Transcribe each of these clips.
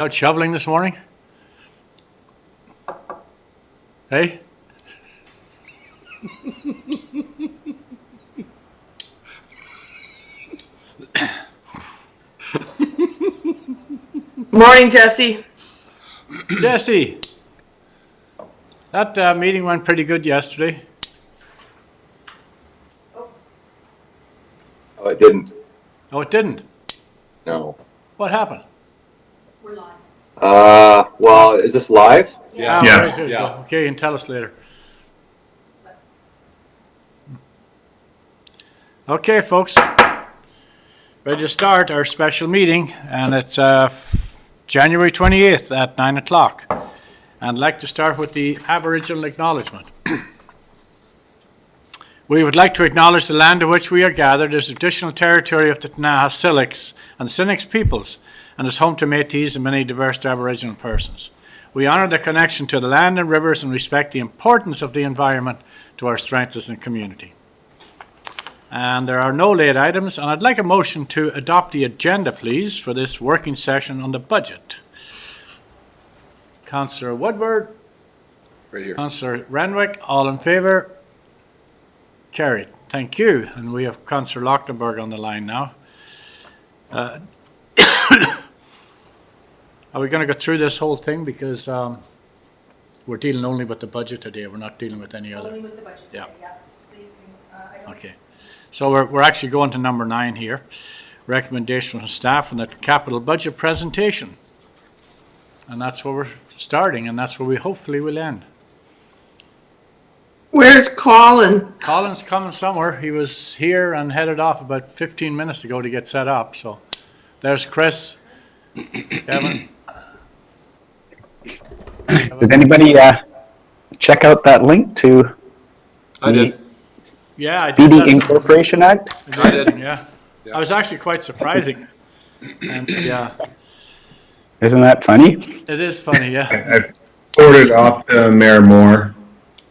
Out shoveling this morning? Hey? Morning, Jesse. Jesse, that meeting went pretty good yesterday. Oh, it didn't. Oh, it didn't? No. What happened? We're live. Well, is this live? Yeah. Yeah. Okay, you can tell us later. Okay, folks. Ready to start our special meeting, and it's January 28th at 9 o'clock. And I'd like to start with the Aboriginal Acknowledgement. We would like to acknowledge the land on which we are gathered as traditional territory of the Ktunaxa Silix and Sinix peoples, and is home to Métis and many diverse Aboriginal persons. We honour the connection to the land and rivers and respect the importance of the environment to our strengths as a community. And there are no late items, and I'd like a motion to adopt the agenda, please, for this working session on the budget. Councillor Woodward. Right here. Councillor Renwick, all in favour? Carried. Thank you. And we have Councillor Lochtenberg on the line now. Are we going to go through this whole thing? Because we're dealing only with the budget today. We're not dealing with any other. Only with the budget Yeah. today, yeah. So you can, I don't. Okay. So we're actually going to number 9 here. Recommendation from staff on the capital budget presentation. And that's where we're starting, and that's where we hopefully will end. Where's Colin? Colin's coming somewhere. He was here and headed off about 15 minutes ago to get set up. So there's Chris, Kevin. Did anybody check out that link to I did. Yeah, I did. BD That's Incorporation Act? amazing, yeah. Yeah. I was actually quite surprising. And yeah, Isn't that funny? it is funny, yeah. I forwarded off to Mayor Moore.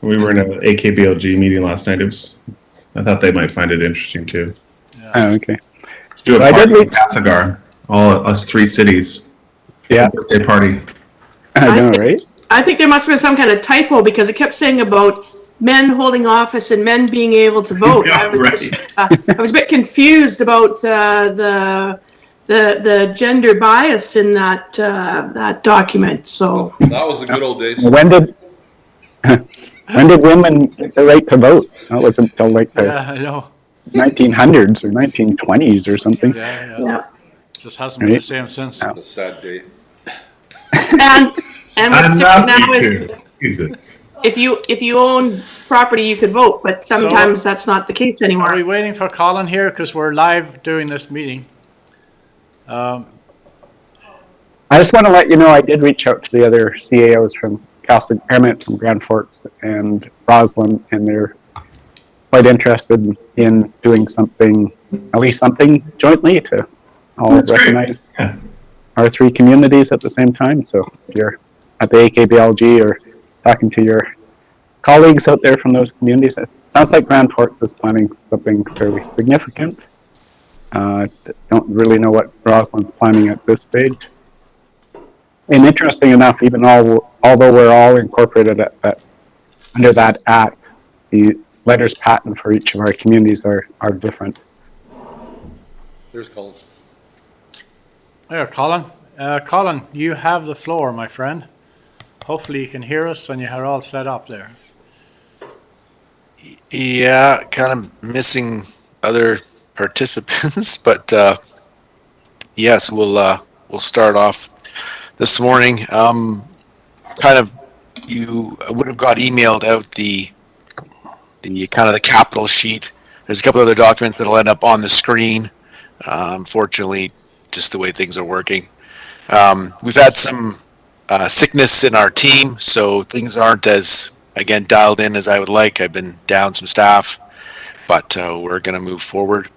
We were in an AKBLG meeting last night. I thought they might find it interesting too. Oh, okay. Let's do a I did party in read- Castlegar, all us 3 cities. Yeah, Birthday party. I know, right? I think there must have been some kind of typo because it kept saying about men holding office and men being able to vote. Yeah, I was right. just, I was a bit confused about the gender bias in that that document. So That was the good old days. When did women get the right to vote? That wasn't until like the Yeah, I know. 1900s or 1920s or something. Yeah. yeah, Just hasn't been the same since. Yeah. It's a sad day. and what's different now is Jesus. if you own property you could vote, but sometimes that's not the case Are anymore. we waiting for Colin here? Because we're live doing this meeting. I just want to let you know I did reach out to the other CAOs from Hermit, from Grand Forks, and Roslyn, and they're quite interested in doing something, at least something jointly to all That's great. recognize Yeah. our 3 communities at the same time. So if you're at the AKBLG or talking to your colleagues out there from those communities, it sounds like Grand Forks is planning something fairly significant. Don't really know what Roslyn's planning at this stage. And interesting enough, even although we're all incorporated under that act, the letters patent for each of our communities are different. There's Colin. There, Colin. Colin, you have the floor, my friend. Hopefully you can hear us and you're all set up there. Yeah, kind of missing other participants, but yes, we'll start off this morning. You would have got emailed out the kind of the capital sheet. There's a couple other documents that'll end up on the screen. Unfortunately, just the way things are working. We've had some sickness in our team, so things aren't as, again, dialed in as I would like. I've been down some staff, but we're going to move forward.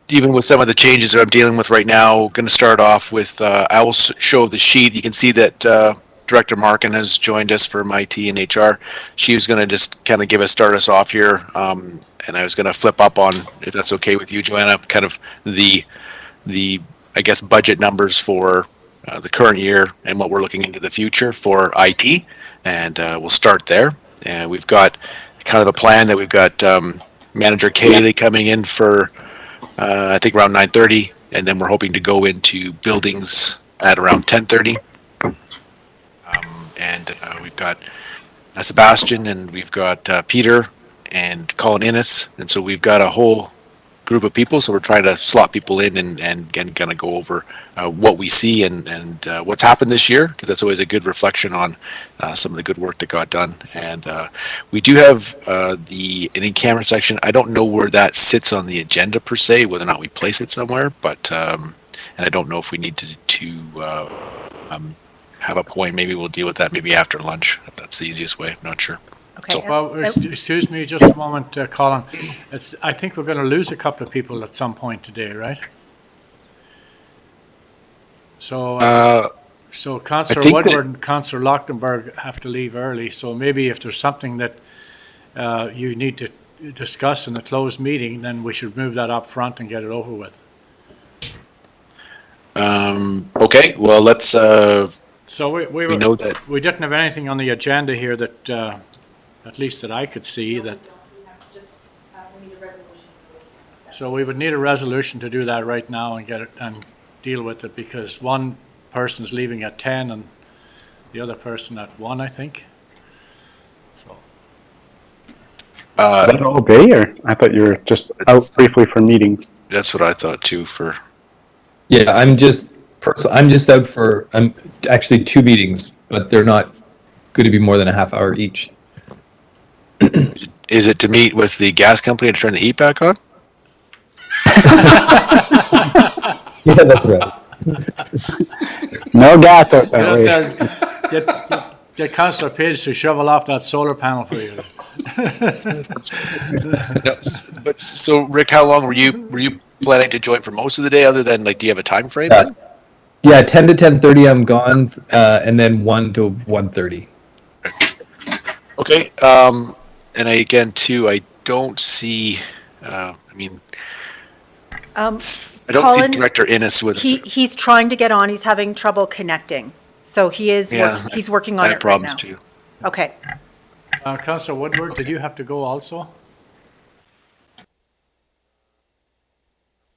Even with some of the changes that I'm dealing with right now, going to start off with, I will show the sheet. You can see that Director Markin has joined us from IT and HR. She was going to just kind of start us off here, and I was going to flip up on, if that's okay with you, Joanna, kind of the I guess, budget numbers for the current year and what we're looking into the future for IT. And we'll start there. And we've got kind of a plan that we've got Manager Kaylee coming in for, I think, around 9:30. And then we're hoping to go into buildings at around 10:30. We've got Sebastian, and we've got Peter and Colin Innes. And so we've got a whole group of people. So we're trying to slot people in and kind of go over what we see and what's happened this year, because that's always a good reflection on some of the good work that got done. And we do have the in-camera section. I don't know where that sits on the agenda per se, whether or not we place it somewhere, but and I don't know if we need to have a point. Maybe we'll deal with that maybe after lunch. If that's the easiest way. I'm not sure. Okay. Well, excuse me just a moment, Colin. I think we're going to lose a couple of people at some point today, right? So, so Councillor Woodward and Councillor Lochtenberg have to leave early. So maybe if there's something that you need to discuss in a closed meeting, then we should move that up front and get it over with. Okay. Well, let's. So we know that we didn't have anything on the agenda here that. At least that I could see that. We need a resolution. So we would need a resolution to do that right now and get it and deal with it, because one person's leaving at 10 and the other person at 1, I think. So. Is that all day, or I thought you were just out briefly for meetings? That's what I thought too. Yeah, I'm just out for actually 2 meetings, but they're not going to be more than a half hour each. Is it to meet with the gas company to turn the heat back on? Yeah, that's right. No gas out that way. Get Councillor Page to shovel off that solar panel for you. No, but so Rick, how long were you planning to join for most of the day? Other than do you have a time frame? Yeah, 10 to 10:30 I'm gone, and then 1 to 1:30. Okay. And I don't see. I don't Colin, see Director Innes with us. He's trying to get on. He's having trouble connecting. So he is. He's working on I it have problems right now. too. Okay. Councillor Woodward, did you have to go also?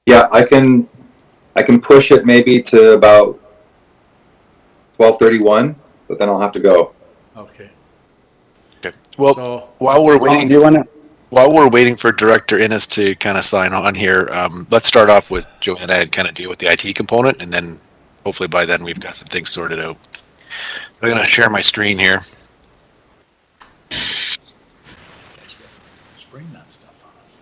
Yeah, I can push it maybe to about 12:31, but then I'll have to go. Okay. Okay. Well, So, while we're waiting, Do you want to? while we're waiting for Director Innes to kind of sign on here, let's start off with Joanna and kind of deal with the IT component, and then hopefully by then we've got some things sorted out. I'm going to share my screen here. spring that stuff on us.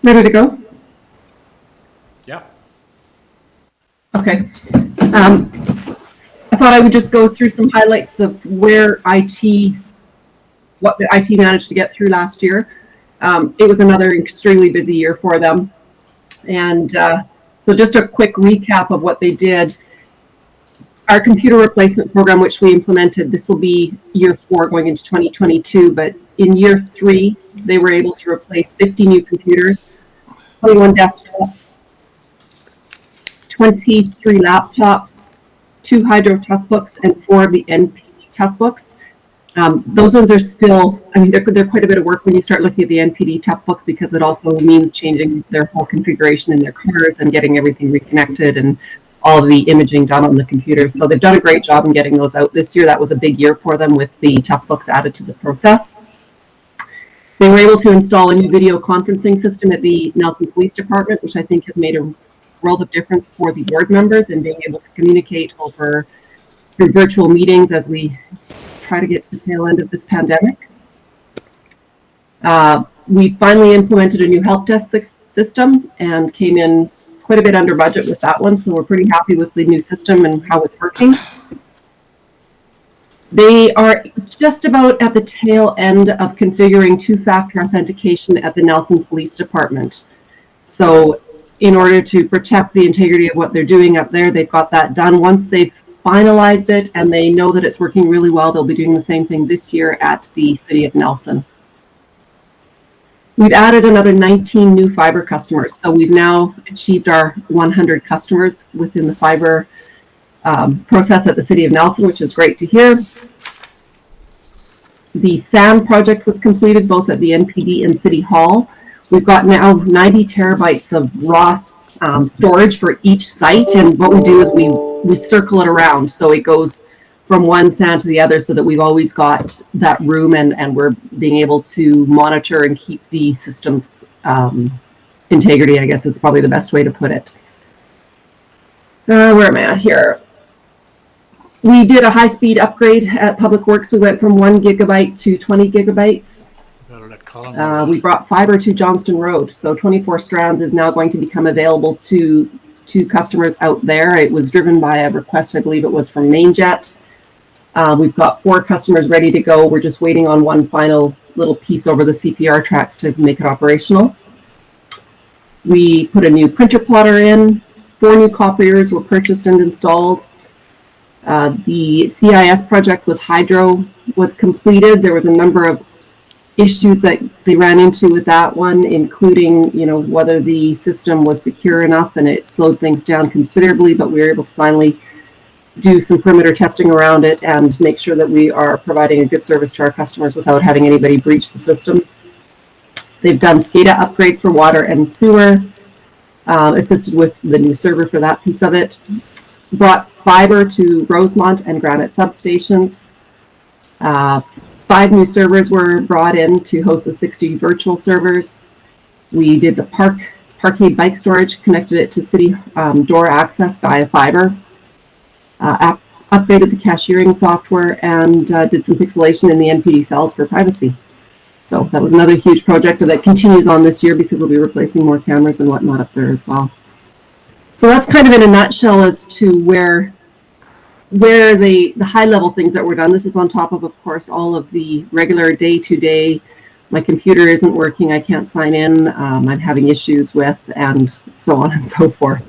Ready to go? Yeah. Okay. I thought I would just go through some highlights of what the IT managed to get through last year. It was another extremely busy year for them. And so just a quick recap of what they did. Our computer replacement program, which we implemented, this will be year 4 going into 2022, but in year 3, they were able to replace 50 new computers, 21 desktops, 23 laptops, 2 Hydro Toughbooks, and 4 of the NPD Toughbooks. Those ones are still, they're quite a bit of work when you start looking at the NPD Toughbooks, because it also means changing their whole configuration in their cars and getting everything reconnected and all of the imaging done on the computers. So they've done a great job in getting those out this year. That was a big year for them with the Toughbooks added to the process. They were able to install a new video conferencing system at the Nelson Police Department, which I think has made a world of difference for the board members and being able to communicate through virtual meetings as we try to get to the tail end of this pandemic. We finally implemented a new help desk system and came in quite a bit under budget with that one, so we're pretty happy with the new system and how it's working. They are just about at the tail end of configuring 2-factor authentication at the Nelson Police Department. So in order to protect the integrity of what they're doing up there, they've got that done. Once they've finalized it and they know that it's working really well, they'll be doing the same thing this year at the City of Nelson. We've added another 19 new fiber customers. So we've now achieved our 100 customers within the fiber process at the City of Nelson, which is great to hear. The SAM project was completed both at the NPD and City Hall. We've got now 90 terabytes of raw storage for each site, and what we do is we circle it around so it goes from one SAN to the other, so that we've always got that room, and we're being able to monitor and keep the system's integrity, I guess is probably the best way to put it. Where am I at here? We did a high-speed upgrade at Public Works. We went from 1 gigabyte to 20 gigabytes. We brought fiber to Johnston Road, so 24 strands is now going to become available to customers out there. It was driven by a request, I believe it was from MainJet. We've got 4 customers ready to go. We're just waiting on one final little piece over the CPR tracks to make it operational. We put a new printer plotter in. 4 new copiers were purchased and installed. The CIS project with Hydro was completed. There was a number of issues that they ran into with that one, including, whether the system was secure enough, and it slowed things down considerably, but we were able to finally do some perimeter testing around it and make sure that we are providing a good service to our customers without having anybody breach the system. They've done SCADA upgrades for water and sewer, assisted with the new server for that piece of it. Brought fiber to Rosemont and Granite substations. 5 new servers were brought in to host the 60 virtual servers. We did the parkade bike storage, connected it to city door access via fiber. Updated the cashiering software, and did some pixelation in the NPD cells for privacy. So that was another huge project that continues on this year, because we'll be replacing more cameras and whatnot up there as well. So that's kind of in a nutshell as to where the high level things that were done. This is on top of course, all of the regular day-to-day, my computer isn't working, I can't sign in, I'm having issues with, and so on and so forth.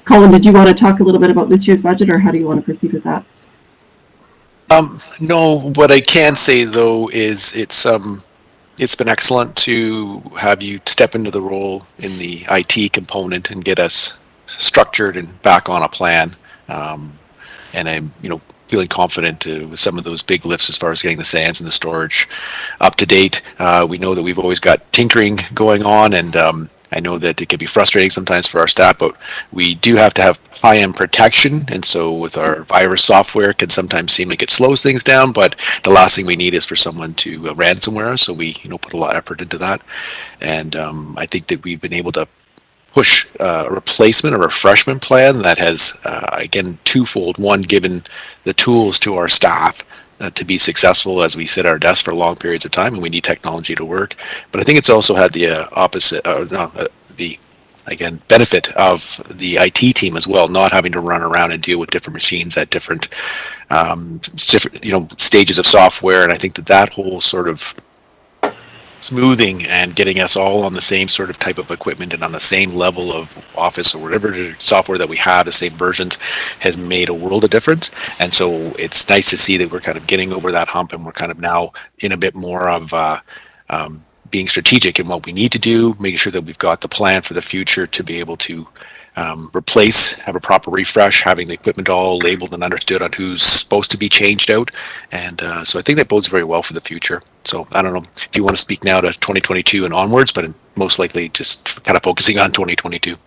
Colin, did you want to talk a little bit about this year's budget, or how do you want to proceed with that? No, what I can say though is it's been excellent to have you step into the role in the IT component and get us structured and back on a plan. And I'm, feeling confident with some of those big lifts as far as getting the SANs and the storage up to date. We know that we've always got tinkering going on, and I know that it can be frustrating sometimes for our staff, but we do have to have high-end protection, and so with our virus software, it can sometimes seem like it slows things down, but the last thing we need is for someone to ransomware, so we put a lot of effort into that. And I think that we've been able to push a replacement, a refreshment plan that has, again, twofold. One, given the tools to our staff to be successful as we sit at our desks for long periods of time, and we need technology to work. But I think it's also had the benefit of the IT team as well, not having to run around and deal with different machines at different stages of software. And I think that whole sort of smoothing and getting us all on the same sort of type of equipment and on the same level of Office or whatever software that we have, the same versions, has made a world of difference. And so it's nice to see that we're kind of getting over that hump, and we're kind of now in a bit more of being strategic in what we need to do, making sure that we've got the plan for the future to be able to replace, have a proper refresh, having the equipment all labeled and understood on who's supposed to be changed out. And so I think that bodes very well for the future. So I don't know if you want to speak now to 2022 and onwards, but most likely just kind of focusing on 2022.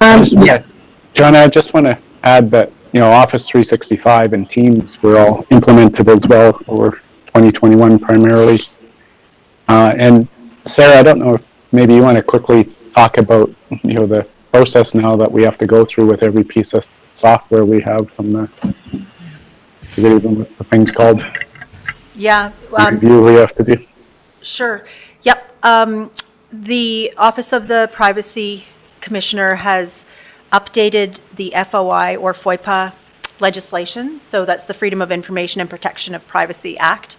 John, I just want to add that, Office 365 and Teams were all implemented as well over 2021 primarily. And Sarah, I don't know if maybe you want to quickly talk about, the process now that we have to go through with every piece of software we have from the things called. Yeah. Review we have to do. Sure. Yep. The Office of the Privacy Commissioner has updated the FOI or FOIPA legislation. So that's the Freedom of Information and Protection of Privacy Act.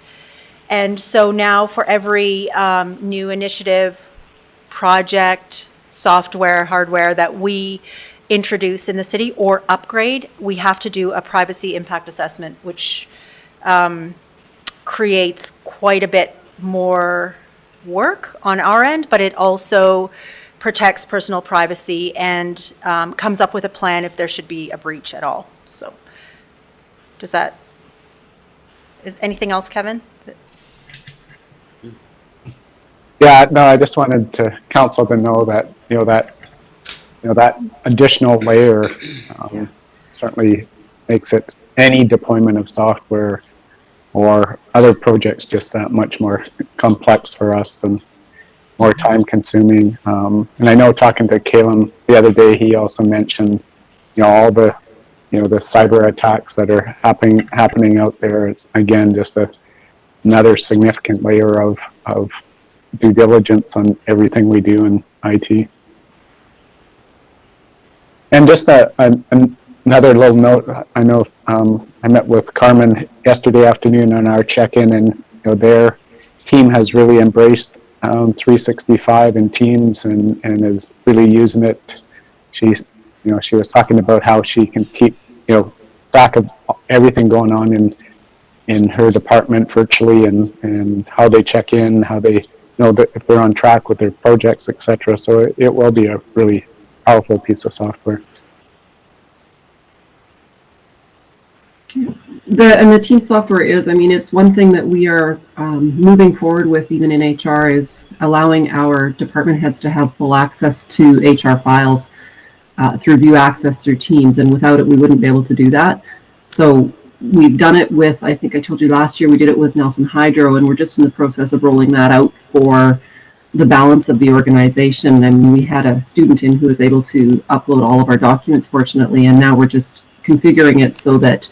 And so now for every new initiative, project, software, hardware that we introduce in the city or upgrade, we have to do a privacy impact assessment, which creates quite a bit more work on our end, but it also protects personal privacy and comes up with a plan if there should be a breach at all. So is anything else, Kevin? Yeah, no, I just wanted to council to know that, that additional layer certainly makes it, any deployment of software or other projects, just that much more complex for us and more time consuming. And I know talking to Caleb the other day, he also mentioned, all the, the cyber attacks that are happening out there. It's again, just another significant layer of due diligence on everything we do in IT. And just another little note, I know I met with Carmen yesterday afternoon on our check-in, and their team has really embraced 365 in Teams and is really using it. She's, she was talking about how she can keep, track of everything going on in her department virtually, and how they check in, how they know that if they're on track with their projects, etc. So it will be a really powerful piece of software. The team software is, it's one thing that we are moving forward with, even in HR, is allowing our department heads to have full access to HR files through view access through Teams, and without it we wouldn't be able to do that. So we've done it with, I think I told you last year, we did it with Nelson Hydro, and we're just in the process of rolling that out for the balance of the organization. And we had a student in who was able to upload all of our documents, fortunately, and now we're just configuring it so that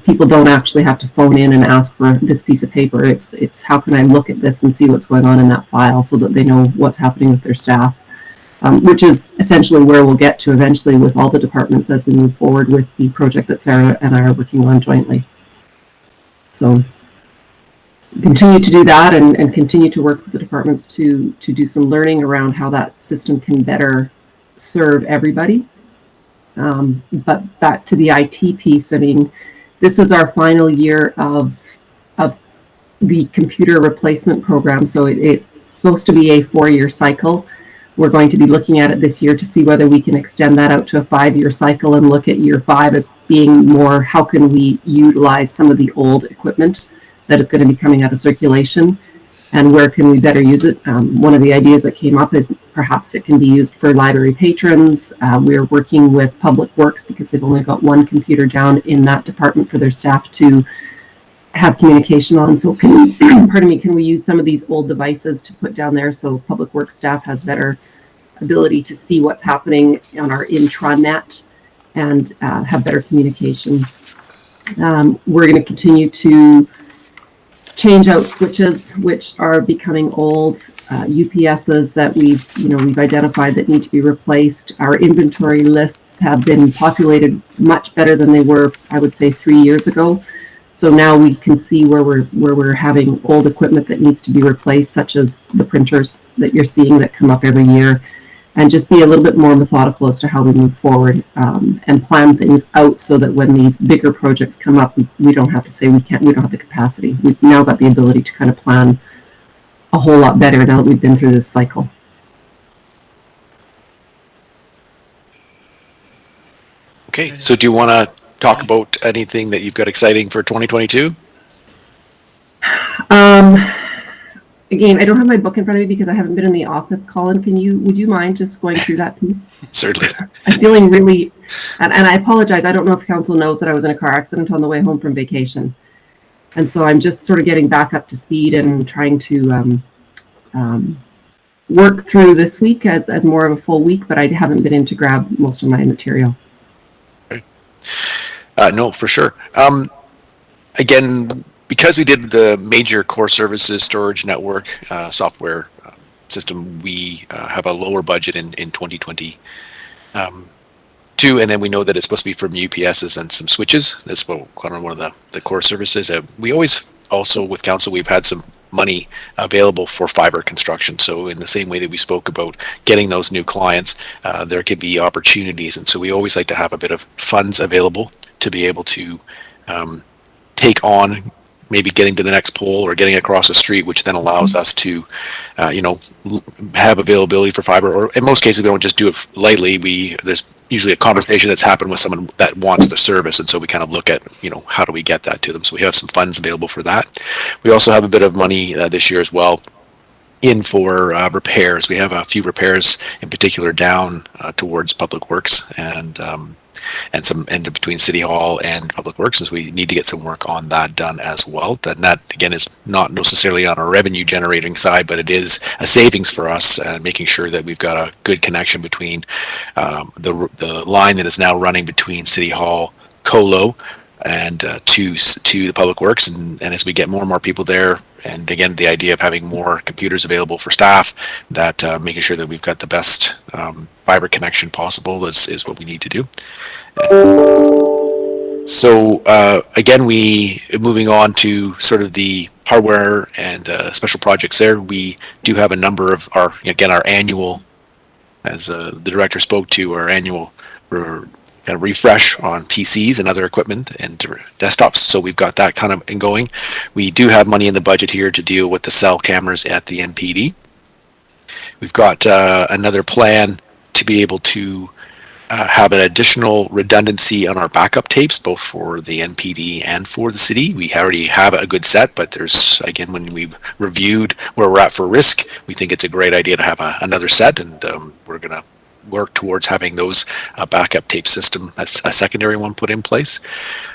people don't actually have to phone in and ask for this piece of paper. It's how can I look at this and see what's going on in that file, so that they know what's happening with their staff, which is essentially where we'll get to eventually with all the departments as we move forward with the project that Sarah and I are working on jointly. So continue to do that and continue to work with the departments to do some learning around how that system can better serve everybody. But back to the IT piece, this is our final year of the computer replacement program. So it's supposed to be a 4-year cycle. We're going to be looking at it this year to see whether we can extend that out to a 5-year cycle and look at year 5 as being more, how can we utilize some of the old equipment that is going to be coming out of circulation, and where can we better use it? One of the ideas that came up is perhaps it can be used for library patrons. We're working with Public Works because they've only got one computer down in that department for their staff to have communication on. So can we use some of these old devices to put down there so Public Works staff has better ability to see what's happening on our intranet and have better communication. We're going to continue to change out switches which are becoming old, UPSs that we've identified that need to be replaced. Our inventory lists have been populated much better than they were, I would say, 3 years ago. So now we can see where we're having old equipment that needs to be replaced, such as the printers that you're seeing that come up every year, and just be a little bit more methodical as to how we move forward, and plan things out so that when these bigger projects come up, we don't have to say we don't have the capacity. We've now got the ability to kind of plan a whole lot better now that we've been through this cycle. Okay, so do you want to talk about anything that you've got exciting for 2022? Again, I don't have my book in front of me because I haven't been in the office. Colin, would you mind just going through that piece? Certainly. I'm feeling really, and I apologize. I don't know if council knows that I was in a car accident on the way home from vacation. And so I'm just sort of getting back up to speed and trying to work through this week as more of a full week, but I haven't been in to grab most of my material. Okay. No, for sure. Again, because we did the major core services storage network software system, we have a lower budget in 2022, and then we know that it's supposed to be from UPSs and some switches. That's kind of one of the core services. We always also, with council, we've had some money available for fiber construction. So in the same way that we spoke about getting those new clients, there could be opportunities, and so we always like to have a bit of funds available to be able to take on maybe getting to the next pole or getting across the street, which then allows us to, have availability for fiber. Or in most cases, we don't just do it lightly. There's usually a conversation that's happened with someone that wants the service, and so we kind of look at, how do we get that to them. So we have some funds available for that. We also have a bit of money this year as well in for repairs. We have a few repairs in particular down towards Public Works and some end between City Hall and Public Works, as we need to get some work on that done as well. And that again is not necessarily on our revenue generating side, but it is a savings for us, making sure that we've got a good connection between the line that is now running between City Hall, Colo, and to the Public Works, and as we get more and more people there, and again the idea of having more computers available for staff, that making sure that we've got the best fiber connection possible is what we need to do. So again, we moving on to sort of the hardware and special projects there. We do have a number of our annual, as the director spoke to, our annual kind of refresh on PCs and other equipment and desktops. So we've got that kind of going. We do have money in the budget here to deal with the cell cameras at the NPD. We've got another plan to be able to have an additional redundancy on our backup tapes, both for the NPD and for the city. We already have a good set, but there's, again, when we've reviewed where we're at for risk, we think it's a great idea to have another set, and we're going to work towards having those backup tape system, as a secondary one, put in place.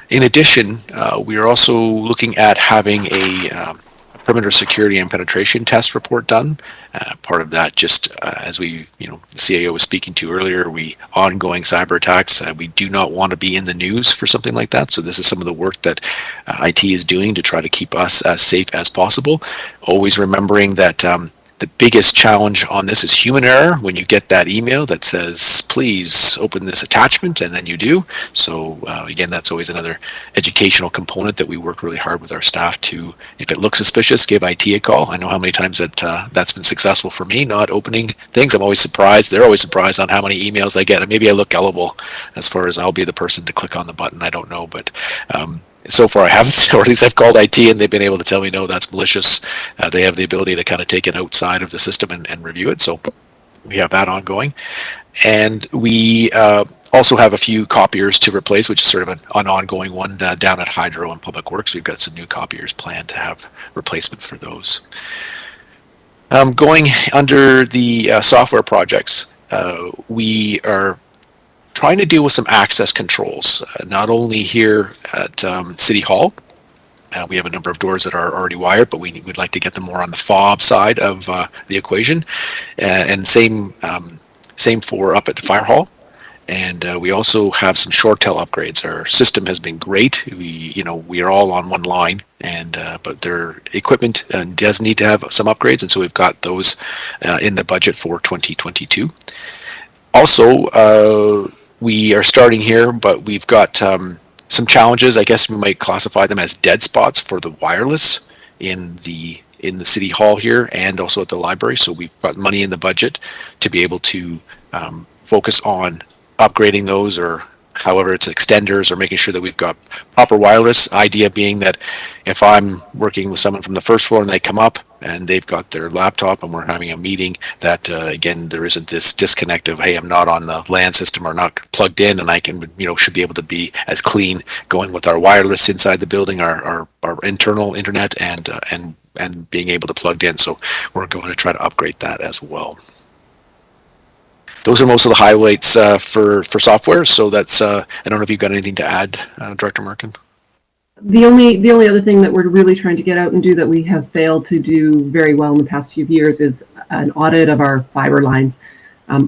In addition, we are also looking at having a perimeter security and penetration test report done. Part of that, just as we, the CAO was speaking to earlier, ongoing cyber attacks. We do not want to be in the news for something like that. So this is some of the work that IT is doing to try to keep us as safe as possible. Always remembering that the biggest challenge on this is human error. When you get that email that says, please open this attachment, and then you do. So again, that's always another educational component that we work really hard with our staff to, if it looks suspicious, give IT a call. I know how many times that's been successful for me, not opening things. I'm always surprised. They're always surprised on how many emails I get. And maybe I look gullible as far as I'll be the person to click on the button. I don't know, but so far I haven't, or at least I've called IT and they've been able to tell me, no, that's malicious. They have the ability to kind of take it outside of the system and review it. So we have that ongoing. And we also have a few copiers to replace, which is sort of an ongoing one down at Hydro and Public Works. We've got some new copiers planned to have replacement for those. Going under the software projects, we are trying to deal with some access controls, not only here at City Hall. We have a number of doors that are already wired, but we'd like to get them more on the fob side of the equation, and same for up at the Fire Hall. And we also have some short tail upgrades. Our system has been great. We are all on one line, and but their equipment does need to have some upgrades, and so we've got those in the budget for 2022. Also, we are starting here, but we've got some challenges. I guess we might classify them as dead spots for the wireless in the City Hall here and also at the library. So we've got money in the budget to be able to focus on upgrading those, or however it's extenders, or making sure that we've got proper wireless. Idea being that if I'm working with someone from the first floor and they come up and they've got their laptop and we're having a meeting, that again, there isn't this disconnect of, hey, I'm not on the LAN system or not plugged in, and I can, should be able to be as clean going with our wireless inside the building, our internal internet, and being able to plug in. So we're going to try to upgrade that as well. Those are most of the highlights for software. So that's, I don't know if you've got anything to add, Director Merkin. The only other thing that we're really trying to get out and do that we have failed to do very well in the past few years is an audit of our fiber lines.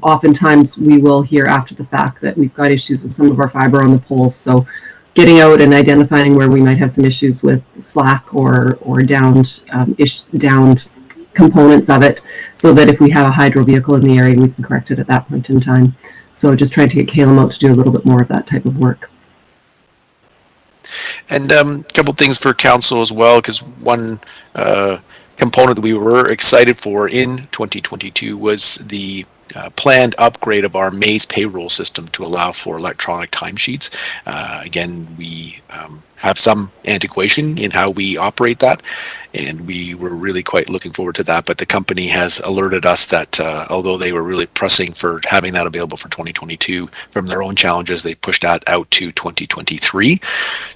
Oftentimes we will hear after the fact that we've got issues with some of our fiber on the poles. So getting out and identifying where we might have some issues with slack or downed components of it, so that if we have a hydro vehicle in the area, we can correct it at that point in time. So just trying to get Calum out to do a little bit more of that type of work. And a couple things for council as well, because one component that we were excited for in 2022 was the planned upgrade of our Maze payroll system to allow for electronic timesheets. Again, we have some antiquation in how we operate that, and we were really quite looking forward to that. But the company has alerted us that although they were really pressing for having that available for 2022, from their own challenges, they pushed that out to 2023.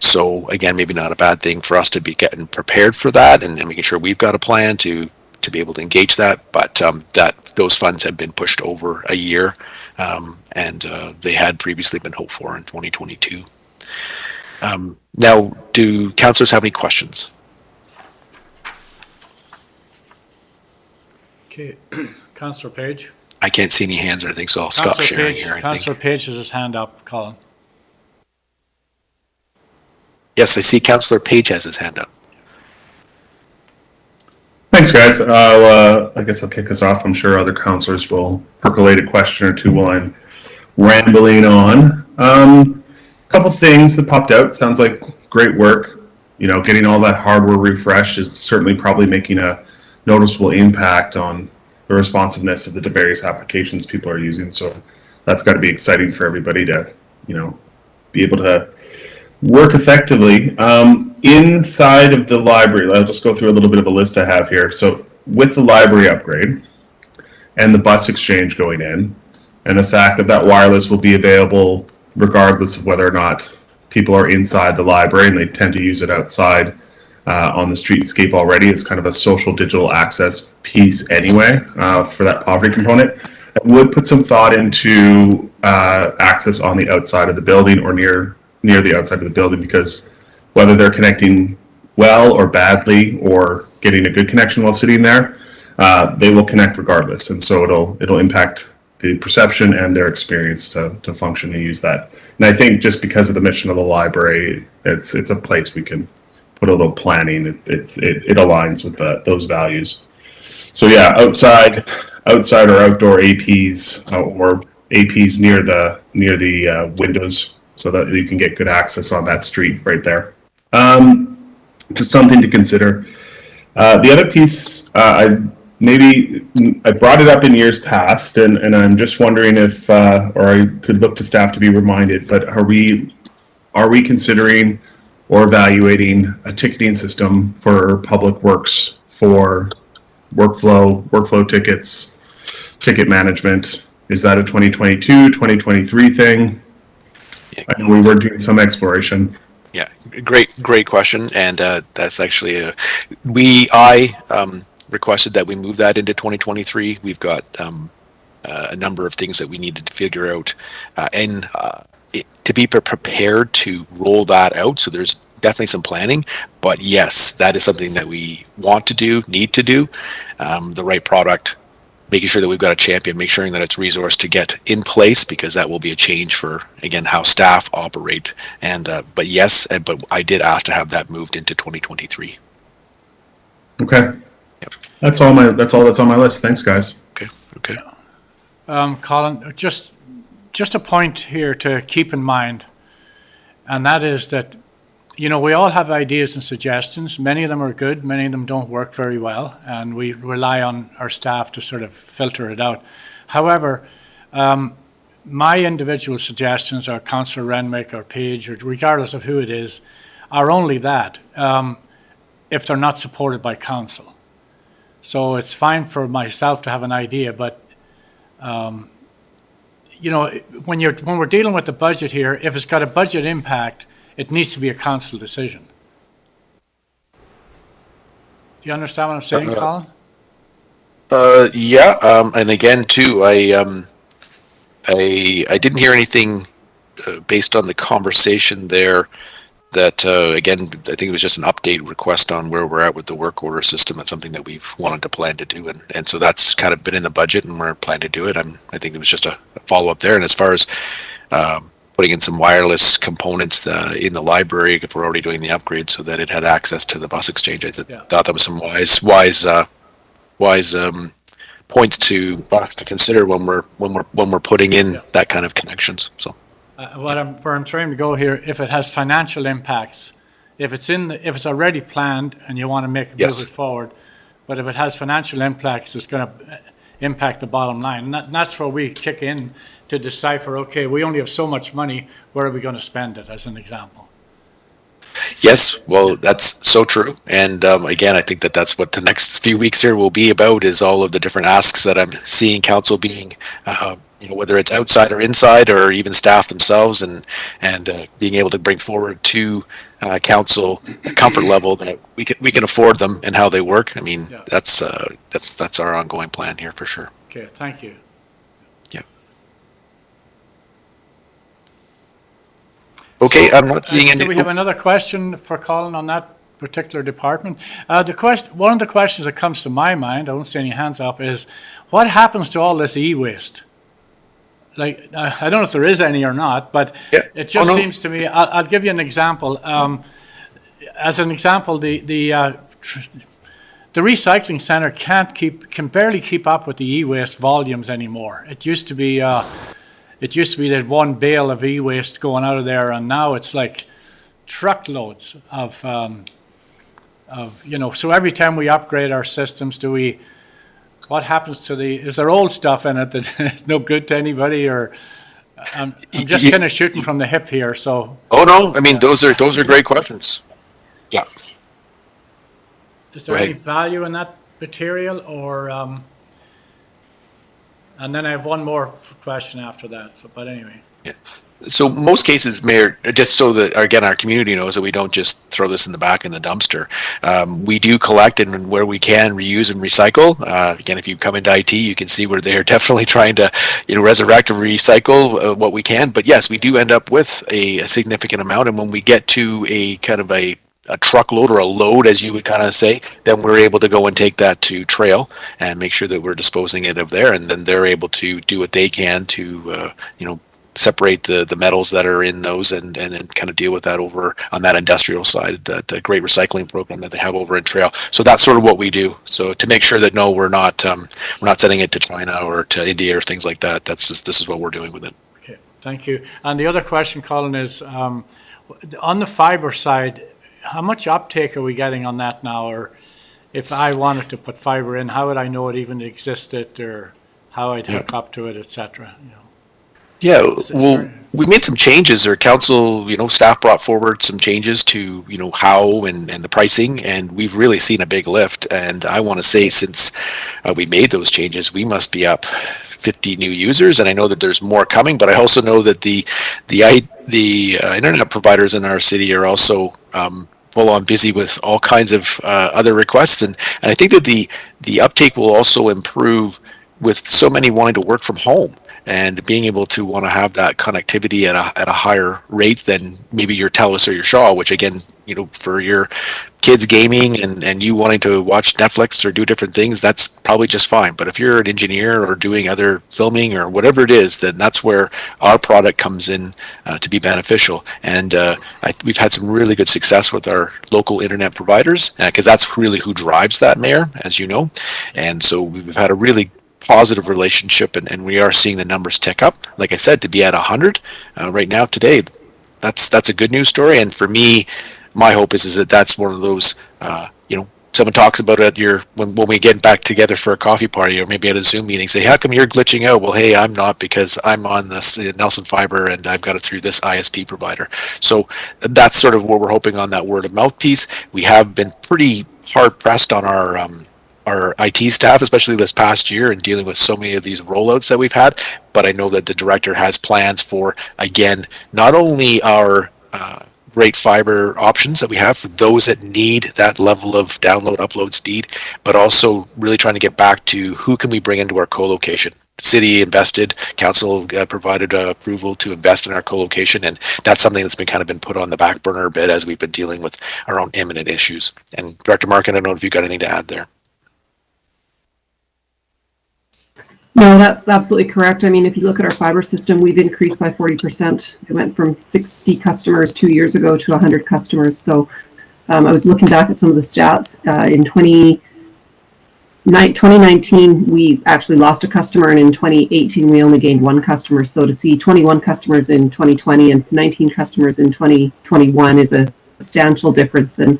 So again, maybe not a bad thing for us to be getting prepared for that and making sure we've got a plan to be able to engage that, but that those funds have been pushed over a year, and they had previously been hoped for in 2022. Now, do councillors have any questions? Okay, Councillor Page. I can't see any hands or anything, so I'll stop sharing Page, here. I Councillor think. Page has his hand up, Colin. Yes, I see Councillor Page has his hand up. Thanks, guys. I guess I'll kick us off. I'm sure other councillors will percolate a question or two while I'm rambling on. A couple things that popped out. Sounds like great work. You know, getting all that hardware refresh is certainly probably making a noticeable impact on the responsiveness of the various applications people are using. So that's got to be exciting for everybody to, you know, be able to work effectively. Inside of the library, I'll just go through a little bit of a list I have here. So with the library upgrade and the bus exchange going in, and the fact that that wireless will be available regardless of whether or not people are inside the library, and they tend to use it outside on the streetscape already. It's kind of a social digital access piece anyway for that poverty component. I would put some thought into access on the outside of the building or near the outside of the building, because whether they're connecting well or badly or getting a good connection while sitting there, they will connect regardless, and so it'll impact the perception and their experience to function and use that. And I think just because of the mission of the library, it's a place we can put a little planning. It aligns with those values. So yeah, outside or outdoor APs or APs near the windows, so that you can get good access on that street right there. Just something to consider. The other piece, I brought it up in years past, and I'm just wondering if, or I could look to staff to be reminded, but are we considering or evaluating a ticketing system for public works for workflow tickets, ticket management? Is that a 2022, 2023 thing? I know we were doing some exploration. Yeah, great question, and that's actually I requested that we move that into 2023. We've got a number of things that we needed to figure out, and to be prepared to roll that out. So there's definitely some planning, but yes, that is something that we want to do, need to do. The right product, making sure that we've got a champion, make sure that it's resourced to get in place, because that will be a change for, again, how staff operate. And but yes, but I did ask to have that moved into 2023. Okay. Yep. That's all that's on my list. Thanks, guys. Okay. Colin, just a point here to keep in mind, and that is that, you know, we all have ideas and suggestions. Many of them are good, many of them don't work very well, and we rely on our staff to sort of filter it out. However, my individual suggestions, or Councillor Renwick or Page, or regardless of who it is, are only that, if they're not supported by council. So it's fine for myself to have an idea, but you know, when we're dealing with the budget here, if it's got a budget impact, it needs to be a council decision. Do you understand what I'm saying, Colin? Yeah, and again too, I didn't hear anything based on the conversation there that again, I think it was just an update request on where we're at with the work order system. That's something that we've wanted to plan to do, and so that's kind of been in the budget, and we're planning to do it. I think it was just a follow up there. And as far as putting in some wireless components in the library, if we're already doing the upgrade, so that it had access to the bus exchange, I thought that was some wise points to consider when we're putting in that kind of connections. So. Where I'm trying to go here, if it has financial impacts, if it's already planned and you want to move it forward, but if it has financial impacts, impact the bottom line. And that's where we kick in to decipher, okay, we only have so much money, where are we going to spend it, as an example? Yes, well, that's so true. And again, I think that that's what the next few weeks here will be about, is all of the different asks that I'm seeing council being, whether it's outside or inside, or even staff themselves, and being able to bring forward to council a comfort level that we can afford them and how they work. I mean, Yeah. that's our ongoing plan here for sure. Okay, thank you. Yeah. Okay, I'm not seeing any. Do we have another question for Colin on that particular department? One of the questions that comes to my mind, I don't see any hands up, is what happens to all this e-waste? Like, I don't know if there is any or not, but Yeah. it just Oh, no. seems to me, I'll give you an example. As an example, the recycling center can barely keep up with the e-waste volumes anymore. It used to be that one bale of e-waste going out of there, and now it's like truckloads of so every time we upgrade our systems, what happens to is there old stuff in it that is no good to anybody, or I'm just kind of shooting from the hip here, so. Oh no, I mean, those are great questions. Yeah. Is there Go any ahead. value in that material, or, and then I have one more question after that, so, but anyway. Yeah. So most cases, Mayor, just so that, again, our community knows that we don't just throw this in the back in the dumpster. We do collect, and where we can, reuse and recycle. Again, if you come into IT, you can see where they're definitely trying to, resurrect or recycle what we can. But yes, we do end up with a significant amount. And when we get to a kind of a truckload or a load, as you would kind of say, then we're able to go and take that to trail and make sure that we're disposing it of there. And then they're able to do what they can to, separate the metals that are in those and kind of deal with that over on that industrial side, the great recycling program that they have over in Trail. So that's sort of what we do. So to make sure that, no, we're not sending it to China or to India or things like that. This is what we're doing with it. Okay, thank you. And the other question, Colin, is on the fiber side, how much uptake are we getting on that now? Or if I wanted to put fiber in, how would I know it even existed, or how I'd hook up to it, et cetera? Yeah, well, we made some changes, or council, staff brought forward some changes to, how and the pricing, and we've really seen a big lift. And I want to say, since we made those changes, we must be up 50 new users, and I know that there's more coming. But I also know that the internet providers in our city are also full on busy with all kinds of other requests, and I think that the uptake will also improve with so many wanting to work from home, and being able to want to have that connectivity at a higher rate than maybe your TELUS or your Shaw, which again, for your kids gaming and you wanting to watch Netflix or do different things, that's probably just fine. But if you're an engineer or doing other filming or whatever it is, then that's where our product comes in to be beneficial. And we've had some really good success with our local internet providers, because that's really who drives that, Mayor, as you know. And so we've had a really positive relationship, and we are seeing the numbers tick up. Like I said, to be at 100 right now today, that's a good news story. And for me, my hope is that that's one of those, someone talks about it when we get back together for a coffee party or maybe at a Zoom meeting, say, how come you're glitching out? Well, hey, I'm not, because I'm on this Nelson Fiber and I've got it through this ISP provider. So that's sort of what we're hoping on, that word of mouth piece. We have been pretty hard pressed on our IT staff, especially this past year, and dealing with so many of these rollouts that we've had. But I know that the director has plans for, again, not only our great fiber options that we have for those that need that level of download, upload speed, but also really trying to get back to who can we bring into our co-location. City invested, council provided approval to invest in our co-location, and that's something that's been put on the back burner a bit as we've been dealing with our own imminent issues. And Director Mark, I don't know if you've got anything to add there. No, that's absolutely correct. I mean, if you look at our fiber system, we've increased by 40%. It went from 60 customers 2 years ago to 100 customers. So I was looking back at some of the stats. In 2019, we actually lost a customer, and in 2018, we only gained one customer. So to see 21 customers in 2020 and 19 customers in 2021 is a substantial difference. And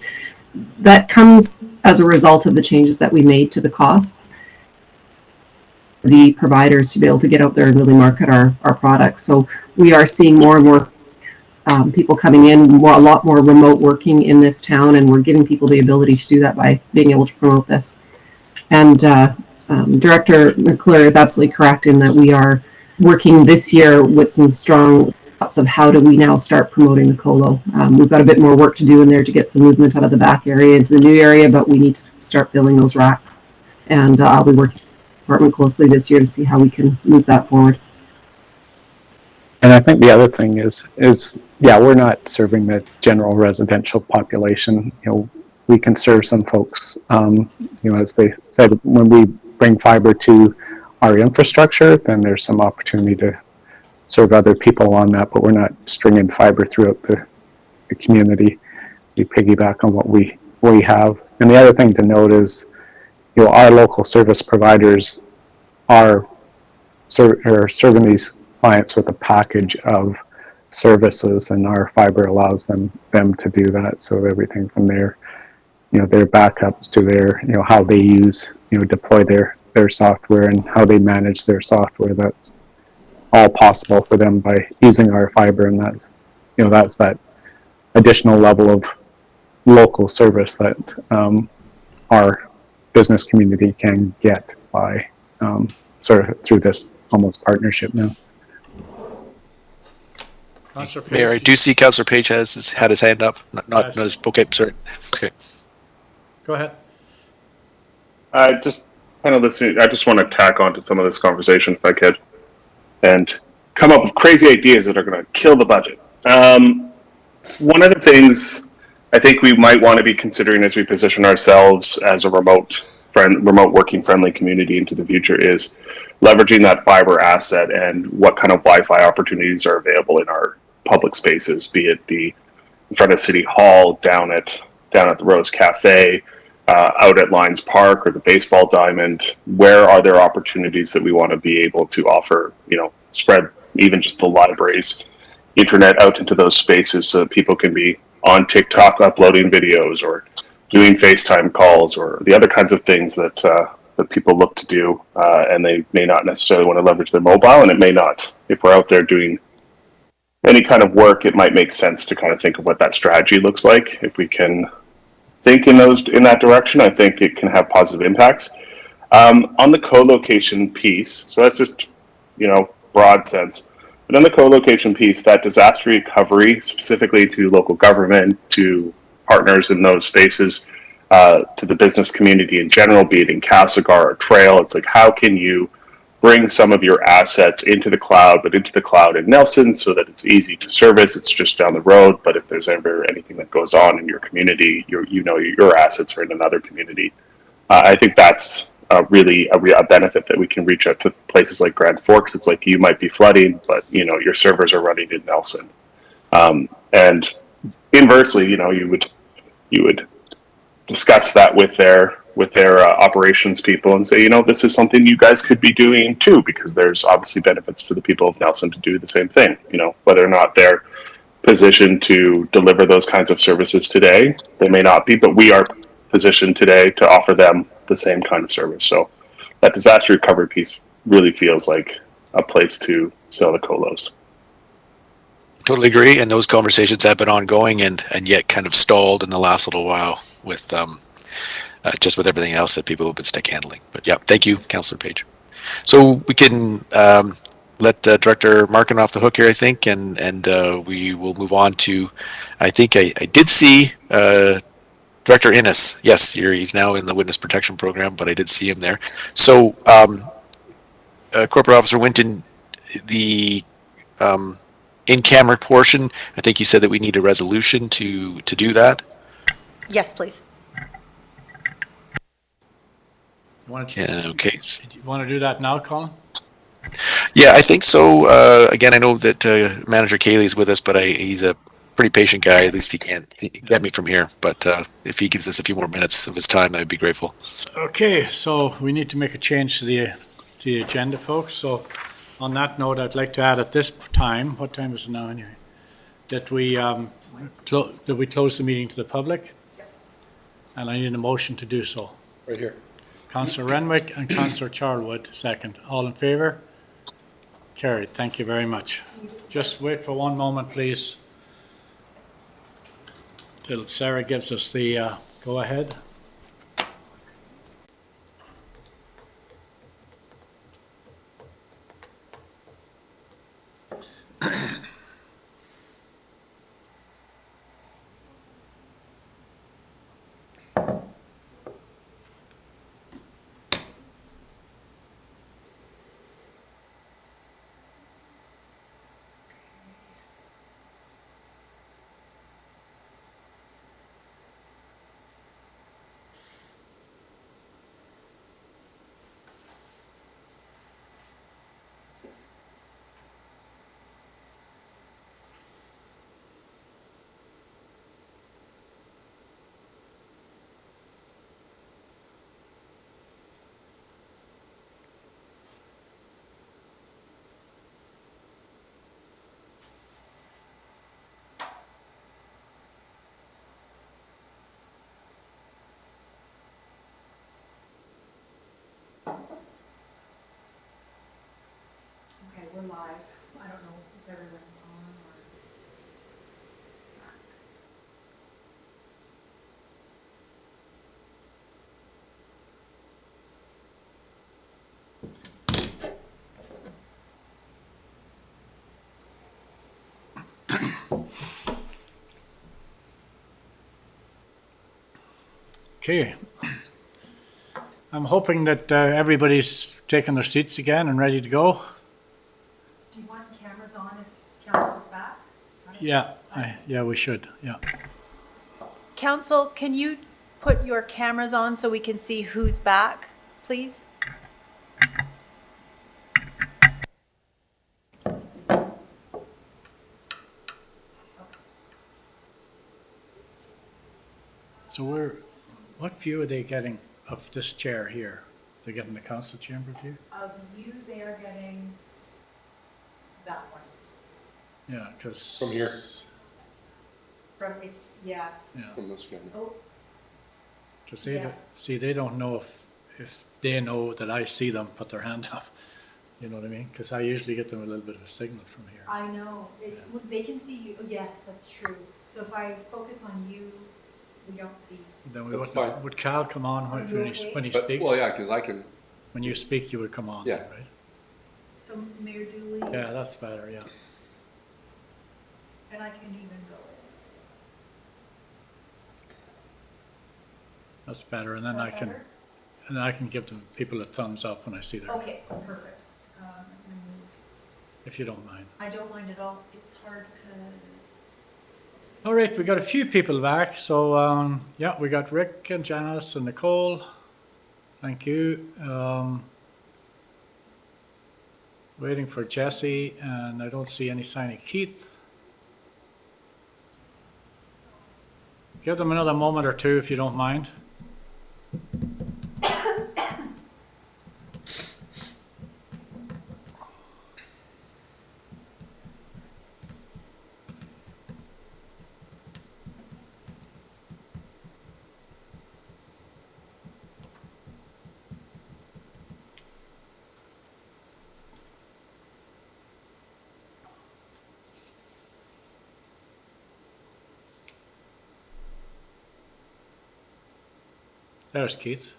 that comes as a result of the changes that we made to the costs. the providers to be able to get out there and really market our products. So we are seeing more and more people coming in, a lot more remote working in this town, and we're giving people the ability to do that by being able to promote this. And Director McClure is absolutely correct in that we are working this year with some strong thoughts of how do we now start promoting the colo. We've got a bit more work to do in there to get some movement out of the back area into the new area, but we need to start filling those racks. And I'll be working with the department closely this year to see how we can move that forward. And I think the other thing is yeah, we're not serving the general residential population. You know, we can serve some folks. You know, as they said, when we bring fiber to our infrastructure, then there's some opportunity to serve other people on that, but we're not stringing fiber throughout the community. We piggyback on what we have. And the other thing to note is, you know, our local service providers are serving these clients with a package of services, and our fiber allows them to do that. So everything from their, you know, their backups to their, you know, how they use, you know, deploy their software and how they manage their software, that's all possible for them by using our fiber. And that's, you know, that's that additional level of local service that our business community can get by sort of through this almost partnership now. Councillor Page. Mayor, I do see Councillor Page had his hand up. Not his, okay, sorry. Okay. Go ahead. Just kind of listening, I just want to tack on to some of this conversation if I could, and come up with crazy ideas that are going to kill the budget. One of the things I think we might want to be considering as we position ourselves as a remote working friendly community into the future is leveraging that fiber asset and what kind of Wi-Fi opportunities are available in our public spaces, be it in front of City Hall, down at the Rose Cafe, out at Lions Park or the baseball diamond. Where are there opportunities that we want to be able to offer, you know, spread even just the library's internet out into those spaces so that people can be on TikTok uploading videos or doing FaceTime calls or the other kinds of things that people look to do, and they may not necessarily want to leverage their mobile, and it may not. If we're out there doing any kind of work, it might make sense to kind of think of what that strategy looks like. If we can think in that direction, I think it can have positive impacts. On the co-location piece, so that's just, you know, broad sense. But on the co-location piece, that disaster recovery, specifically to local government, to partners in those spaces, to the business community in general, be it in Castlegar or Trail, it's like, how can you bring some of your assets into the cloud, but into the cloud in Nelson so that it's easy to service, it's just down the road, but if there's ever anything that goes on in your community, you know your assets are in another community. I think that's really a benefit that we can reach out to places like Grand Forks. It's like you might be flooding, but you know your servers are running in Nelson. And inversely, you know, you would discuss that with their operations people and say, you know, this is something you guys could be doing too, because there's obviously benefits to the people of Nelson to do the same thing. You know, whether or not they're positioned to deliver those kinds of services today, they may not be, but we are positioned today to offer them the same kind of service. So that disaster recovery piece really feels like a place to sell the colos. Totally agree. And those conversations have been ongoing and yet kind of stalled in the last little while with just with everything else that people have been stick handling. But yeah, thank you, Councillor Page. So we can let Director Markin off the hook here, I think, and we will move on to, I think I did see Director Innes. Yes, he's now in the Witness Protection Program, but I did see him there. So Corporate Officer Winton, the in-camera portion, I think you said that we need a resolution to do that. Yes, please. Okay. You want to do that now, Colin? Yeah, I think so. Again, I know that Manager Cayley is with us, but he's a pretty patient guy. At least he can't get me from here. But if he gives us a few more minutes of his time, I'd be grateful. Okay, so we need to make a change to the agenda, folks. So on that note, I'd like to add at this time, what time is it now anyway, that we close the meeting to the public, and I need a motion to do so. Right here. Councillor Renwick and Councillor Charlwood, second. All in favour? Carried. Thank you very much. Just wait for one moment, please, till Sarah gives us the go-ahead. Okay, we're live. I don't know if everyone's on or. Okay. I'm hoping that everybody's taken their seats again and ready to go. Do you want cameras on if council's back? Yeah, yeah, we should, yeah. Council, can you put your cameras on so we can see who's back, please? So what view are they getting of this chair here? They're getting the council chamber view? Of you, they are getting that one. Yeah, because. From here. From, it's, yeah. Yeah, From this guy. Oh, because they, Yeah. see, they don't know if they know that I see them put their hand up. You know what I mean? Because I usually get them a little bit of a signal from here. I know. It's, they can see you. Yes, that's true. So if I focus on you, we don't see. Then That's would, fine. would Cal come on when you he okay? But, speaks? well, yeah, because I can, When you speak, you would come on, Yeah. right? So Mayor Dooley. Yeah, that's better, yeah. And I can even go That's better, and in. then Is that better? and I can give them people a thumbs up when I see their, Okay, perfect. I'm gonna move. if you don't mind. I don't mind at all. It's hard because. All right, we got a few people back. So, yeah, we got Rick and Janice and Nicole. Thank you. Waiting for Jesse, and I don't see any sign of Keith. Give them another moment or two if you don't mind. There's Keith.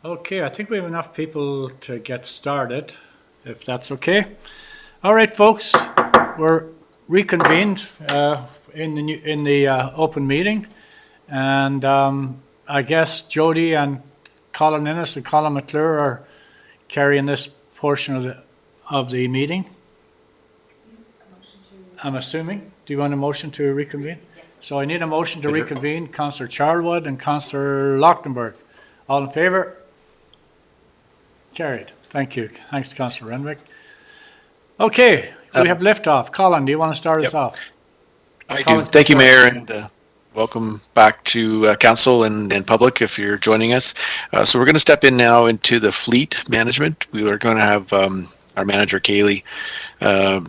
Okay, I think we have enough people to get started, if that's okay. All right, folks, we're reconvened in the open meeting, and I guess Jody and Colin Innes and Colin McClure are carrying this portion of the meeting. I'm assuming. Do you want a motion to reconvene? Yes. So I need a motion to reconvene. Councillor Charlwood and Councillor Lochtenberg. All in favour? Carried. Thank you. Thanks, Councillor Renwick. Okay, we have liftoff. Colin, do you want to start us off? I Colin, do. Thank you, Mayor, yeah. and welcome back to council and public if you're joining us. So we're going to step in now into the fleet management. We are going to have our manager, Kaylee,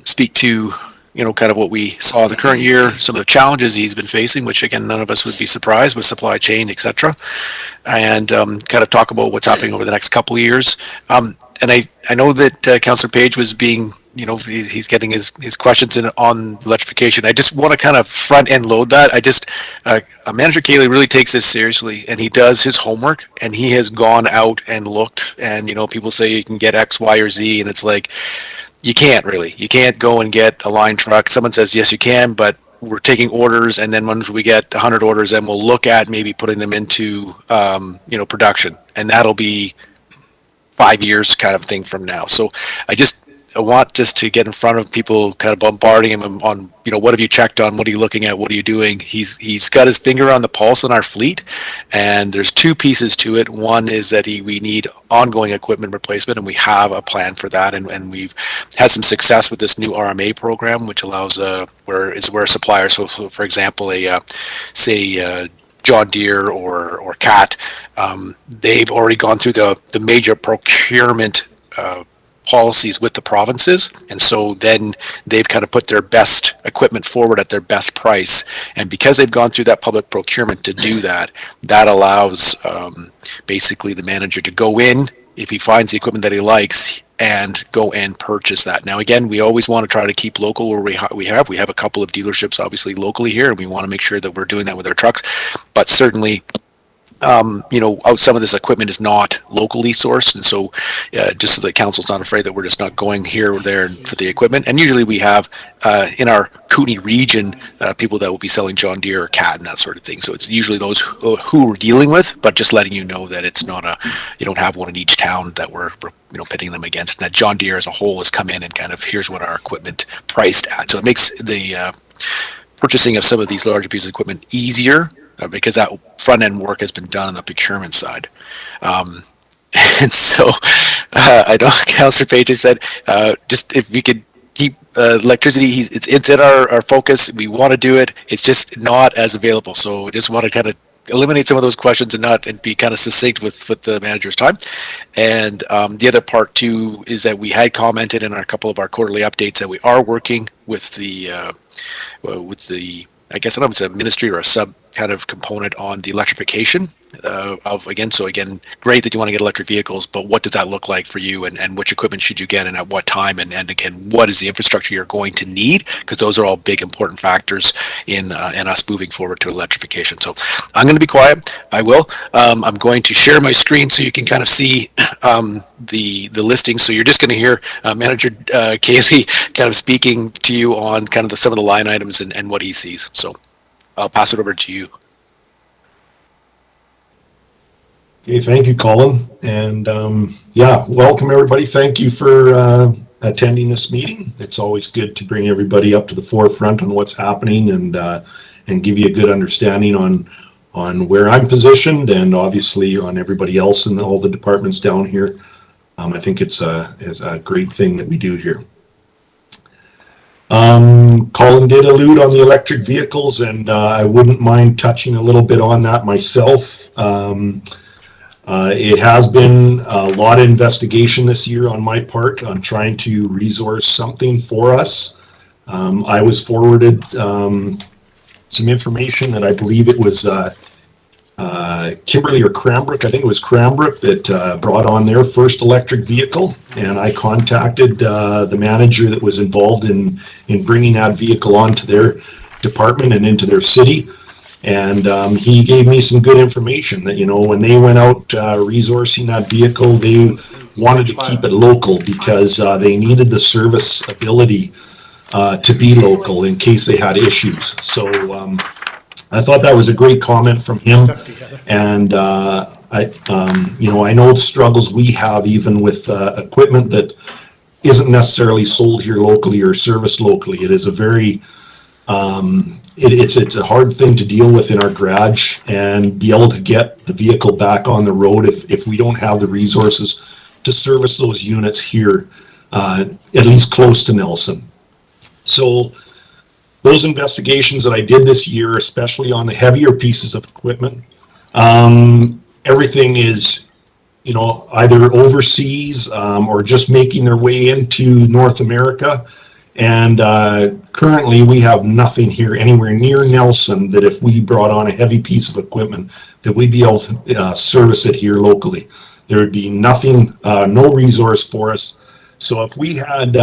speak to kind of what we saw the current year, some of the challenges he's been facing, which again, none of us would be surprised with supply chain, etc., and kind of talk about what's happening over the next couple of years. And I know that Councillor Page was being, he's getting his questions in on electrification. I just want to kind of front end load that. Manager Cayley really takes this seriously, and he does his homework, and he has gone out and looked, and people say you can get X, Y, or Z, and it's like, you can't really. You can't go and get a line truck. Someone says, yes, you can, but we're taking orders, and then once we get 100 orders, then we'll look at maybe putting them into, production, and that'll be 5 years kind of thing from now. So I want just to get in front of people, kind of bombarding him on, what have you checked on? What are you looking at? What are you doing? He's got his finger on the pulse on our fleet, and there's two pieces to it. One is that we need ongoing equipment replacement, and we have a plan for that, and we've had some success with this new RMA program, which allows where a supplier, so for example, John Deere or Cat, they've already gone through the major procurement policies with the provinces, and so then they've kind of put their best equipment forward at their best price, and because they've gone through that public procurement to do that allows basically the manager to go in if he finds the equipment that he likes and go and purchase that. Now again, we always want to try to keep local where we have a couple of dealerships obviously locally here, and we want to make sure that we're doing that with our trucks, but certainly some of this equipment is not locally sourced, and so just so the council's not afraid that we're just not going here or there for the equipment. And usually we have in our Kootenay region people that will be selling John Deere or Cat and that sort of thing. So it's usually those who we're dealing with, but just letting you know that it's not you don't have one in each town that we're pitting them against. And that John Deere as a whole has come in and kind of here's what our equipment priced at. So it makes the purchasing of some of these larger pieces of equipment easier, because that front end work has been done on the procurement side. And so I know Councillor Page said, just if we could keep electricity, it's in our focus. We want to do it. It's just not as available. So we just want to kind of eliminate some of those questions and be kind of succinct with the manager's time. And the other part too is that we had commented in a couple of our quarterly updates that we are working with the I guess I don't know if it's a ministry or a sub kind of component on the electrification so again, great that you want to get electric vehicles, but what does that look like for you, and which equipment should you get and at what time, and again, what is the infrastructure you're going to need, because those are all big important factors in us moving forward to electrification. So I'm going to be quiet. I will. I'm going to share my screen so you can kind of see the listing. So you're just going to hear Manager Cayley kind of speaking to you on kind of some of the line items and what he sees. So I'll pass it over to you. Okay, thank you, Colin. And welcome everybody. Thank you for attending this meeting. It's always good to bring everybody up to the forefront on what's happening and give you a good understanding on where I'm positioned, and obviously on everybody else in all the departments down here. I think it's a great thing that we do here. Colin did allude on the electric vehicles, and I wouldn't mind touching a little bit on that myself. It has been a lot of investigation this year on my part on trying to resource something for us. I was forwarded some information that I believe it was Kimberly or Cranbrook, I think it was Cranbrook, that brought on their first electric vehicle, and I contacted the manager that was involved in bringing that vehicle onto their department and into their city. And he gave me some good information that, when they went out resourcing that vehicle, they wanted to keep it local because they needed the service ability to be local in case they had issues. So I thought that was a great comment from him. And I know the struggles we have even with equipment that isn't necessarily sold here locally or serviced locally. It is a very it's a hard thing to deal with in our garage, and be able to get the vehicle back on the road if we don't have the resources to service those units here, at least close to Nelson. So those investigations that I did this year, especially on the heavier pieces of equipment, everything is either overseas or just making their way into North America. And currently, we have nothing here anywhere near Nelson that if we brought on a heavy piece of equipment, that we'd be able to service it here locally. There would be nothing, no resource for us. So if we had,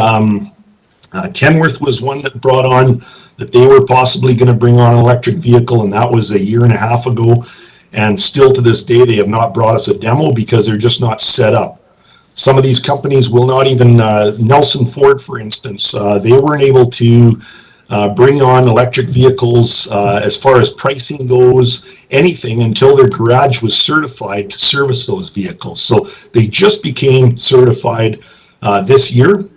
Kenworth was one that brought on that they were possibly going to bring on an electric vehicle, and that was a year and a half ago. And still to this day, they have not brought us a demo because they're just not set up. Some of these companies will not even, Nelson Ford, for instance, they weren't able to bring on electric vehicles as far as pricing goes, anything until their garage was certified to service those vehicles. So they just became certified this year,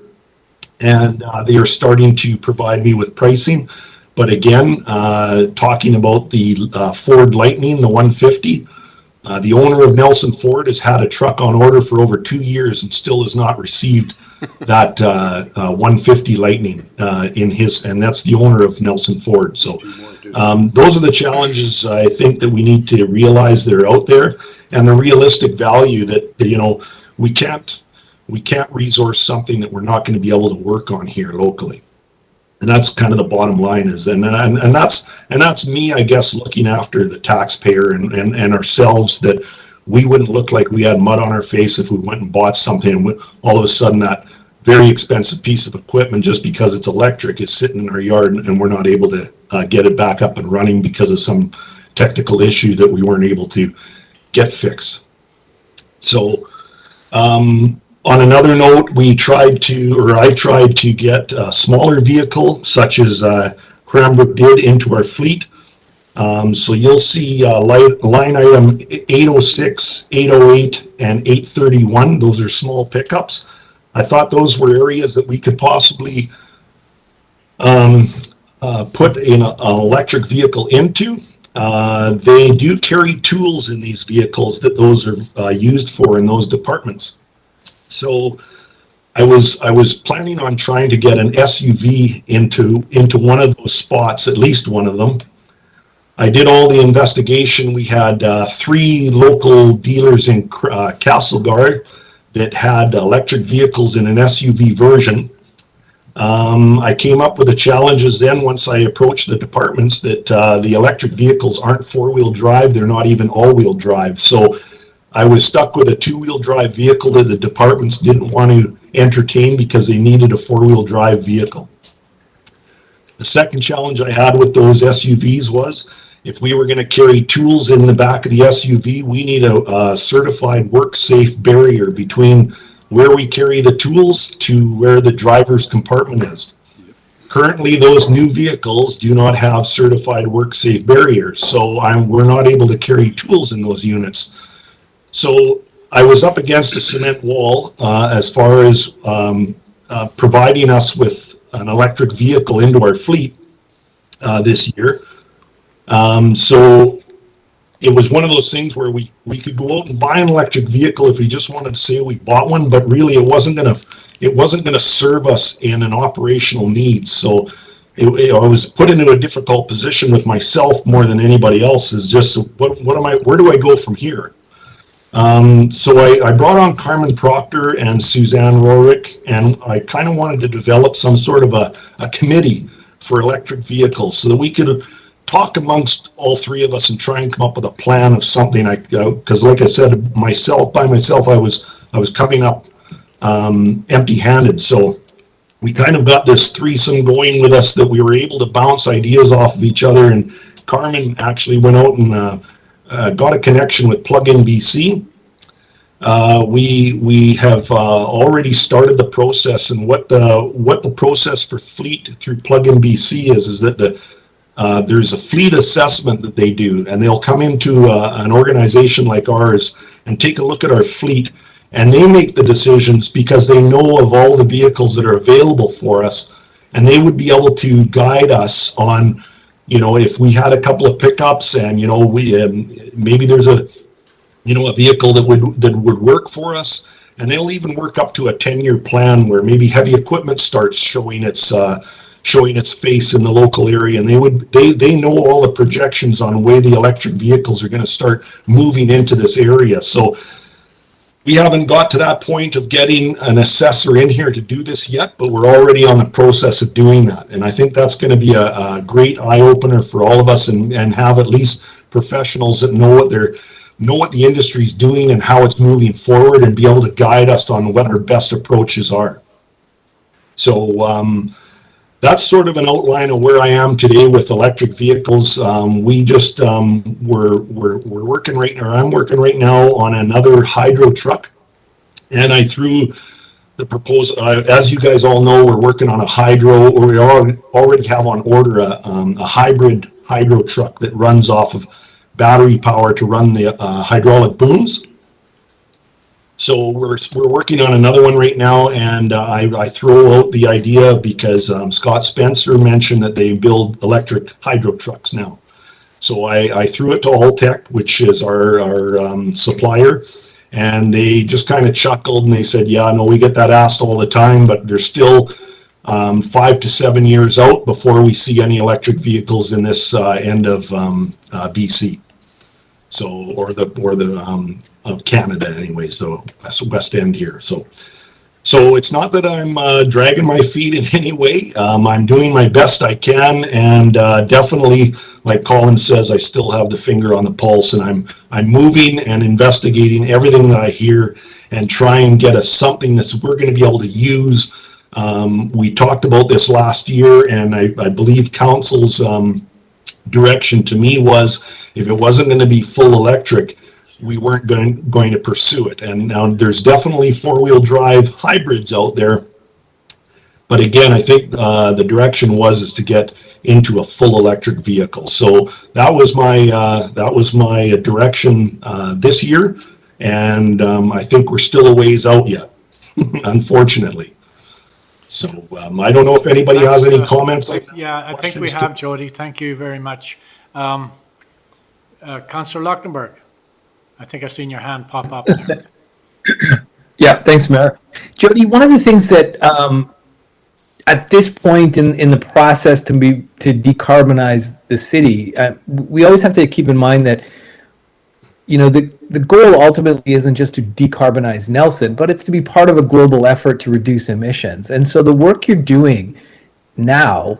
and they are starting to provide me with pricing. But again, talking about the Ford Lightning, the 150, the owner of Nelson Ford has had a truck on order for over 2 years and still has not received that 150 Lightning in his, and that's the owner of Nelson Ford. So those are the challenges I think that we need to realize that are out there, and the realistic value that, you know, we can't resource something that we're not going to be able to work on here locally. And that's kind of the bottom line is, and that's me, I guess, looking after the taxpayer and ourselves, that we wouldn't look like we had mud on our face if we went and bought something and all of a sudden that very expensive piece of equipment, just because it's electric, is sitting in our yard and we're not able to get it back up and running because of some technical issue that we weren't able to get fixed. So, on another note, I tried to get a smaller vehicle, such as Cranbrook did, into our fleet. So you'll see line item 806, 808, and 831. Those are small pickups. I thought those were areas that we could possibly put in an electric vehicle into. They do carry tools in these vehicles that those are used for in those departments. So I was planning on trying to get an SUV into one of those spots, at least one of them. I did all the investigation. We had 3 local dealers in Castlegar that had electric vehicles in an SUV version. I came up with the challenges then once I approached the departments that the electric vehicles aren't 4-wheel drive, they're not even all-wheel drive. So I was stuck with a 2-wheel drive vehicle that the departments didn't want to entertain because they needed a 4-wheel drive vehicle. The second challenge I had with those SUVs was, if we were going to carry tools in the back of the SUV, we need a certified work-safe barrier between where we carry the tools to where the driver's compartment is. Currently, those new vehicles do not have certified work-safe barriers, so we're not able to carry tools in those units. So I was up against a cement wall as far as providing us with an electric vehicle into our fleet this year. So it was one of those things where we could go out and buy an electric vehicle if we just wanted to say we bought one, but really it wasn't gonna serve us in an operational need. So I was put into a difficult position with myself more than anybody else. Is just where do I go from here? So I brought on Carmen Proctor and Suzanne Rorick, and I kind of wanted to develop some sort of a committee for electric vehicles so that we could talk amongst all 3 of us and try and come up with a plan of something. Because like I said, by myself, I was coming up empty-handed. So we kind of got this threesome going with us that we were able to bounce ideas off of each other. And Carmen actually went out and got a connection with Plug-in BC. We have already started the process, and what the process for fleet through Plug-in BC is that there's a fleet assessment that they do, and they'll come into an organization like ours and take a look at our fleet, and they make the decisions because they know of all the vehicles that are available for us, and they would be able to guide us on, if we had a couple of pickups and, maybe there's a vehicle that would work for us, and they'll even work up to a 10-year plan where maybe heavy equipment starts showing its face in the local area, and they know all the projections on the way the electric vehicles are going to start moving into this area. So we haven't got to that point of getting an assessor in here to do this yet, but we're already on the process of doing that. And I think that's going to be a great eye opener for all of us, and have at least professionals that know what the industry's doing and how it's moving forward, and be able to guide us on what our best approaches are. So that's sort of an outline of where I am today with electric vehicles. We just we're working right now. I'm working right now on another hydro truck, and I threw the proposal. As you guys all know, we're working on a hydro, or we already have on order a hybrid hydro truck that runs off of battery power to run the hydraulic booms. So we're working on another one right now, and I throw out the idea because Scott Spencer mentioned that they build electric hydro trucks now. So I threw it to Alltech, which is our supplier, and they just kind of chuckled and they said, "Yeah, no, we get that asked all the time, but there's still 5 to 7 years out before we see any electric vehicles in this end of BC." So or the of Canada anyway, so that's West End here. So it's not that I'm dragging my feet in any way. I'm doing my best I can, and definitely, like Colin says, I still have the finger on the pulse, and I'm moving and investigating everything that I hear, and try and get us something that we're going to be able to use. We talked about this last year, and I believe council's direction to me was, if it wasn't going to be full electric, we weren't going to pursue it. And now there's definitely four-wheel drive hybrids out there, but again, I think the direction is to get into a full electric vehicle. So that was my direction this year, and I think we're still a ways out yet, unfortunately. So I don't know if anybody has any comments. Yeah, I think we have, Jody. Thank you very much. Councillor Leuchtenberg, I think I've seen your hand pop up. Yeah, thanks, Mayor. Jody, one of the things that at this point in the process to decarbonize the city, we always have to keep in mind that, you know, the goal ultimately isn't just to decarbonize Nelson, but it's to be part of a global effort to reduce emissions. And so the work you're doing now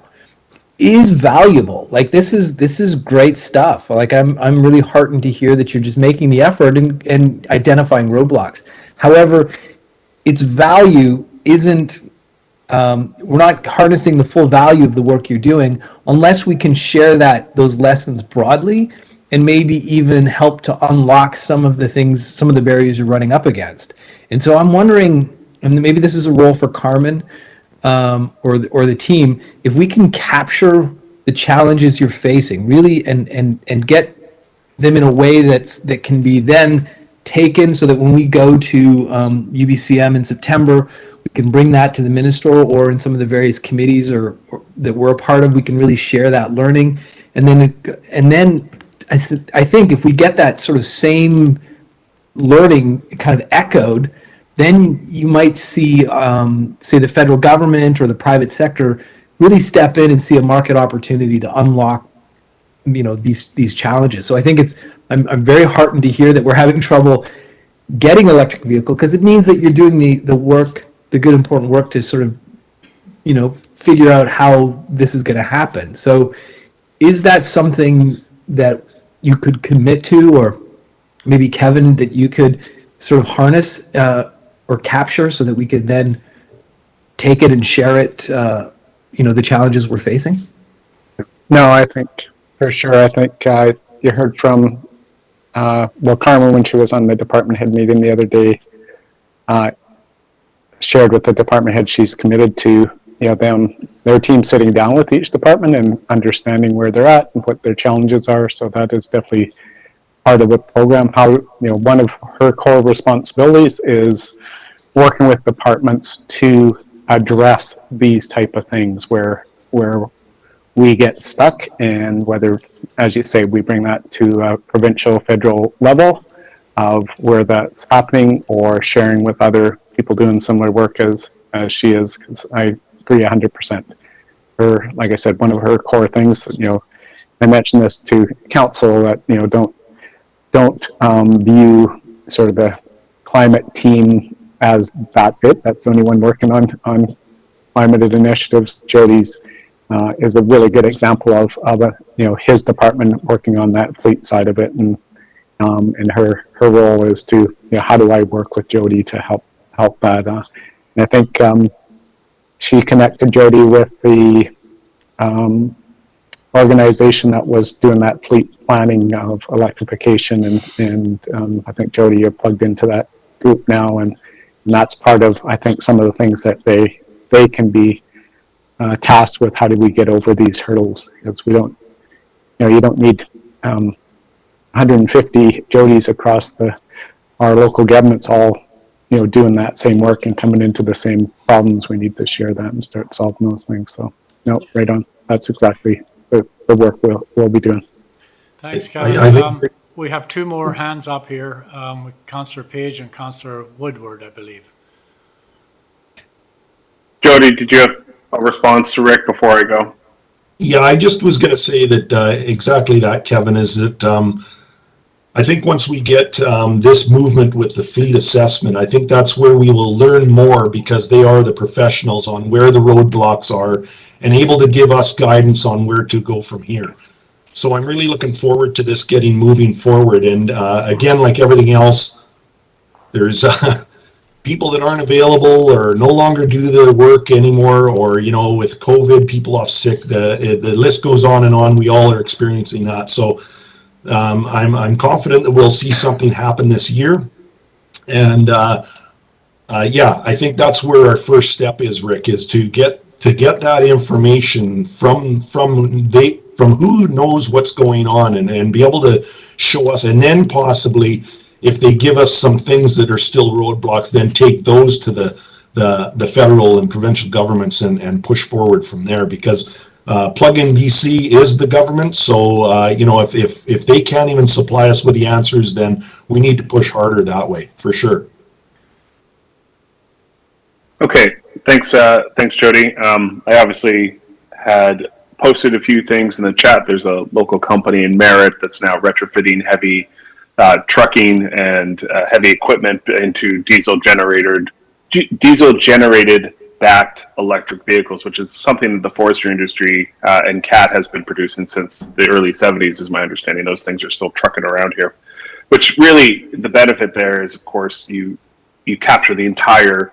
is valuable. Like this is great stuff. Like I'm really heartened to hear that you're just making the effort and identifying roadblocks. However, its value isn't, we're not harnessing the full value of the work you're doing unless we can share those lessons broadly, and maybe even help to unlock some of the barriers you're running up against. And so I'm wondering, and maybe this is a role for Carmen or the team, if we can capture the challenges you're facing really and get them in a way that can be then taken, so that when we go to UBCM in September, we can bring that to the minister, or in some of the various committees or that we're a part of, we can really share that learning. And then I think if we get that sort of same learning kind of echoed, then you might see, say, the federal government or the private sector really step in and see a market opportunity to unlock, you know, these challenges. So I think I'm very heartened to hear that we're having trouble getting electric vehicle, because it means that you're doing the work, the good important work to sort of, you know, figure out how this is going to happen. So is that something that you could commit to, or maybe Kevin, that you could sort of harness or capture, so that we could then take it and share it, you know, the challenges we're facing? No, I think for sure. I think you heard from, Carmen, when she was on the department head meeting the other day, shared with the department head she's committed to, you know, their team sitting down with each department and understanding where they're at and what their challenges are. So that is definitely part of the program. How, you know, one of her core responsibilities is working with departments to address these type of things where we get stuck, and whether, as you say, we bring that to a provincial, federal level of where that's happening, or sharing with other people doing similar work as she is. 'Cause I agree 100%. Her, like I said, one of her core things, you know, I mentioned this to council, that, you know, don't view sort of the climate team as that's it. That's the only one working on climate initiatives. Jody's is a really good example of his department working on that fleet side of it, and her role is to how do I work with Jody to help that. And I think she connected Jody with the organization that was doing that fleet planning of electrification, and I think Jody, you're plugged into that group now, and that's part of, I think, some of the things that they can be tasked with. How do we get over these hurdles? Because we don't, you don't need 150 Jodies across our local governments all doing that same work and coming into the same problems. We need to share that and start solving those things. So no, right on. That's exactly the work we'll be doing. Thanks, Kevin. I think We have two more hands up here, with Councillor Page and Councillor Woodward, I believe. Jody, did you have a response to Rick before I go? Yeah, I just was going to say that exactly that, Kevin, is that I think once we get this movement with the fleet assessment, I think that's where we will learn more, because they are the professionals on where the roadblocks are and able to give us guidance on where to go from here. So I'm really looking forward to this getting moving forward. And again, like everything else, there's people that aren't available or no longer do the work anymore, or with COVID, people off sick. The list goes on and on. We all are experiencing that. So I'm confident that we'll see something happen this year. And yeah, I think that's where our first step is, Rick, is to get that information from who knows what's going on, and be able to show us, and then possibly, if they give us some things that are still roadblocks, then take those to the federal and provincial governments and push forward from there. Because Plug-in BC is the government, so if they can't even supply us with the answers, then we need to push harder that way, for sure. Okay, thanks, Jody. I obviously had posted a few things in the chat. There's a local company in Merritt that's now retrofitting heavy trucking and heavy equipment into diesel-generated backed electric vehicles, which is something that the forestry industry and CAT has been producing since the early 70s, is my understanding. Those things are still trucking around here, which really, the benefit there is, of course, you capture the entire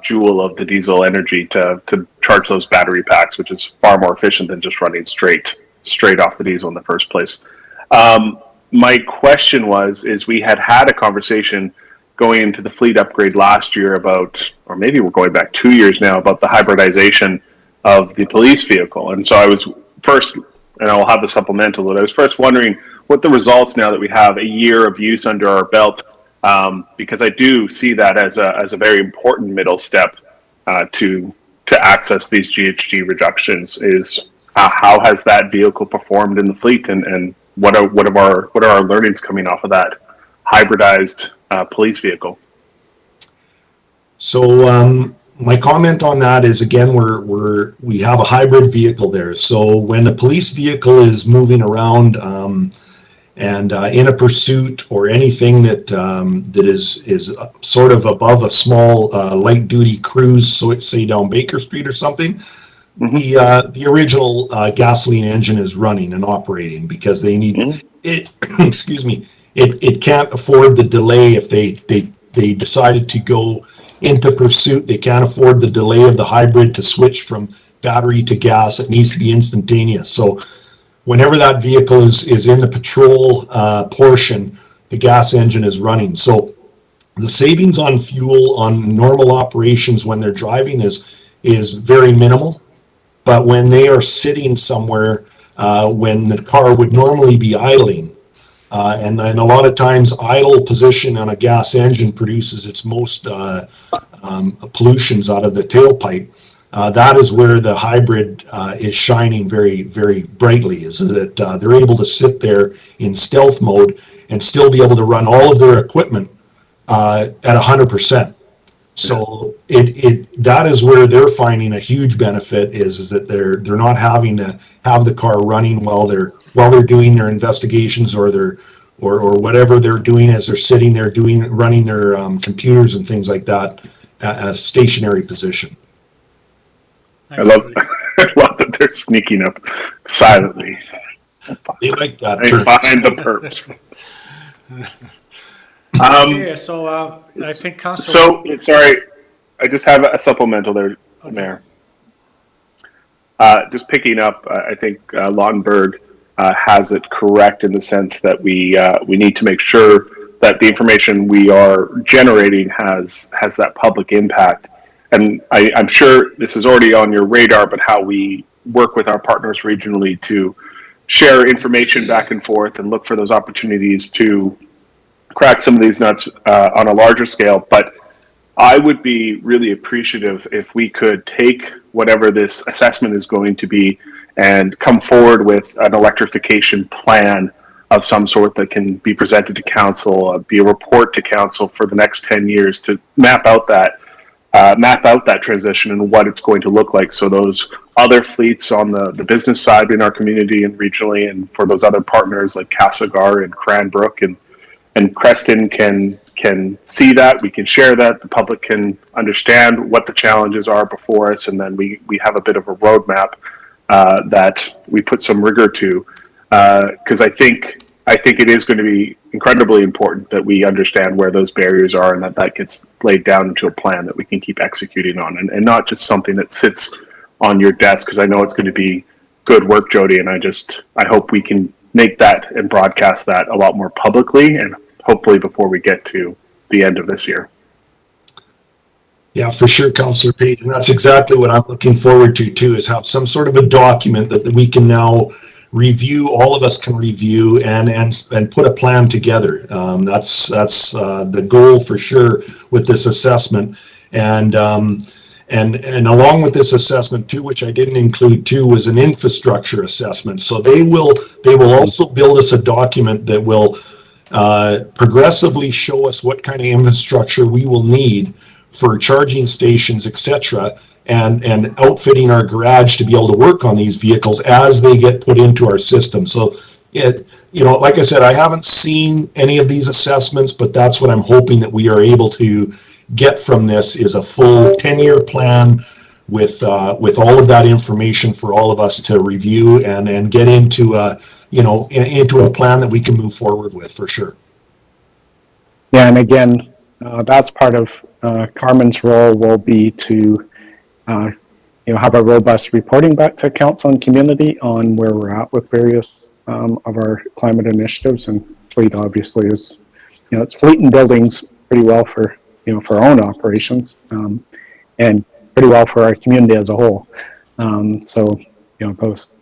joule of the diesel energy to charge those battery packs, which is far more efficient than just running straight off the diesel in the first place. My question is we had a conversation going into the fleet upgrade last year about, or maybe we're going back 2 years now, about the hybridization of the police vehicle. And so I was first, and I'll have the supplemental, but I was first wondering what the results, now that we have a year of use under our belt, because I do see that as a very important middle step to access these GHG reductions, is how has that vehicle performed in the fleet, and what are our learnings coming off of that hybridized police vehicle? So my comment on that is, again, we have a hybrid vehicle there. So when a police vehicle is moving around and in a pursuit or anything that is sort of above a small light duty cruise, so it's say down Baker Street or something, the original gasoline engine is running and operating, because they need it. Excuse me. It can't afford the delay if they decided to go into pursuit. They can't afford the delay of the hybrid to switch from battery to gas. It needs to be instantaneous. So whenever that vehicle is in the patrol portion, the gas engine is running. So the savings on fuel on normal operations when they're driving is very minimal. But when they are sitting somewhere, when the car would normally be idling, and a lot of times idle position on a gas engine produces its most pollutions out of the tailpipe. That is where the hybrid is shining very, very brightly, is that they're able to sit there in stealth mode and still be able to run all of their equipment at 100%. So that is where they're finding a huge benefit, is that they're not having to have the car running while they're doing their investigations or or whatever they're doing as they're sitting there running their computers and things like that at a stationary position. I love that they're sneaking up silently. They like that They term. find the perps. Okay, so I think Council. So, sorry, I just have a supplemental there, Mayor. Just picking up, I think Lonberg has it correct in the sense that we need to make sure that the information we are generating has that public impact. And I'm sure this is already on your radar, but how we work with our partners regionally to share information back and forth and look for those opportunities to crack some of these nuts on a larger scale. But I would be really appreciative if we could take whatever this assessment is going to be and come forward with an electrification plan of some sort that can be presented to council, be a report to council for the next 10 years to map out that transition and what it's going to look like. So those other fleets on the business side in our community and regionally, and for those other partners like Castlegar and Cranbrook and Creston can see that, we can share that, the public can understand what the challenges are before us, and then we have a bit of a roadmap that we put some rigor to, because I think it is going to be incredibly important that we understand where those barriers are and that gets laid down into a plan that we can keep executing on, and not just something that sits on your desk, because I know it's going to be good work, Jody, and I hope we can make that and broadcast that a lot more publicly, and hopefully before we get to the end of this year. Yeah, for sure, Councillor Page, and that's exactly what I'm looking forward to too, is have some sort of a document that we can now review, all of us can review and put a plan together. That's the goal for sure with this assessment. And along with this assessment too, which I didn't include too, was an infrastructure assessment. So they will also build us a document that will progressively show us what kind of infrastructure we will need for charging stations, etc., and outfitting our garage to be able to work on these vehicles as they get put into our system. So like I said, I haven't seen any of these assessments, but that's what I'm hoping that we are able to get from this, is a full 10-year plan with all of that information for all of us to review and get into into a plan that we can move forward with for sure. Yeah, and again, that's part of Carmen's role will be to have a robust reporting back to council and community on where we're at with various of our climate initiatives, and fleet obviously is, it's fleet and buildings pretty well for our own operations, and pretty well for our community as a whole. So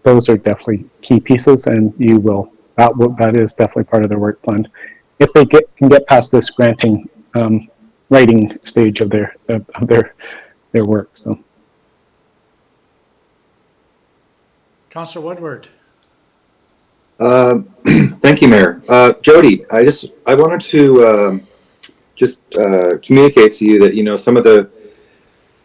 those are definitely key pieces, and that is definitely part of their work plan if they can get past this granting writing stage of their work. So, Councillor Woodward. Thank you, Mayor. Jody, I wanted to communicate to you that some of the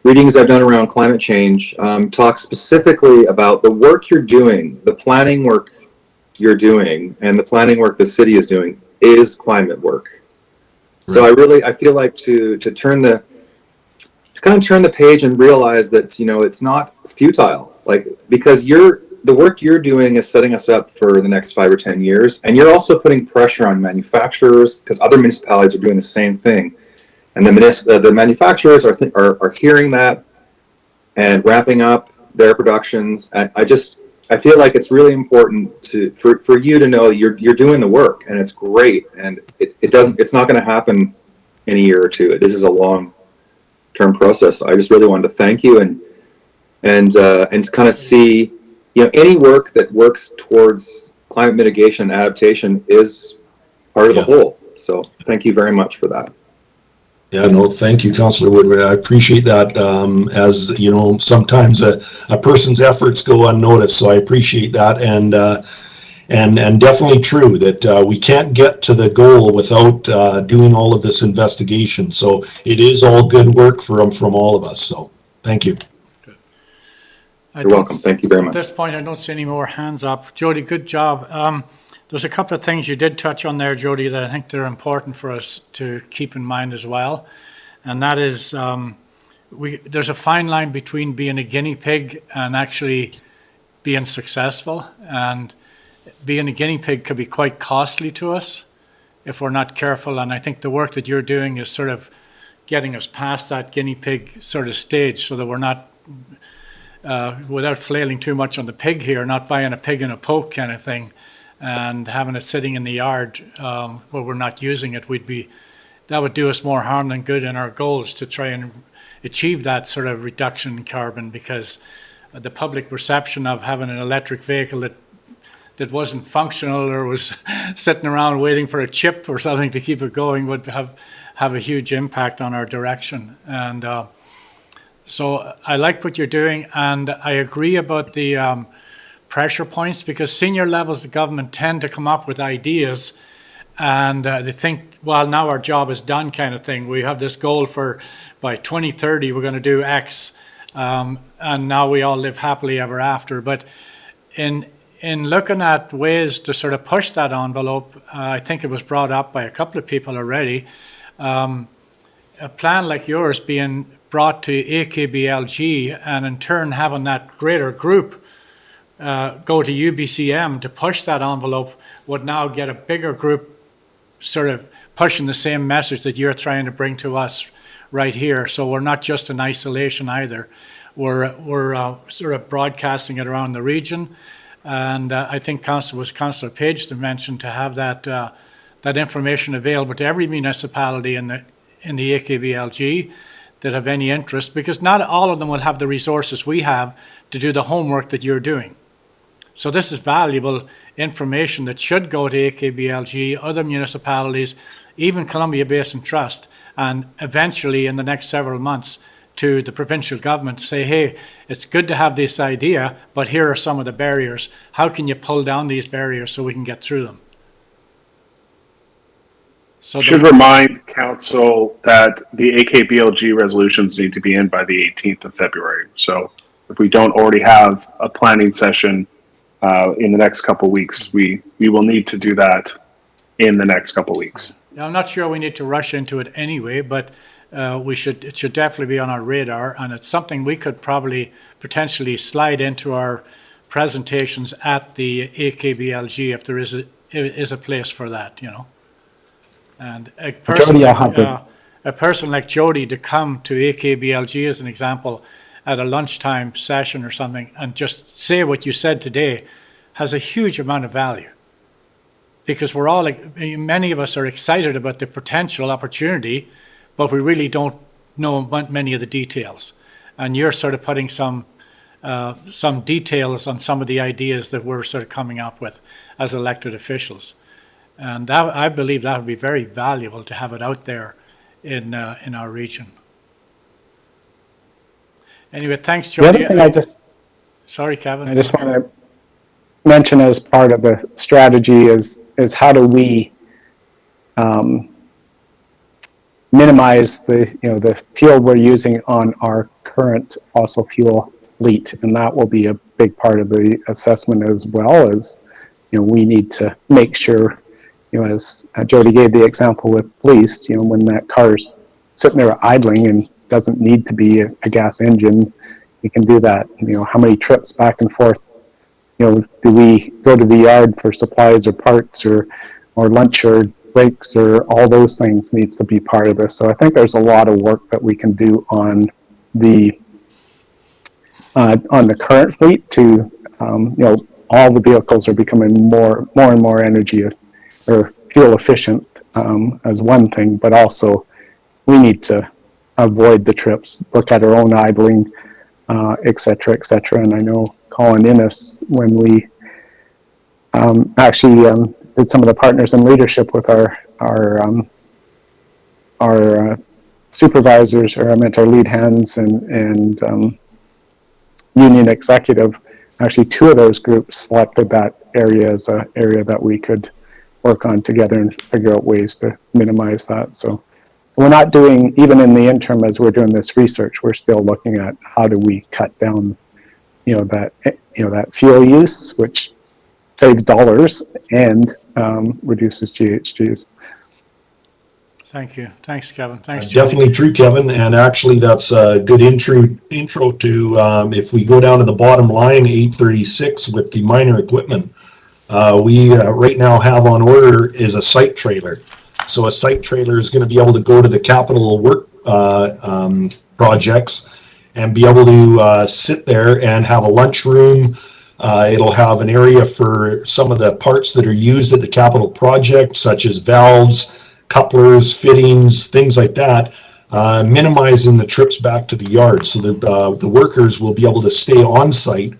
readings I've done around climate change talk specifically about the work you're doing, the planning work you're doing, and the planning work the city is doing is climate work. Right. So I feel like to turn the page and realize that it's not futile, because the work you're doing is setting us up for the next 5 or 10 years, and you're also putting pressure on manufacturers because other municipalities are doing the same thing. And the manufacturers are hearing that and ramping up their productions. And I feel like it's really important for you to know you're doing the work, and it's great. And it's not going to happen in a year or two. This is a long-term process. I just really wanted to thank you and kind of see any work that works towards climate mitigation and adaptation is part of the whole. So thank you very much for that. Yeah, no, thank you, Councillor Woodward. I appreciate that. As sometimes a person's efforts go unnoticed, so I appreciate that, and definitely true that we can't get to the goal without doing all of this investigation. So it is all good work from all of us. So thank you. You're welcome. Thank you very much. At this point, I don't see any more hands up. Jody, good job. There's a couple of things you did touch on there, Jody, that I think they're important for us to keep in mind as well. And that is, there's a fine line between being a guinea pig and actually being successful. And being a guinea pig could be quite costly to us if we're not careful. And I think the work that you're doing is sort of getting us past that guinea pig sort of stage so that we're not, without flailing too much on the pig here, not buying a pig in a poke kind of thing and having it sitting in the yard where we're not using it. That would do us more harm than good in our goals to try and achieve that sort of reduction in carbon, because the public perception of having an electric vehicle that wasn't functional or was sitting around waiting for a chip or something to keep it going would have a huge impact on our direction. And so I like what you're doing, and I agree about the pressure points, because senior levels of government tend to come up with ideas and they think, well, now our job is done kind of thing. We have this goal for by 2030 we're going to do X, and now we all live happily ever after. But in looking at ways to sort of push that envelope, I think it was brought up by a couple of people already. A plan like yours being brought to AKBLG and in turn having that greater group go to UBCM to push that envelope would now get a bigger group sort of pushing the same message that you're trying to bring to us right here. So we're not just in isolation either. We're sort of broadcasting it around the region. And I think Councillor Page mentioned to have that information available to every municipality in the AKBLG that have any interest, because not all of them will have the resources we have to do the homework that you're doing. So this is valuable information that should go to AKBLG, other municipalities, even Columbia Basin Trust, and eventually in the next several months to the provincial government, say, hey, it's good to have this idea, but here are some of the barriers. How can you pull down these barriers so we can get through them? So should remind council that the AKBLG resolutions need to be in by the 18th of February. So if we don't already have a planning session in the next couple of weeks, we will need to do that in the next couple of weeks. Now, I'm not sure we need to rush into it anyway, but it should definitely be on our radar, and it's something we could probably potentially slide into our presentations at the AKBLG if there is a place for that, you know. And a person like Jody to come to AKBLG as an example at a lunchtime session or something and just say what you said today has a huge amount of value. Because we're all, many of us are excited about the potential opportunity, but we really don't know many of the details. And you're sort of putting some details on some of the ideas that we're sort of coming up with as elected officials. And that, I believe that would be very valuable to have it out there in our region. Anyway, thanks, Jody. The other thing sorry, Kevin. I just want to mention as part of the strategy is how do we minimize the fuel we're using on our current fossil fuel fleet, and that will be a big part of the assessment as well. As we need to make sure, as Jody gave the example with police, when that car's sitting there idling and doesn't need to be a gas engine, you can do that. How many trips back and forth, do we go to the yard for supplies or parts or lunch or breaks, or all those things needs to be part of this. So I think there's a lot of work that we can do on the current fleet to, all the vehicles are becoming more and more energy or fuel efficient as one thing, but also we need to avoid the trips, look at our own idling, et cetera, et cetera. And I know Colin Innes, when we actually did some of the partners in leadership with our supervisors, or I meant our lead hands and union executive, actually 2 of those groups selected that area as an area that we could work on together and figure out ways to minimize that. So we're not doing, even in the interim as we're doing this research, we're still looking at how do we cut down, that fuel use, which saves dollars and reduces GHGs. Thank you. Thanks, Kevin. Thanks, Jody. Definitely true, Kevin. And actually, that's a good intro to if we go down to the bottom line, 836 with the minor equipment. We right now have on order is a site trailer. So a site trailer is going to be able to go to the capital work projects and be able to sit there and have a lunchroom. It'll have an area for some of the parts that are used at the capital project, such as valves, couplers, fittings, things like that, minimizing the trips back to the yard so that the workers will be able to stay on site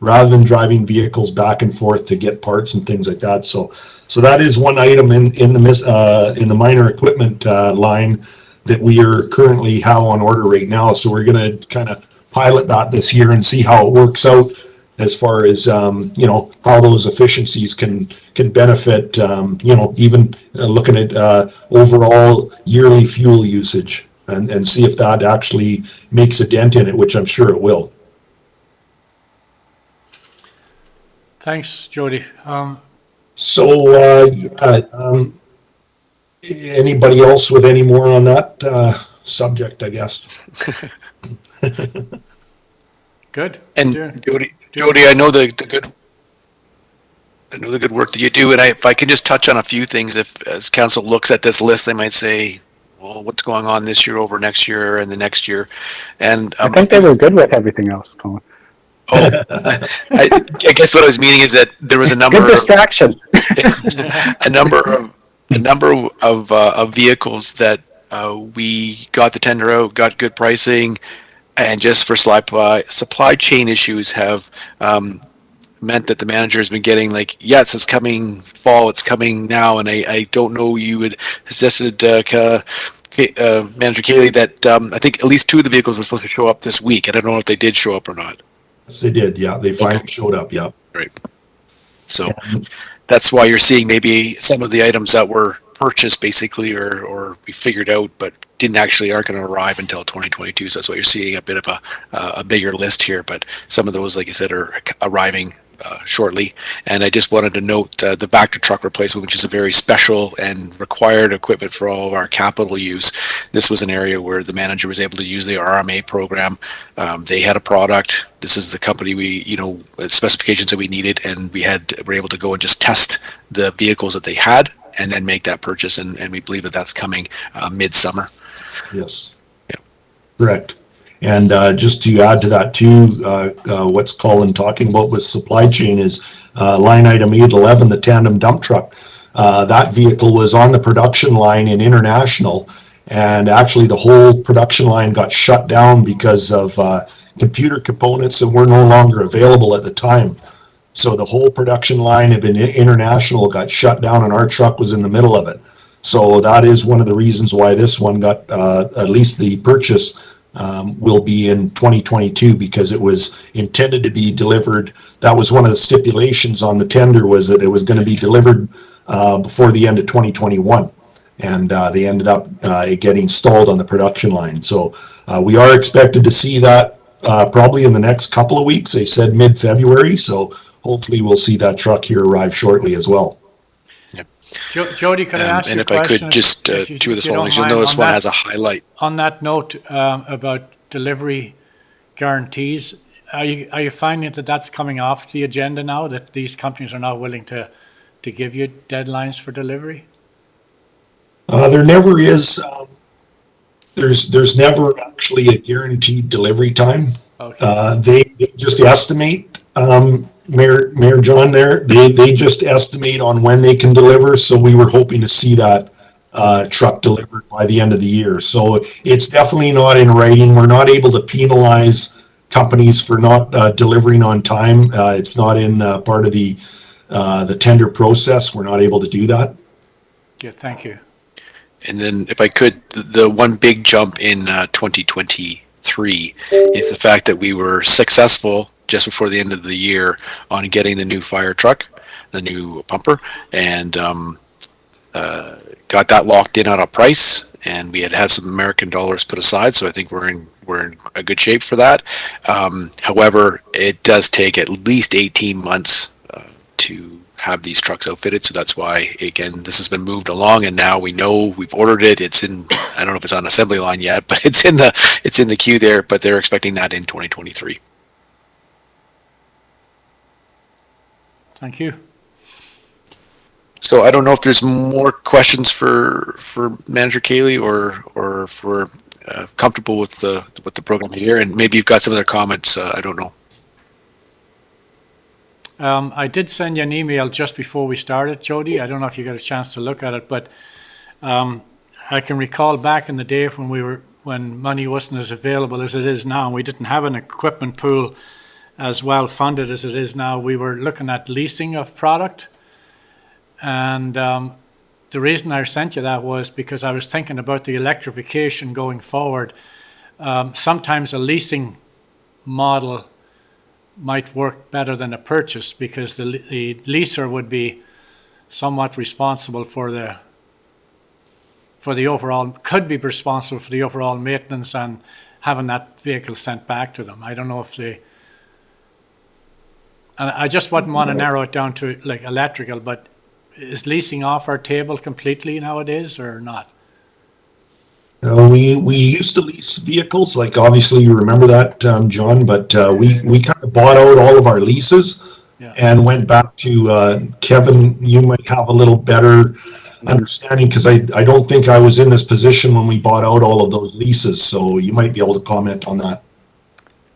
rather than driving vehicles back and forth to get parts and things like that. So that is one item in the minor equipment line that we are currently have on order right now. So we're going to kind of pilot that this year and see how it works out as far as how those efficiencies can benefit even looking at overall yearly fuel usage and see if that actually makes a dent in it, which I'm sure it will. Thanks, Jody. Anybody else with any more on that subject, I guess? Good. And Jody, I know the good work that you do, and if I can just touch on a few things, if as council looks at this list, they might say, well, what's going on this year over next year and the next year? And I think they were good with everything else, Colin. Oh, I guess what I was meaning is that there was a number good distraction. a number of vehicles that we got the tender out, got good pricing, and just for supply chain issues have meant that the manager has been getting like, yes, it's coming fall, it's coming now, and I don't know, you had suggested, Manager Kaylee, that I think at least 2 of the vehicles were supposed to show up this week. I don't know if they did show up or not. Yes, they did. Yeah, they finally showed up. Yeah. Right. So that's why you're seeing maybe some of the items that were purchased basically or we figured out but aren't going to arrive until 2022. So that's why you're seeing a bit of a bigger list here, but some of those, like you said, are arriving shortly. And I just wanted to note the Vector truck replacement, which is a very special and required equipment for all of our capital use. This was an area where the manager was able to use the RMA program. They had a product. This is the company specifications that we needed, and were able to go and just test the vehicles that they had and then make that purchase. And we believe that that's coming midsummer. Yes. Yeah. Correct. And just to add to that too, what's Colin talking about with supply chain is line item 811, the tandem dump truck. That vehicle was on the production line in International, and actually the whole production line got shut down because of computer components that were no longer available at the time. So the whole production line of International got shut down, and our truck was in the middle of it. So that is one of the reasons why this one got, at least the purchase will be in 2022, because it was intended to be delivered. That was one of the stipulations on the tender, was that it was going to be delivered before the end of 2021. And they ended up getting stalled on the production line. So we are expected to see that probably in the next couple of weeks. They said mid-February. So hopefully we'll see that truck here arrive shortly as well. Jody, can I ask you a question? And if I could just, 2 of the small things, you'll notice one has a highlight. On that note, about delivery guarantees, are you finding that that's coming off the agenda now, that these companies are not willing to give you deadlines for delivery? There never is. There's never actually a guaranteed delivery time. Okay. They just estimate. Mayor John there, they just estimate on when they can deliver. So we were hoping to see that truck delivered by the end of the year. So it's definitely not in writing. We're not able to penalize companies for not delivering on time. It's not in part of the tender process. We're not able to do that. Yeah, thank you. And then if I could, the one big jump in 2023 is the fact that we were successful just before the end of the year on getting the new fire truck, the new pumper, and got that locked in on a price, and we had to have some American dollars put aside, so I think we're in a good shape for that. However, it does take at least 18 months to have these trucks outfitted. So that's why, again, this has been moved along, and now we know we've ordered it. It's in, I don't know if it's on assembly line yet, but it's in the queue there, but they're expecting that in 2023. Thank you. So I don't know if there's more questions for Manager Cayley, or if we're comfortable with the program here, and maybe you've got some other comments. I don't know. I did send you an email just before we started, Jody. I don't know if you got a chance to look at it, but I can recall back in the day when money wasn't as available as it is now, and we didn't have an equipment pool as well funded as it is now. We were looking at leasing of product, and the reason I sent you that was because I was thinking about the electrification going forward. Sometimes a leasing model might work better than a purchase, because the leaser would be somewhat responsible for the overall, could be responsible for the overall maintenance and having that vehicle sent back to them. I don't know if they, and I just wouldn't want to narrow it down to like electrical, but is leasing off our table completely nowadays or not? We used to lease vehicles, like obviously you remember that, John, but we kind of bought out all of our leases and went back to Kevin. You might have a little better understanding, because I don't think I was in this position when we bought out all of those leases, so you might be able to comment on that.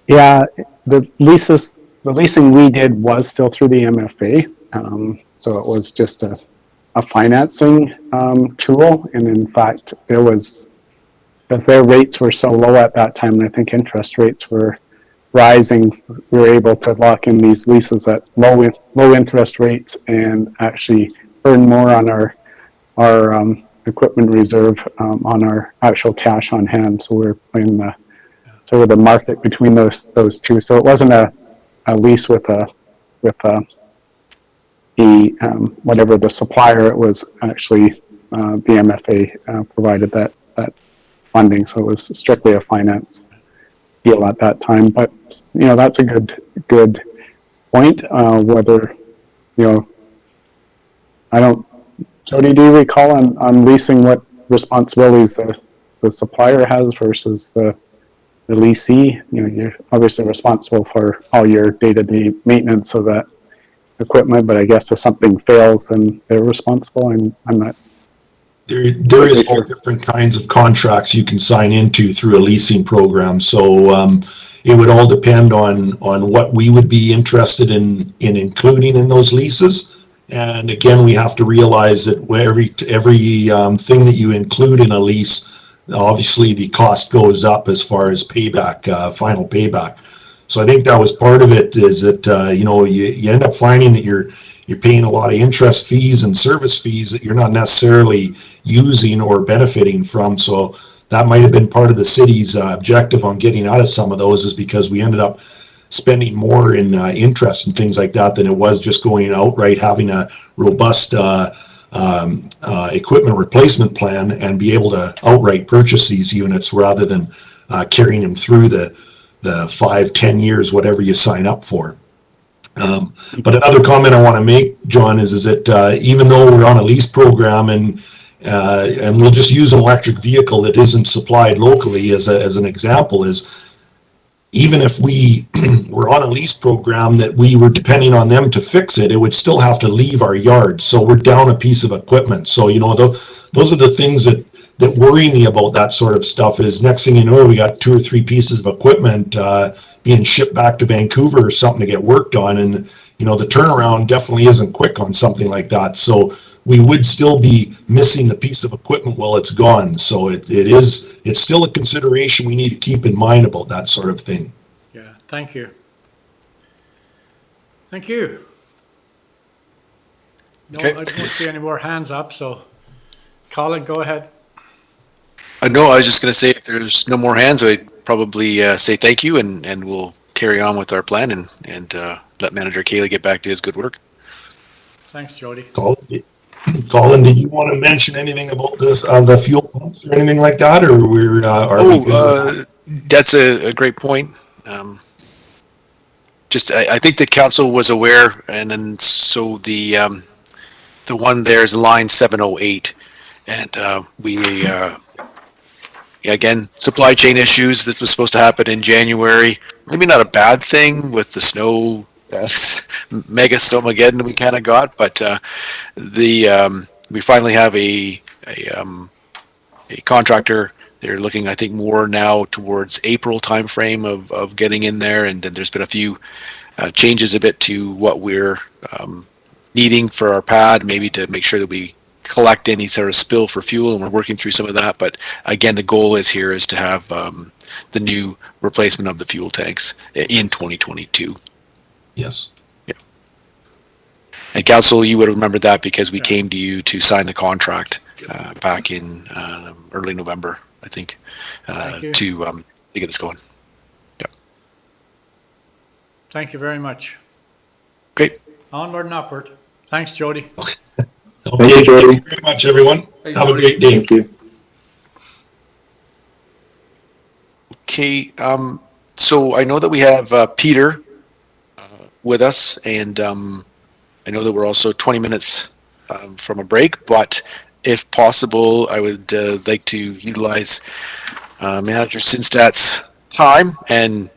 Yeah, the leasing we did was still through the MFA, so it was just a financing tool, and in fact, there was, because their rates were so low at that time, and I think interest rates were rising, we were able to lock in these leases at low interest rates and actually earn more on our equipment reserve on our actual cash on hand. So we're playing the sort of the market between those two. So it wasn't a lease with whatever the supplier. It was actually the MFA provided that funding. So it was strictly a finance deal at that time. But that's a good point. Whether I don't. Jody, do you recall on leasing what responsibilities the supplier has versus the leasee? You're obviously responsible for all your day-to-day maintenance of that equipment, but I guess if something fails, then they're responsible. I'm not. There is all different kinds of contracts you can sign into through a leasing program. So it would all depend on what we would be interested in including in those leases. And again, we have to realize that every thing that you include in a lease, obviously the cost goes up as far as payback, final payback. So I think that was part of it, is that you end up finding that you're paying a lot of interest fees and service fees that you're not necessarily using or benefiting from. So that might have been part of the city's objective on getting out of some of those, is because we ended up spending more in interest and things like that than it was just going outright having a robust equipment replacement plan and be able to outright purchase these units rather than carrying them through the 5-10 years, whatever you sign up for. But another comment I want to make, John, is that even though we're on a lease program and we'll just use an electric vehicle that isn't supplied locally as an example, is even if we were on a lease program that we were depending on them to fix it, it would still have to leave our yard. So we're down a piece of equipment. So, those are the things that worry me about that sort of stuff. Is next thing you know, we got 2 or 3 pieces of equipment being shipped back to Vancouver or something to get worked on. And, the turnaround definitely isn't quick on something like that. So we would still be missing the piece of equipment while it's gone. So it's still a consideration we need to keep in mind about that sort of thing. Yeah, thank you. Thank you. No, Okay. I don't see any more hands up, so Colin, go ahead. No, I was just going to say, if there's no more hands, I'd probably say thank you, and we'll carry on with our plan and let Manager Cayley get back to his good work. Thanks, Jody. Colin, did you want to mention anything about the fuel pumps or anything like that, or are we good with that? That's a great point. I think the council was aware, and then so the one there is line 708, and again, supply chain issues. This was supposed to happen in January. Maybe not a bad thing with the snow, mega snowmageddon we kind of got, but we finally have a contractor. They're looking, I think, more now towards April timeframe of getting in there, and then there's been a few changes a bit to what we're needing for our pad, maybe to make sure that we collect any sort of spill for fuel, and we're working through some of that. But again, the goal is to have the new replacement of the fuel tanks in 2022. Yes. Yeah. And council, you would have remembered that because we came to you to sign the contract back in early November, I think, to get this going. Yeah. Thank you very much. Great. Onward and upward. Thanks, Jody. Okay, Jody. Thank you very much, everyone. Hey, Have a Jody. great day. Thank you. Okay. So I know that we have Peter with us, and I know that we're also 20 minutes from a break, but if possible, I would like to utilize Manager Sinstat's time, and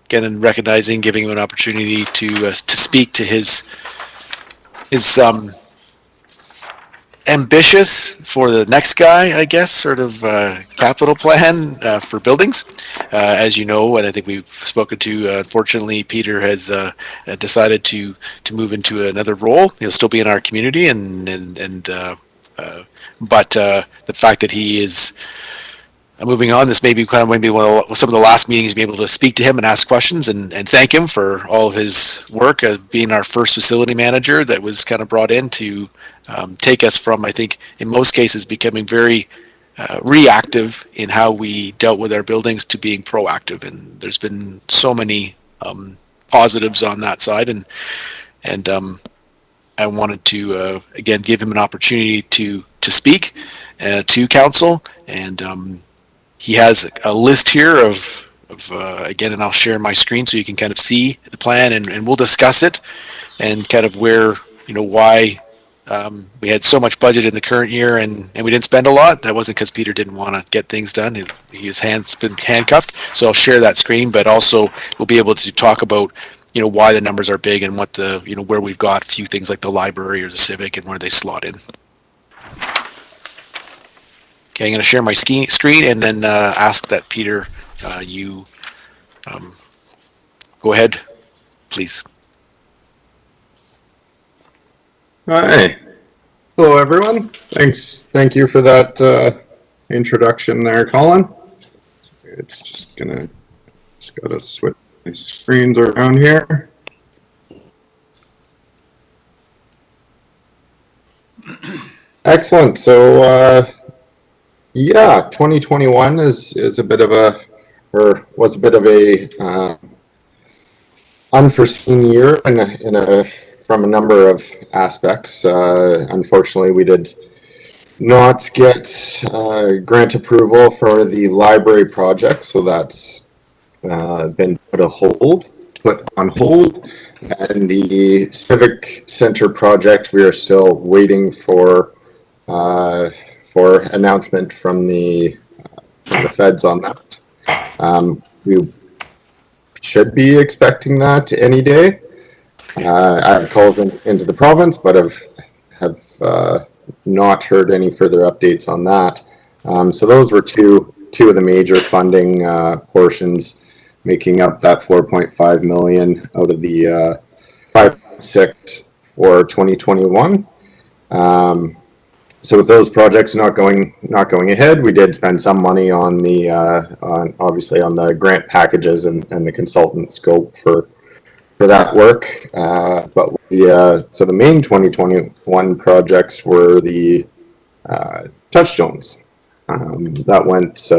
again, in recognizing, giving him an opportunity to speak to his ambitious for the next guy, I guess, sort of capital plan for buildings. As you know, and I think we've spoken to, unfortunately, Peter has decided to move into another role. He'll still be in our community, but the fact that he is moving on, this may be kind of maybe some of the last meetings to be able to speak to him and ask questions and thank him for all of his work of being our first facility manager that was kind of brought in to take us from, I think, in most cases, becoming very reactive in how we dealt with our buildings to being proactive. And there's been so many positives on that side. And I wanted to, again, give him an opportunity to speak to council. And he has a list here of again, and I'll share my screen so you can kind of see the plan, and we'll discuss it and kind of where, why we had so much budget in the current year and we didn't spend a lot. That wasn't because Peter didn't want to get things done. His hands been handcuffed. So I'll share that screen, but also we'll be able to talk about, why the numbers are big and what the, where we've got a few things like the library or the civic and where they slot in. Okay, I'm going to share my screen and then ask that Peter, you go ahead, please. Hi. Hello, everyone. Thank you for that introduction there, Colin. It's just gotta switch my screens around here. Excellent. So, yeah, 2021 was a bit of a unforeseen year from a number of aspects. Unfortunately, we did not get grant approval for the library project, so that's been put on hold. And the civic center project, we are still waiting for announcement from the feds on that. We should be expecting that any day. I have called into the province, but have not heard any further updates on that. So those were two of the major funding portions, making up that 4.5 million out of the 5.6 for 2021. So with those projects not going ahead, we did spend some money on obviously on the grant packages and the consultant scope for that work. But so the main 2021 projects were the touchstones. That went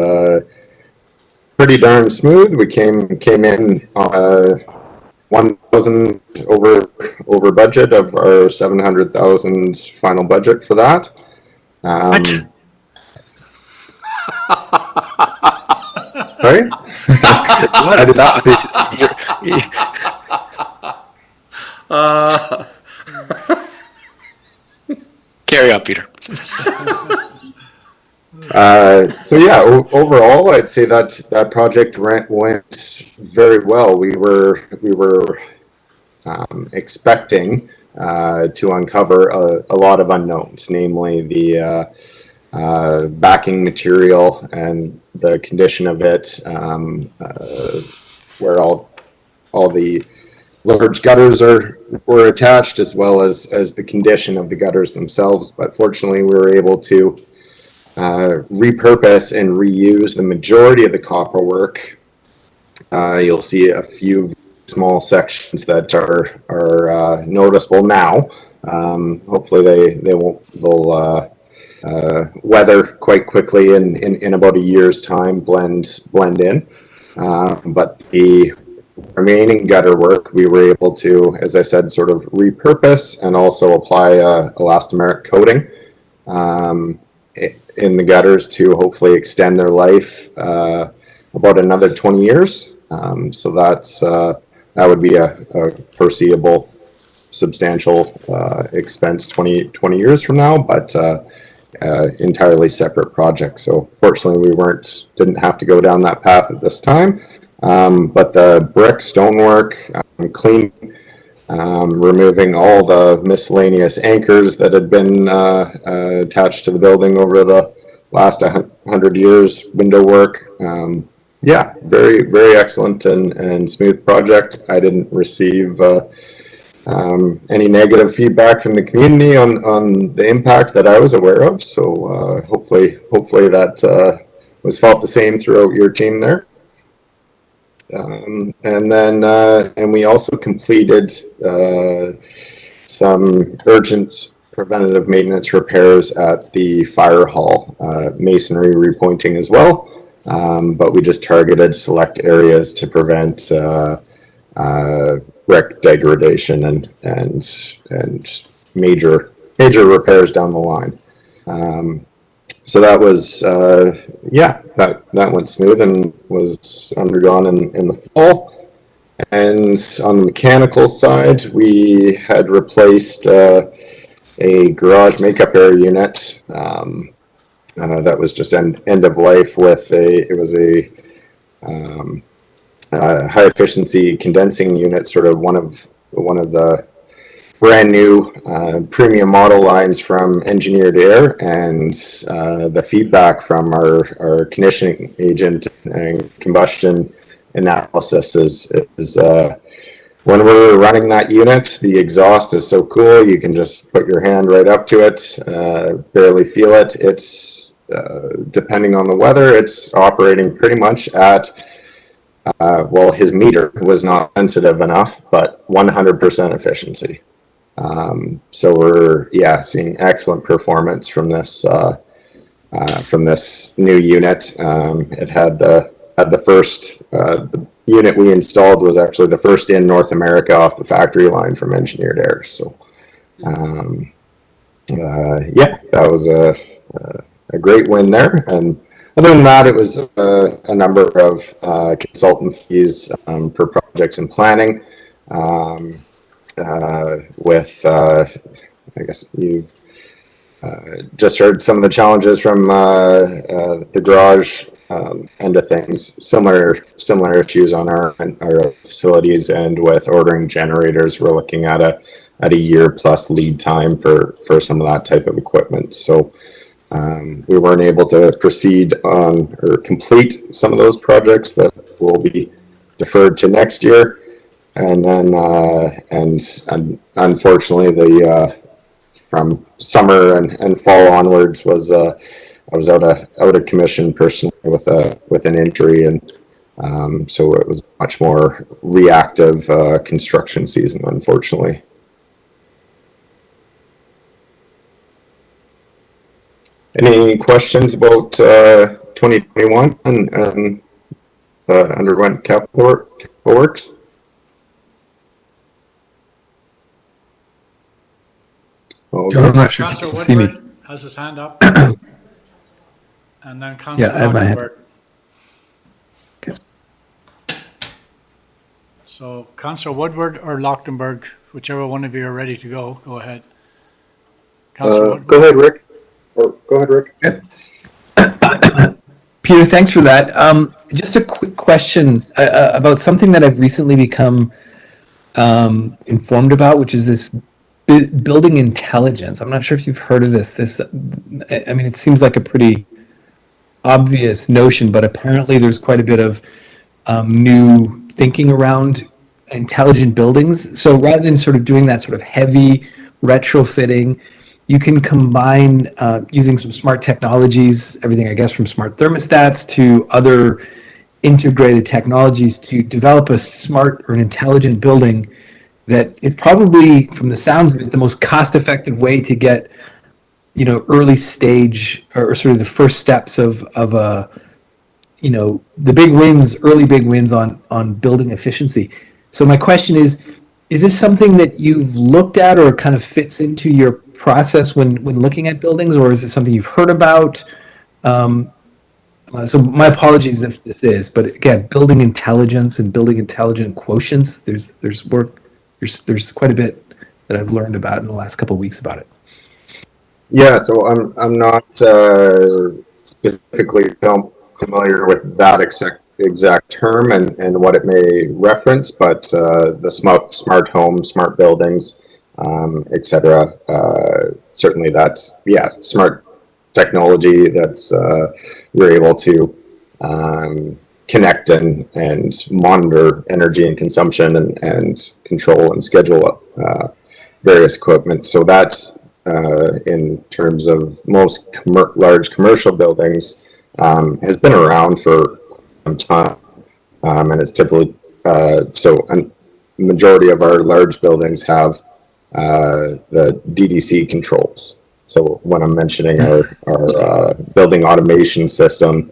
pretty darn smooth. We came in 1,000 over budget of our 700,000 final budget for that. Sorry? Carry on, Peter. So yeah, overall, I'd say that project went very well. We were expecting to uncover a lot of unknowns, namely the backing material and the condition of it, where all the large gutters were attached, as well as the condition of the gutters themselves. But fortunately, we were able to repurpose and reuse the majority of the copper work. You'll see a few small sections that are noticeable now. Hopefully they'll weather quite quickly in about a year's time, blend in. But the remaining gutter work we were able to, as I said, sort of repurpose and also apply elastomeric coating in the gutters to hopefully extend their life about another 20 years. So that would be a foreseeable substantial expense 20 years from now, but entirely separate project. So fortunately we didn't have to go down that path at this time. But the brick stonework, clean, removing all the miscellaneous anchors that had been attached to the building over the last 100 years, window work. Yeah, very, very excellent and smooth project. I didn't receive any negative feedback from the community on the impact that I was aware of. So hopefully that was felt the same throughout your team there. And we also completed some urgent preventative maintenance repairs at the fire hall, masonry repointing as well. But we just targeted select areas to prevent wreck degradation and major repairs down the line. So that was that went smooth and was undergone in the fall. And on the mechanical side, we had replaced a garage makeup air unit that was just end of life with it was a high efficiency condensing unit, sort of one of the brand new premium model lines from Engineered Air, and the feedback from our conditioning agent and combustion analysis is when we're running that unit, the exhaust is so cool, you can just put your hand right up to it, barely feel it. It's depending on the weather, it's operating pretty much at his meter was not sensitive enough, but 100% efficiency. So we're seeing excellent performance from this new unit. It had the first the unit we installed was actually the first in North America off the factory line from Engineered Air. So that was a great win there. And other than that, it was a number of consultant fees for projects and planning. With I guess you've just heard some of the challenges from the garage end of things. Similar issues on our facilities, and with ordering generators, we're looking at a year plus lead time for some of that type of equipment. So we weren't able to proceed on or complete some of those projects that will be deferred to next year. And then, and unfortunately, from summer and fall onwards I was out of commission personally with an injury, and so it was much more reactive construction season, unfortunately. Any questions about 2021 and underwent capital works? John, I'm not sure if you can see me. Has his hand up. And then Councillor I have my hand. Woodward. Okay. So Councillor Woodward or Lochtenberg, whichever one of you are ready to go ahead. Councillor Woodward. Go ahead, Rick. Or go ahead, Rick. Peter, thanks for that. Just a quick question about something that I've recently become informed about, which is this building intelligence. I'm not sure if you've heard of this. I mean, it seems like a pretty obvious notion, but apparently there's quite a bit of new thinking around intelligent buildings. So rather than sort of doing that sort of heavy retrofitting, you can combine using some smart technologies, everything I guess from smart thermostats to other integrated technologies to develop a smart or an intelligent building that is probably, from the sounds of it, the most cost-effective way to get, early stage or sort of the first steps of a, the big wins, early big wins on building efficiency. So my question is this something that you've looked at or kind of fits into your process when looking at buildings, or is it something you've heard about? So my apologies if this is, but again, building intelligence and building intelligent quotients, there's quite a bit that I've learned about in the last couple of weeks about it. Yeah, so I'm not specifically familiar with that exact term and what it may reference, but the smart home, smart buildings, etc. Certainly, that's smart technology that's you're able to connect and monitor energy and consumption and control and schedule various equipment. So that's in terms of most large commercial buildings has been around for some time, and it's typically so a majority of our large buildings have the DDC controls. So when I'm mentioning our building automation system,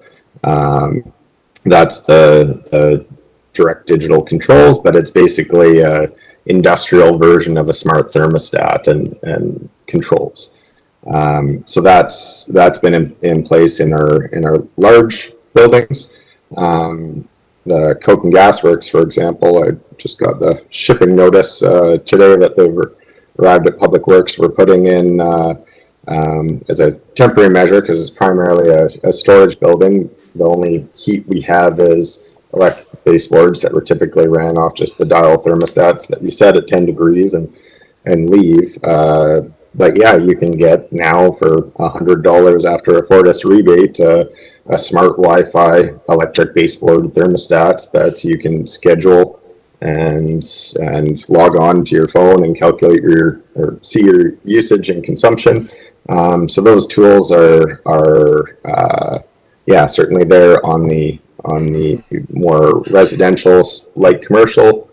that's the direct digital controls, but it's basically a industrial version of a smart thermostat and controls. So that's been in place in our large buildings. The Coke and Gas Works, for example, I just got the shipping notice today that they've arrived at Public Works. We're putting in as a temporary measure, because it's primarily a storage building. The only heat we have is electric baseboards that were typically ran off just the dial thermostats that you set at 10 degrees and leave. But yeah, you can get now for $100 after a Fortis rebate a smart Wi-Fi electric baseboard thermostat that you can schedule and log on to your phone and calculate or see your usage and consumption. So those tools are certainly there on the more residential, light commercial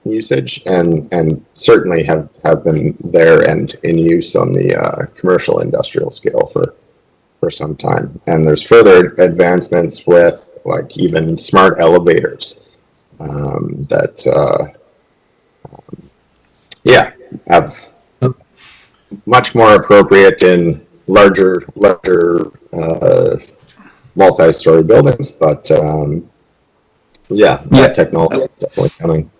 usage, and certainly have been there and in use on the commercial industrial scale for some time. And there's further advancements with like even smart elevators that have much more appropriate in larger multi-story buildings, but that technology is definitely coming.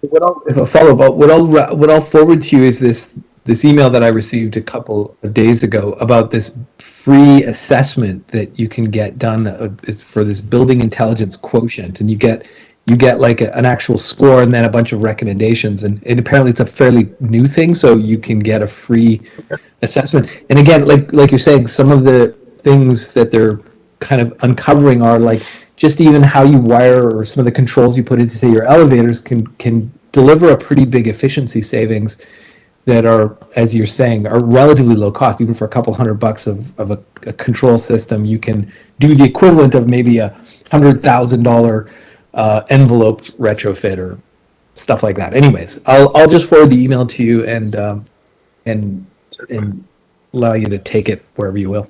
If I follow up, what I'll forward to you is this email that I received a couple of days ago about this free assessment that you can get done for this building intelligence quotient, and you get like an actual score and then a bunch of recommendations, and apparently it's a fairly new thing, so you can get a free assessment. And again, like you're saying, some of the things that they're kind of uncovering are like just even how you wire or some of the controls you put into, say, your elevators can deliver a pretty big efficiency savings that are, as you're saying, are relatively low cost. Even for a couple $100 of a control system, you can do the equivalent of maybe a $100,000 envelope retrofit or stuff like that. Anyways, I'll just forward the email to you and allow you to take it wherever you will.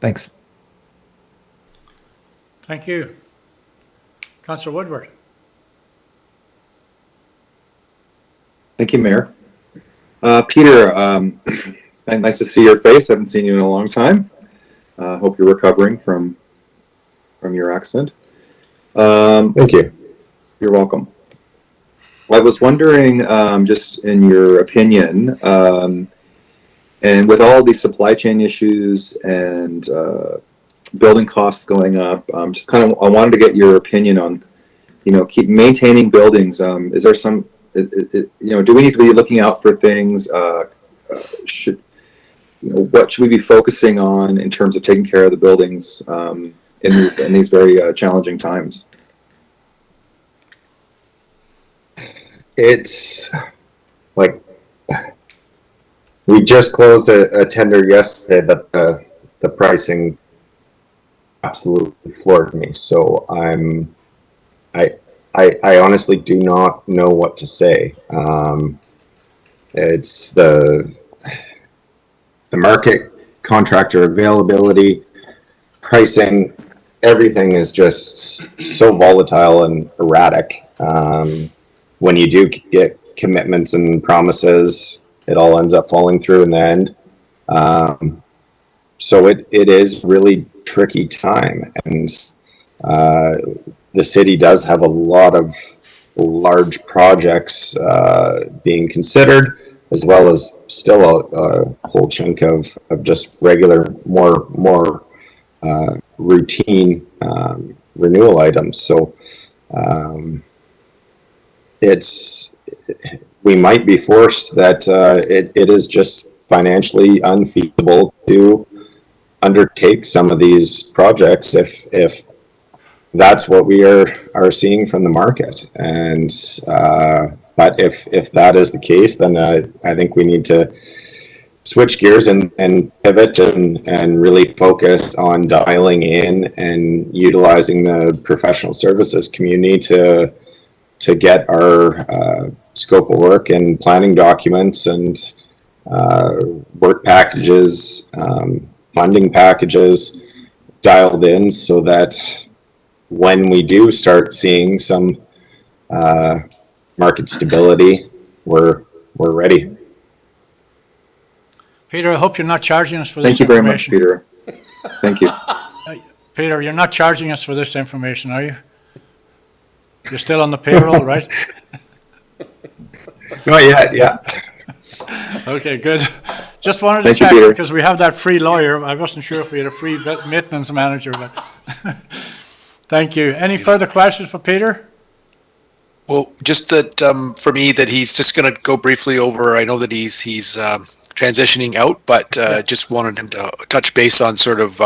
Thanks. Thank you. Councillor Woodward. Thank you, Mayor. Peter, nice to see your face. Haven't seen you in a long time. Hope you're recovering from your accident. Thank you. You're welcome. I was wondering, just in your opinion, and with all these supply chain issues and building costs going up, just kind of, I wanted to get your opinion on, keep maintaining buildings. Is there some, do we need to be looking out for things? What should we be focusing on in terms of taking care of the buildings in these very challenging times? It's like we just closed a tender yesterday, but the pricing absolutely floored me. So I honestly do not know what to say. It's the market, contractor availability, pricing, everything is just so volatile and erratic. When you do get commitments and promises, it all ends up falling through in the end. So it is really tricky time, and the city does have a lot of large projects being considered, as well as still a whole chunk of just regular, more routine renewal items. So we might be forced that it is just financially unfeasible to undertake some of these projects if that's what we are seeing from the market. And but if that is the case, then I think we need to switch gears and pivot and really focus on dialing in and utilizing the professional services community to get our scope of work and planning documents and work packages, funding packages dialed in, so that when we do start seeing some market stability, we're ready. Peter, I hope you're not charging us for this Thank you very much, information. Peter. Thank you. Peter, you're not charging us for this information, are you? You're still on the payroll, right? Not yet, yeah. Okay, good. Just wanted to Thank you, check, Peter. because we have that free lawyer. I wasn't sure if we had a free maintenance manager, but thank you. Any further questions for Peter? Well, just that for me, that he's just going to go briefly over. I know that he's transitioning out, but just wanted him to touch base on sort of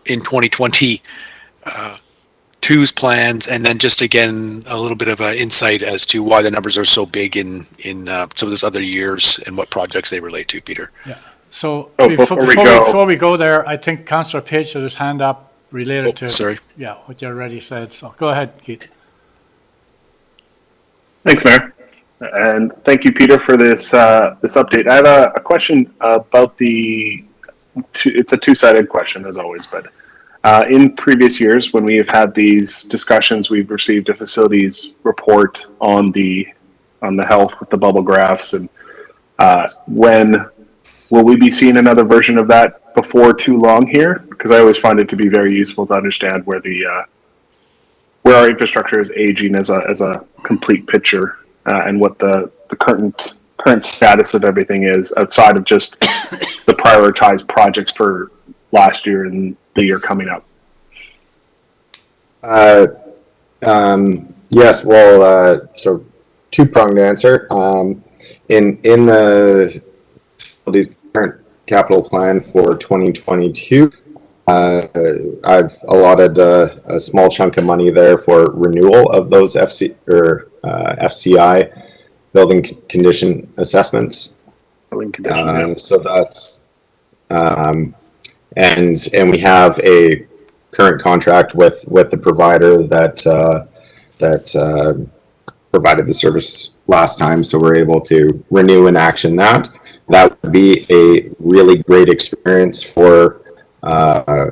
in 2022's plans, and then just again a little bit of an insight as to why the numbers are so big in some of those other years and what projects they relate to. Peter. Yeah. So before we go there, I think Councillor Page had his hand up related to sorry. Yeah, what you already said. So go ahead, Keith. Thanks, Mayor. And thank you, Peter, for this update. I have a question about it's a two-sided question, as always, but in previous years, when we have had these discussions, we've received a facilities report on the health with the bubble graphs. And when will we be seeing another version of that before too long here? Because I always find it to be very useful to understand where our infrastructure is aging as a complete picture, and what the current status of everything is outside of just the prioritized projects for last year and the year coming up. Yes, well, so two-pronged answer. In the current capital plan for 2022, I've allotted a small chunk of money there for renewal of those FCI building condition assessments. So that's and we have a current contract with the provider that provided the service last time, so we're able to renew and action that. That would be a really great experience for my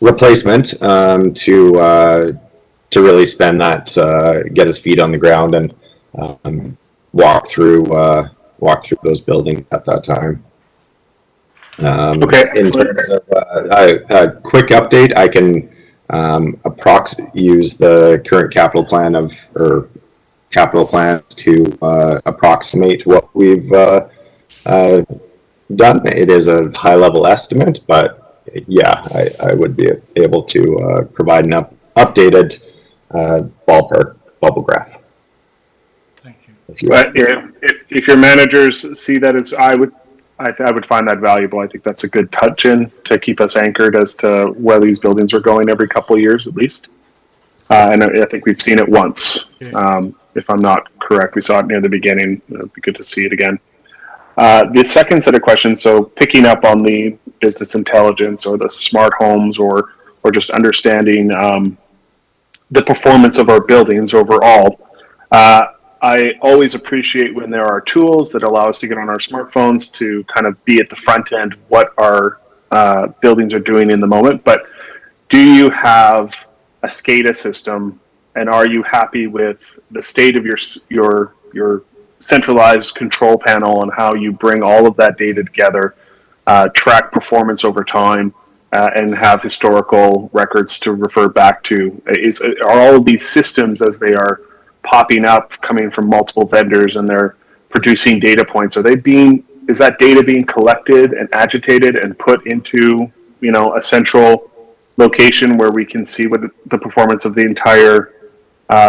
replacement to really spend that, get his feet on the ground and walk through those buildings at that time. In terms of a quick update, I can use the current capital plan or capital plans to approximate what we've done. It is a high level estimate, but yeah, I would be able to provide an updated ballpark bubble graph. Thank you. But if your managers see that as, I would find that valuable. I think that's a good touch in to keep us anchored as to where these buildings are going every couple of years at least. And I think we've seen it once. If I'm not correct, we saw it near the beginning. It'd be good to see it again. The second set of questions, so picking up on the business intelligence or the smart homes or just understanding the performance of our buildings overall. I always appreciate when there are tools that allow us to get on our smartphones to kind of be at the front end what our buildings are doing in the moment. But do you have a SCADA system, and are you happy with the state of your centralized control panel and how you bring all of that data together, track performance over time, and have historical records to refer back to? Are all of these systems, as they are popping up, coming from multiple vendors, and they're producing data points, is that data being collected and agitated and put into, a central location where we can see what the performance of the entire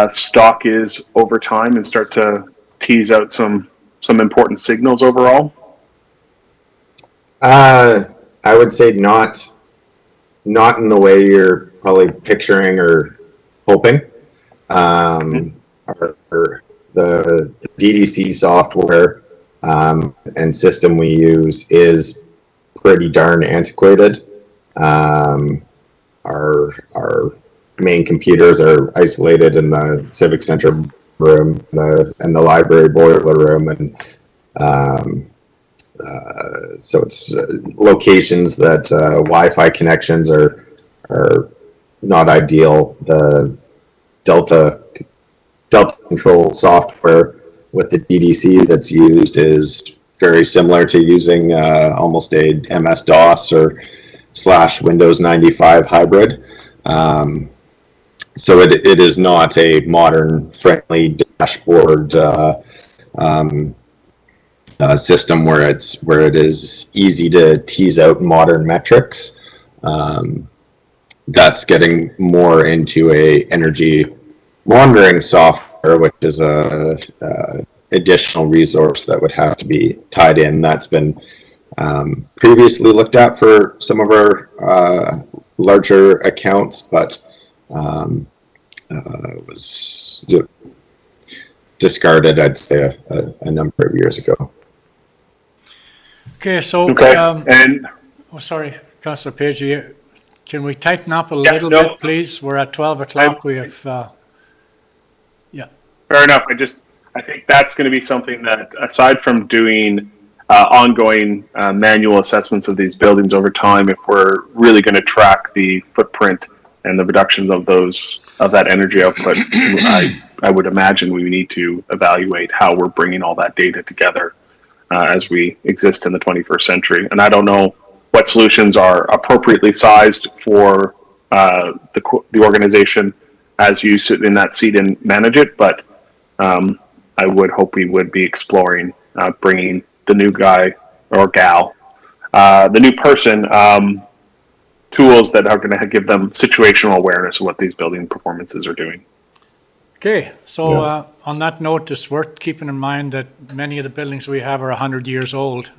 stock is over time and start to tease out some important signals overall? I would say not in the way you're probably picturing or hoping. The DDC software and system we use is pretty darn antiquated. Our main computers are isolated in the Civic Center room and the library boiler room, and so it's locations that Wi-Fi connections are not ideal. The Delta control software with the DDC that's used is very similar to using almost a MS-DOS or / Windows 95 hybrid. So it is not a modern, friendly dashboard system where it is easy to tease out modern metrics. That's getting more into a energy monitoring software, which is a additional resource that would have to be tied in. That's been previously looked at for some of our larger accounts, but was discarded, I'd say, a number of years ago. Okay, so, and sorry, Councillor Page, can we tighten up a little bit, please? We're at 12 o'clock. We have, fair enough. I think that's going to be something that, aside from doing ongoing manual assessments of these buildings over time, if we're really going to track the footprint and the reduction of that energy output, I would imagine we need to evaluate how we're bringing all that data together as we exist in the 21st century. And I don't know what solutions are appropriately sized for the organization as you sit in that seat and manage it, but I would hope we would be exploring bringing the new guy or gal, the new person, tools that are going to give them situational awareness of what these building performances are doing. okay, so on that note, it's worth keeping in mind that many of the buildings we have are 100 years old.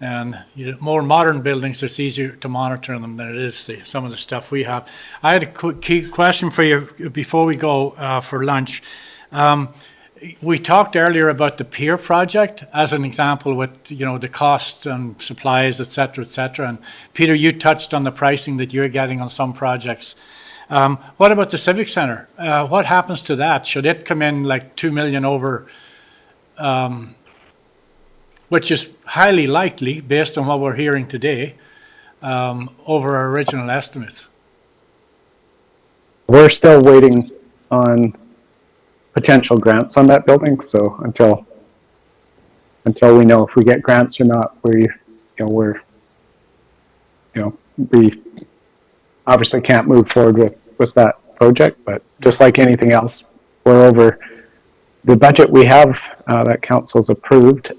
And more modern buildings, it's easier to monitor them than it is some of the stuff we have. I had a quick question for you before we go for lunch. We talked earlier about the pier project as an example with, the cost and supplies, et cetera, and Peter, you touched on the pricing that you're getting on some projects. What about the Civic Center? What happens to that? Should it come in like 2 million over, which is highly likely based on what we're hearing today, over our original estimates? We're still waiting on potential grants on that building, so until we know if we get obviously can't move forward with that project, but just like anything else, we're over the budget we have that council's approved.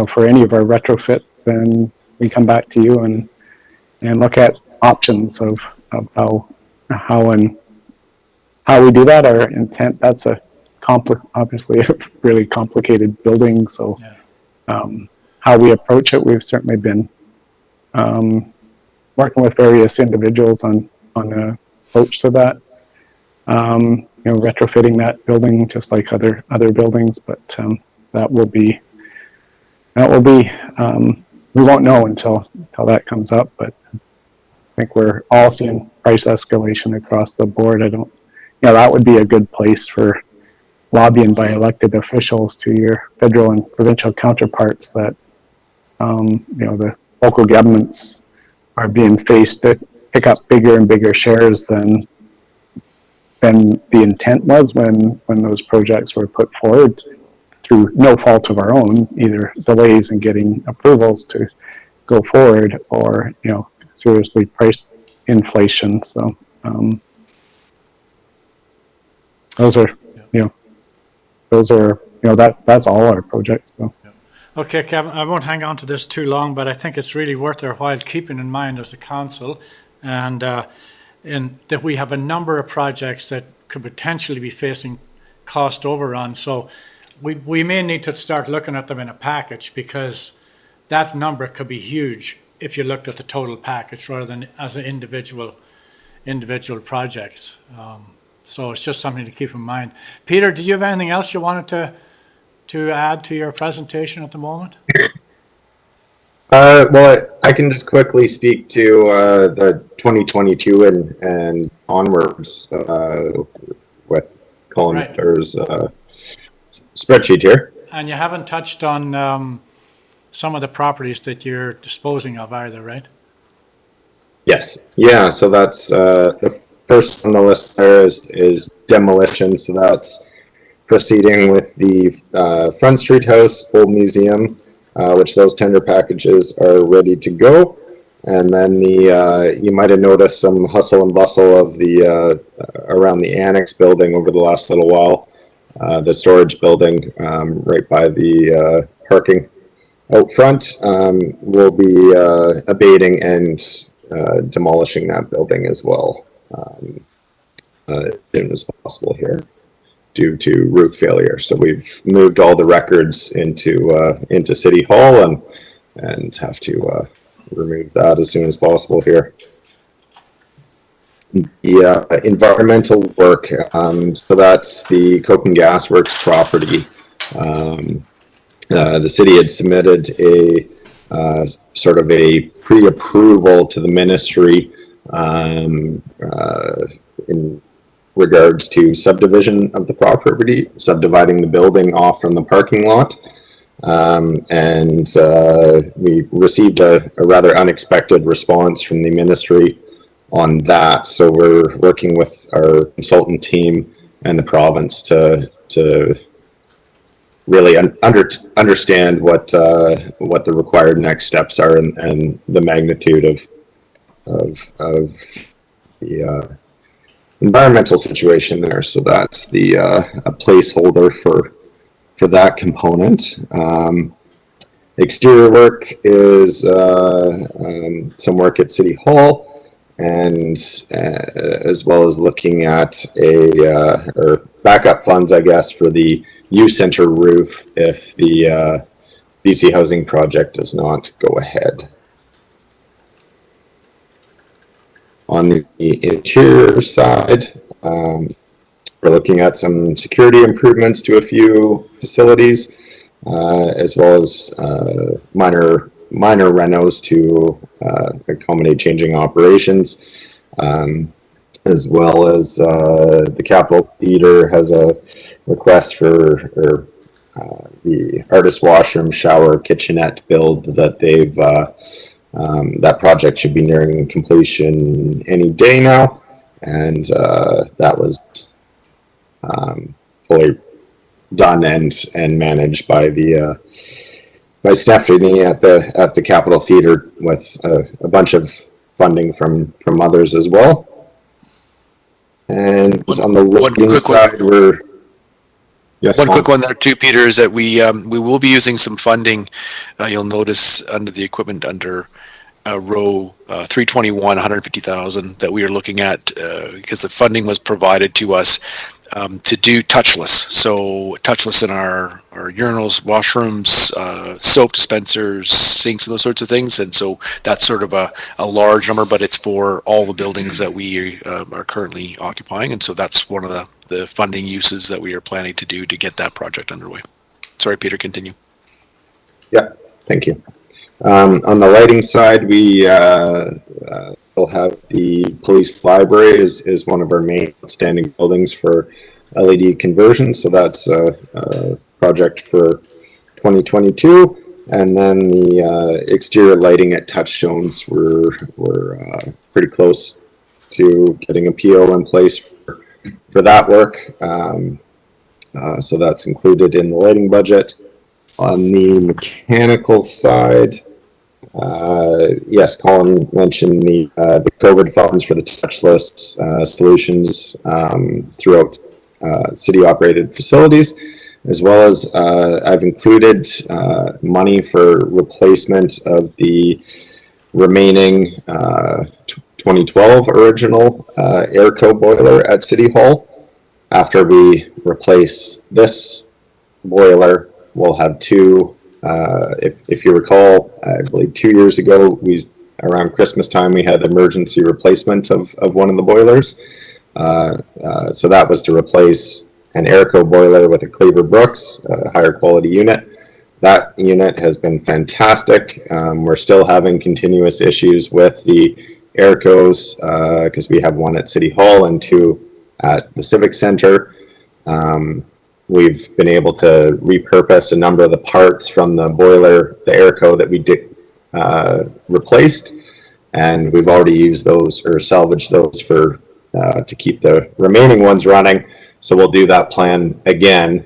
For any of our retrofits, then we come back to you and look at options of how we do that. Our intent, that's obviously a really complicated building, so how we approach it, we've certainly been working with various individuals on an approach to that. Retrofitting that building just like other buildings, but that will be we won't know until that comes up, but I think we're all seeing price escalation across the board. That would be a good place for lobbying by elected officials to your federal and provincial counterparts that the local governments are being faced to pick up bigger and bigger shares than the intent was when those projects were put forward through no fault of our own, either delays in getting approvals to go forward or seriously price inflation. So those are that's all our projects. So. Okay, Kevin, I won't hang on to this too long, but I think it's really worth our while keeping in mind as a council and that we have a number of projects that could potentially be facing cost overruns. So we may need to start looking at them in a package, because that number could be huge if you looked at the total package rather than as an individual projects. So it's just something to keep in mind. Peter, did you have anything else you wanted to add to your presentation at the moment? Well, I can just quickly speak to the 2022 and onwards with Colin Mitter's spreadsheet here. And you haven't touched on some of the properties that you're disposing of either, right? Yes. Yeah, so that's the first on the list there is Demolition. So that's proceeding with the Front Street House, Old Museum, which those tender packages are ready to go. And then you might have noticed some hustle and bustle of the around the annex building over the last little while. The storage building right by the parking out front will be abating and demolishing that building as well as soon as possible here, due to roof failure. So we've moved all the records into City Hall and have to remove that as soon as possible here. The environmental work, so that's the Coke and Gas Works property. The city had submitted a sort of a pre-approval to the ministry in regards to subdivision of the property, subdividing the building off from the parking lot. And we received a rather unexpected response from the ministry on that. So we're working with our consultant team and the province to really understand what the required next steps are and the magnitude of the environmental situation there. So that's the a placeholder for that component. Exterior work is some work at City Hall, and as well as looking at or backup funds, I guess, for the youth center roof if the BC housing project does not go ahead. On the interior side, we're looking at some security improvements to a few facilities, as well as minor renos to accommodate changing operations, as well as the Capitol Theater has a request for the artist washroom, shower, kitchenette build that they've that project should be nearing completion any day now, and that was fully done and managed by by Stephanie at the Capitol Theater with a bunch of funding from others as well. And on the one looking quick one. side, we're yes. One Juan? quick one there too, Peter, is that we will be using some funding. You'll notice under the equipment under row 321, 150,000 that we are looking at because the funding was provided to us to do touchless. So touchless in our urinals, washrooms, soap dispensers, sinks, and those sorts of things. And so that's sort of a large number, but it's for all the buildings that we are currently occupying. And so that's one of the funding uses that we are planning to do to get that project underway. Sorry, Peter, continue. Yeah, thank you. On the lighting side, we still have the police library is one of our main outstanding buildings for LED conversion. So that's a project for 2022. And then the exterior lighting at Touchstones, we're pretty close to getting a PO in place for that work. So that's included in the lighting budget. On the mechanical side, yes, Colin mentioned the COVID funds for the touchless solutions throughout city-operated facilities, as well as I've included money for replacement of the remaining 2012 original airco boiler at City Hall. After we replace this boiler, we'll have two. If you recall, I believe 2 years ago, around Christmas time, we had emergency replacement of one of the boilers. So that was to replace an Airco boiler with a Cleaver Brooks, a higher quality unit. That unit has been fantastic. We're still having continuous issues with the Aircos because we have one at City Hall and two at the Civic Center. We've been able to repurpose a number of the parts from the boiler, the Airco that we replaced, and we've already used those or salvaged those for to keep the remaining ones running. So we'll do that plan again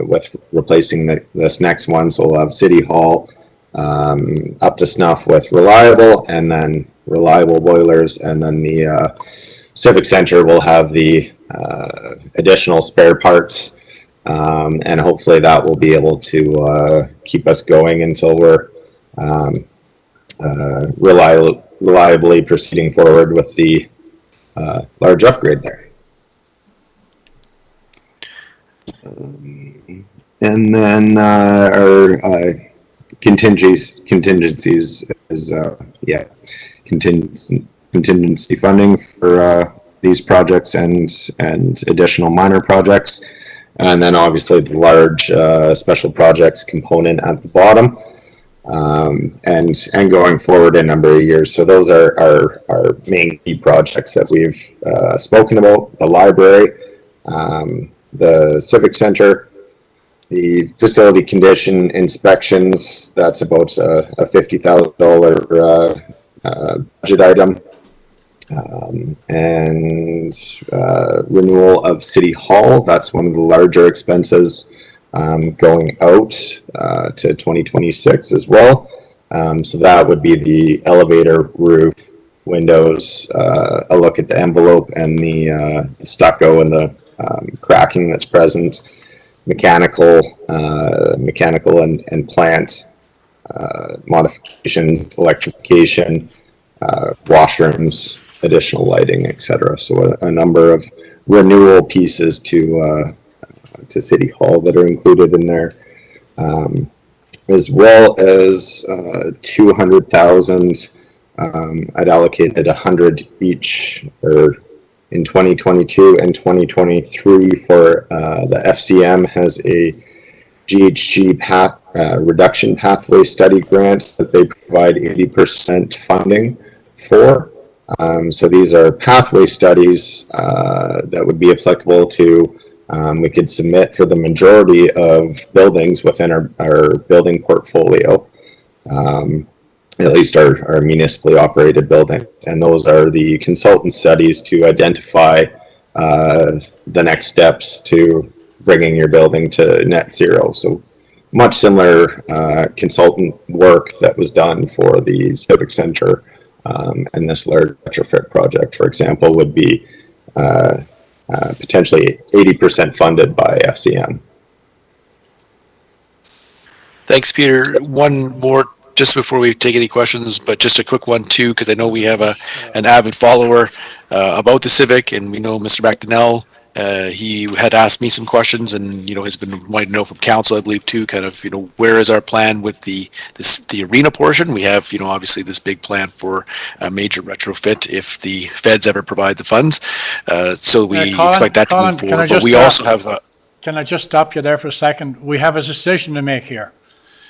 with replacing this next one. So we'll have City Hall up to snuff with reliable, and then reliable boilers, and then the Civic Center will have the additional spare parts, and hopefully that will be able to keep us going until we're reliably proceeding forward with the large upgrade there. And then our contingencies is contingency funding for these projects and additional minor projects, and then obviously the large special projects component at the bottom, and going forward a number of years. So those are our main key projects that we've spoken about: the library, the Civic Center, the facility condition inspections. That's about a $50,000 budget item. And renewal of City Hall, that's one of the larger expenses going out to 2026 as well. So that would be the elevator, roof, windows, a look at the envelope and the stucco and the cracking that's present, mechanical and plant modification, electrification, washrooms, additional lighting, etc. So a number of renewal pieces to City Hall that are included in there, as well as 200,000. I'd allocated 100 each, or in 2022 and 2023 for the FCM has a GHG reduction pathway study grant that they provide 80% funding for. So these are pathway studies that would be applicable to, we could submit for the majority of buildings within our building portfolio, at least our municipally operated building. And those are the consultant studies to identify the next steps to bringing your building to net zero. So much similar consultant work that was done for the Civic Center. And this large retrofit project, for example, would be potentially 80% funded by FCM. Thanks, Peter. One more just before we take any questions, but just a quick one too, because I know we have an avid follower about the Civic, and we know Mr. McDonnell. He had asked me some questions, and has been wanting to know from council, I believe, too. Kind of, where is our plan with the arena portion? We have, obviously this big plan for a major retrofit if the feds ever provide the funds. So we expect that to move forward. But we also have. Can I just stop you there for a second? We have a decision to make here.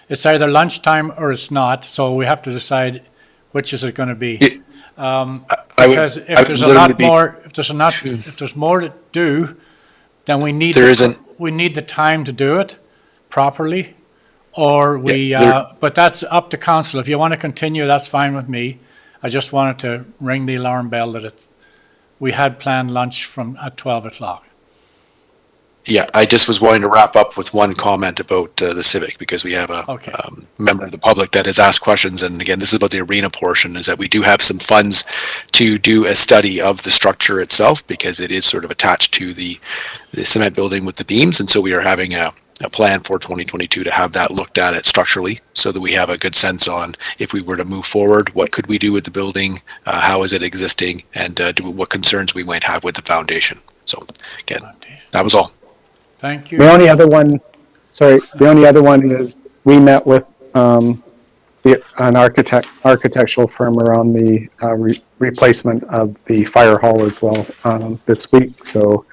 It's either lunchtime or it's not. So we have to decide which is it going to be. Because if there's more to do, then we need the time to do it properly, or but that's up to council. If you want to continue, that's fine with me. I just wanted to ring the alarm bell that we had planned lunch at 12 o'clock. Yeah, I just was wanting to wrap up with one comment about the Civic, because we have a member of the public that has asked questions. And again, this is about the arena portion, is that we do have some funds to do a study of the structure itself, because it is sort of attached to the cement building with the beams. And so we are having a plan for 2022 to have that looked at it structurally, so that we have a good sense on, if we were to move forward, what could we do with the building, how is it existing, and what concerns we might have with the foundation. So again, that was all. Thank you. The only other one is we met with an architectural firm around the replacement of the fire hall as well this week. So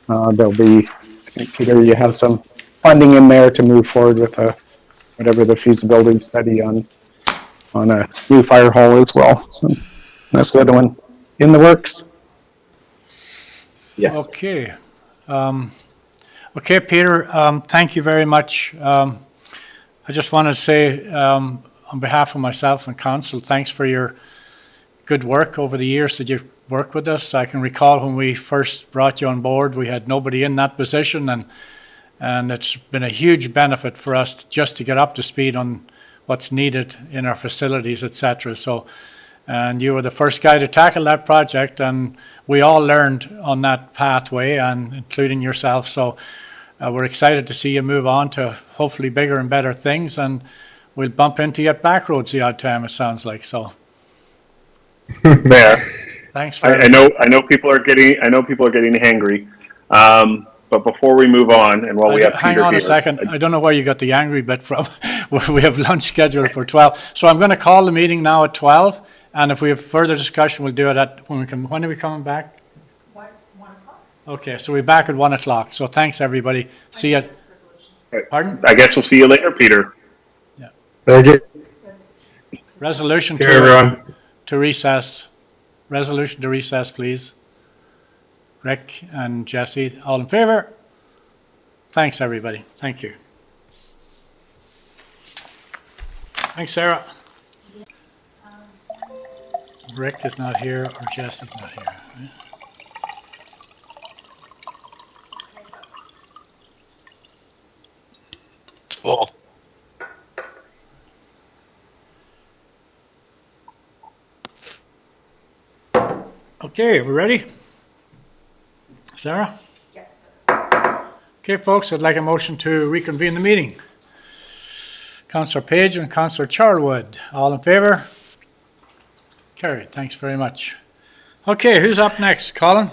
there'll be, I think, Peter, you have some funding in there to move forward with whatever the feasibility study on a new fire hall as well. So that's the other one in the works. Yes. Okay. Okay, Peter, thank you very much. I just want to say, on behalf of myself and council, thanks for your good work over the years that you've worked with us. I can recall when we first brought you on board, we had nobody in that position, and it's been a huge benefit for us just to get up to speed on what's needed in our facilities, etc. So, and you were the first guy to tackle that project, and we all learned on that pathway, and including yourself. So we're excited to see you move on to hopefully bigger and better things, and we'll bump into you at Backroads the odd time, it sounds like. So Mayor, thanks for I know people are getting hangry. But before we move on, and while we have Peter hang on here, a second. I don't know where you got the angry bit from. We have lunch scheduled for 12. So I'm going to call the meeting now at 12. And if we have further discussion, we'll do it when are we coming back? 1 o'clock. Okay, so we're back at 1 o'clock. So thanks, everybody. See you. Pardon? I guess we'll see you later, Peter. Yeah. Thank you. Resolution Here, everyone. to recess. Resolution to recess, please. Rick and Jesse, all in favor? Thanks, everybody. Thank you. Thanks, Sarah. Rick is not here, or Jesse's not here. Right? It's full. Okay, we ready? Sarah? Yes, sir. Okay, folks, I'd like a motion to reconvene the meeting. Councillor Page and Councillor Charlwood, all in favor? Carried. Thanks very much. Okay, who's up next? Colin?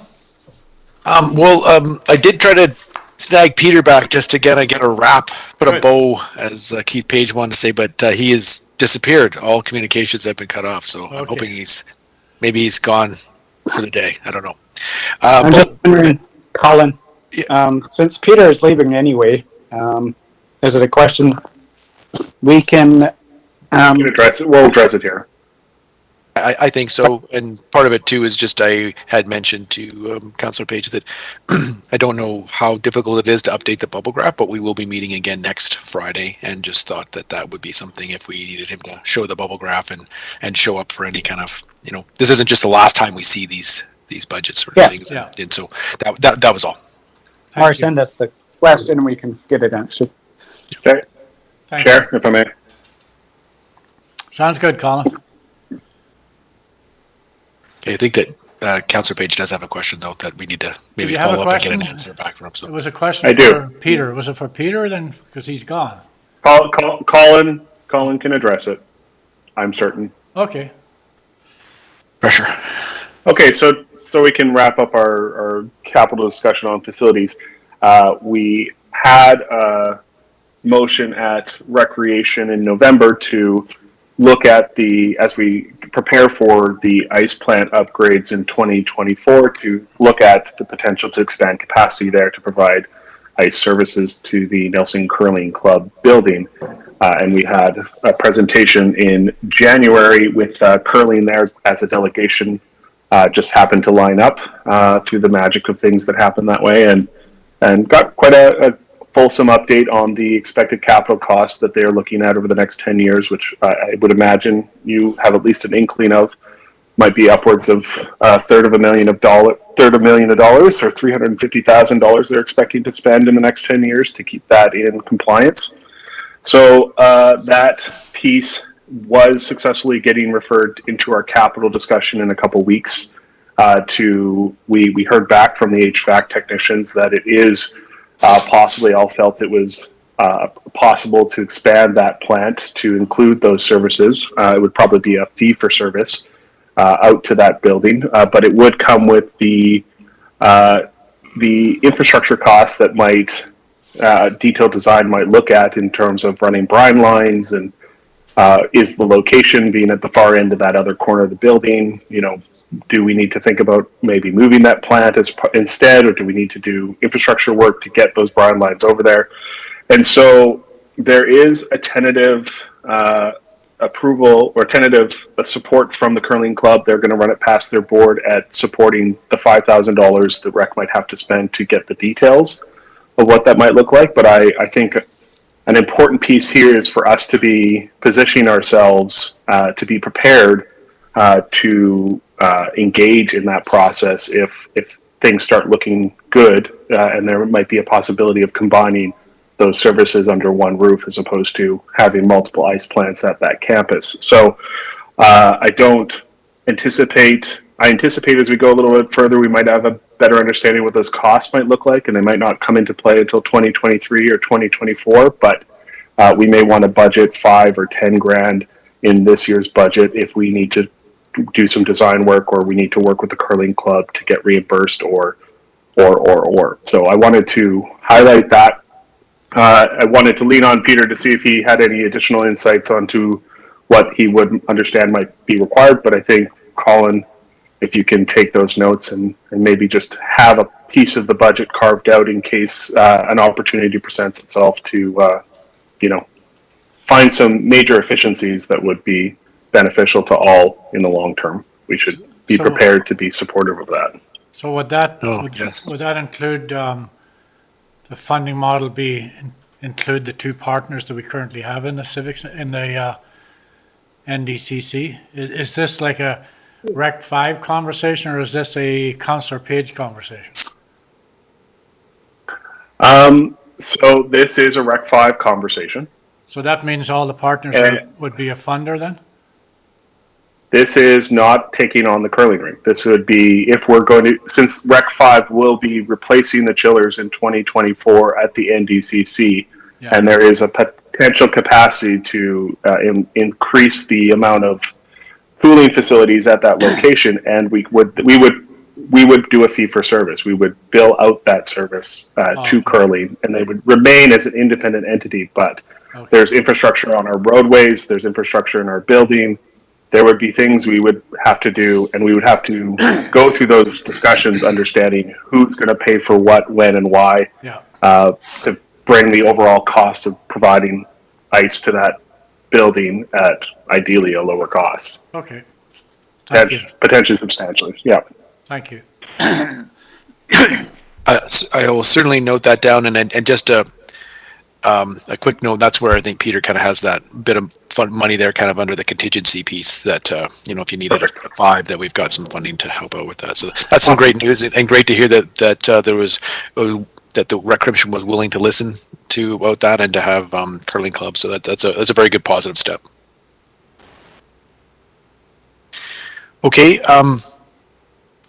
I did try to snag Peter back just to get a wrap, put a bow, as Keith Page wanted to say, but he has disappeared. All communications have been cut off, so I'm hoping he's gone for the day. I don't know. I'm just wondering, Colin, since Peter is leaving anyway, is it a question we can... We'll address it here. I think so, and part of it too is just I had mentioned to Councillor Page that I don't know how difficult it is to update the bubble graph, but we will be meeting again next Friday, and just thought that would be something if we needed him to show the bubble graph and show up for any kind of, this isn't just the last time we see these budgets or things. Yeah. And so that was all. Or send us the question and we can get it answered. Okay. Thank Chair, if I may. Sounds good, Colin. Okay, I think that Councillor Page does have a question though that we need to maybe you have a follow up and get an question? answer back from. It So was a question I do. for Peter. Was it for Peter then? Because he's gone. Colin can address it. I'm certain. Okay. pressure. Okay, so we can wrap up our capital discussion on facilities. We had a motion at Recreation in November to look at as we prepare for the ice plant upgrades in 2024, to look at the potential to expand capacity there to provide ice services to the Nelson Curling Club building. And we had a presentation in January with curling there as a delegation. Just happened to line up through the magic of things that happen that way, and got quite a fulsome update on the expected capital costs that they're looking at over the next 10 years, which I would imagine you have at least an inkling of. Might be upwards of $350,000 or $350,000 they're expecting to spend in the next 10 years to keep that in compliance. So that piece was successfully getting referred into our capital discussion in a couple weeks. We heard back from the HVAC technicians that it is possibly, all felt it was possible to expand that plant to include those services. It would probably be a fee for service out to that building, but it would come with the infrastructure costs that might detailed design might look at in terms of running brine lines, and is the location being at the far end of that other corner of the building, do we need to think about maybe moving that plant instead, or do we need to do infrastructure work to get those brine lines over there? And so there is a tentative approval or tentative support from the Curling Club. They're going to run it past their board at supporting the $5,000 that rec might have to spend to get the details of what that might look like. But I think an important piece here is for us to be positioning ourselves to be prepared to engage in that process if things start looking good, and there might be a possibility of combining those services under one roof as opposed to having multiple ice plants at that campus. So I anticipate as we go a little bit further, we might have a better understanding what those costs might look like, and they might not come into play until 2023 or 2024, but we may want to budget $5 or $10 grand in this year's budget if we need to do some design work, or we need to work with the Curling Club to get reimbursed or. So I wanted to highlight that. I wanted to lean on Peter to see if he had any additional insights onto what he would understand might be required, but I think, Colin, if you can take those notes and maybe just have a piece of the budget carved out in case an opportunity presents itself to, find some major efficiencies that would be beneficial to all in the long term. We should be prepared to be supportive of that. So would that Yes. would that include the funding model include the two partners that we currently have in the civics in the NDCC? Is this like a Rec 5 conversation, or is this a Councillor Page conversation? So this is a Rec 5 conversation. So that means all the partners would be a funder then? This is not taking on the curling rink. This would be, if we're going to, since Rec 5 will be replacing the chillers in 2024 at the NDCC, and there is a potential capacity to increase the amount of cooling facilities at that location, and we would do a fee for service. We would bill out that service to curling, and they would remain as an independent entity, but there's infrastructure on our roadways, there's infrastructure in our building. There would be things we would have to do, and we would have to go through those discussions, understanding who's going to pay for what, when, and why, to bring the overall cost of providing ice to that building at ideally a lower cost. Okay. Thank you. Potentially substantially. Yeah. Thank you. I will certainly note that down, and just a quick note. That's where I think Peter kind of has that bit of fund money there, kind of under the contingency piece. That if you needed a 5, that we've got some funding to help out with that. So that's some great news, and great to hear that there was that the rec commission was willing to listen to about that and to have curling clubs. So that's a very good positive step. Okay,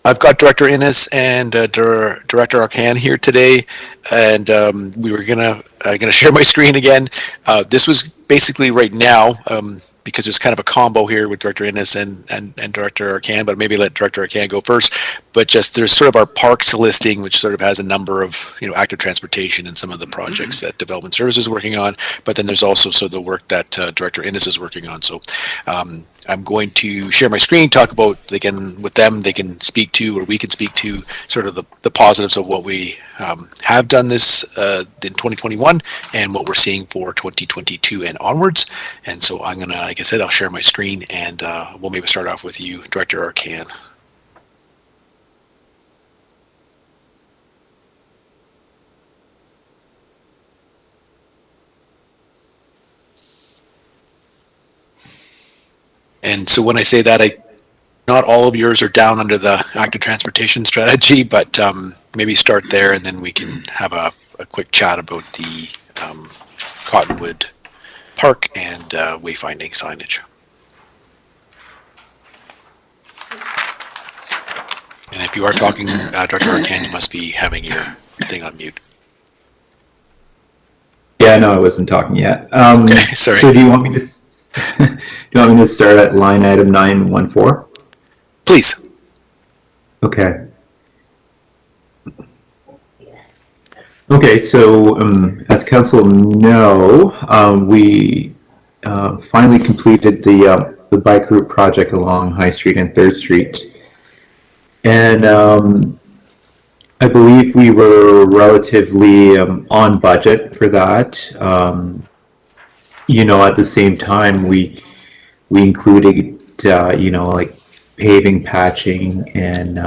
I've got Director Innes and Director Arcan here today, and we were gonna share my screen again. This was basically right now, because there's kind of a combo here with Director Innes and Director Arcan, but maybe let Director Arcan go first. But just there's sort of our parks listing, which sort of has a number of, active transportation and some of the projects that Development Services is working on. But then there's also the work that Director Innes is working on. So I'm going to share my screen, talk about, again, with them, they can speak to, or we can speak to sort of the positives of what we have done this in 2021 and what we're seeing for 2022 and onwards. And so I'm gonna, like I said, I'll share my screen, and we'll maybe start off with you, Director Arcan. And so when I say that, not all of yours are down under the active transportation strategy, but maybe start there, and then we can have a quick chat about the Cottonwood Park and wayfinding signage. And if you are talking, Director Arcan, you must be having your thing on mute. Yeah, no, I wasn't talking yet. Okay, sorry. So do you want me to? Do you want me to start at line item 914? Please. Okay. Okay, so as council know, we finally completed the bike route project along High Street and 3rd Street. And I believe we were relatively on budget for that. At the same time, we included, like paving, patching, and